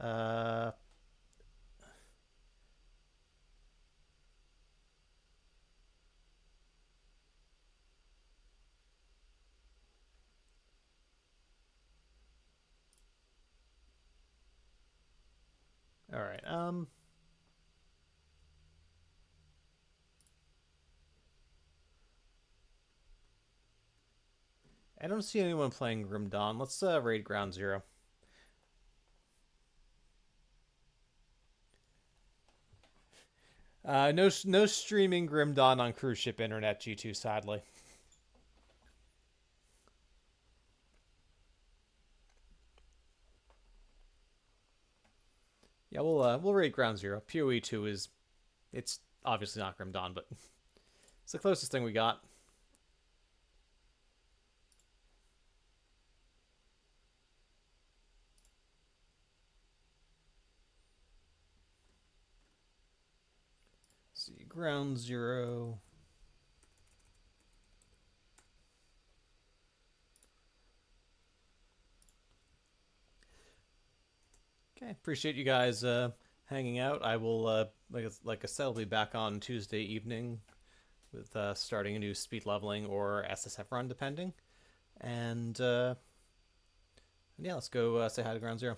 All right. I don't see anyone playing Grim Dawn. Let's raid Ground Zero. No streaming Grim Dawn on cruise ship internet, G2, sadly. Yeah, we'll raid Ground Zero. PoE 2 it's obviously not Grim Dawn, but it's the closest thing we got. Let's see, Ground Zero. Okay, appreciate you guys hanging out. I will, like I said, I'll be back on Tuesday evening with starting a new speed leveling or SSF run, depending. And yeah, let's go say hi to Ground Zero.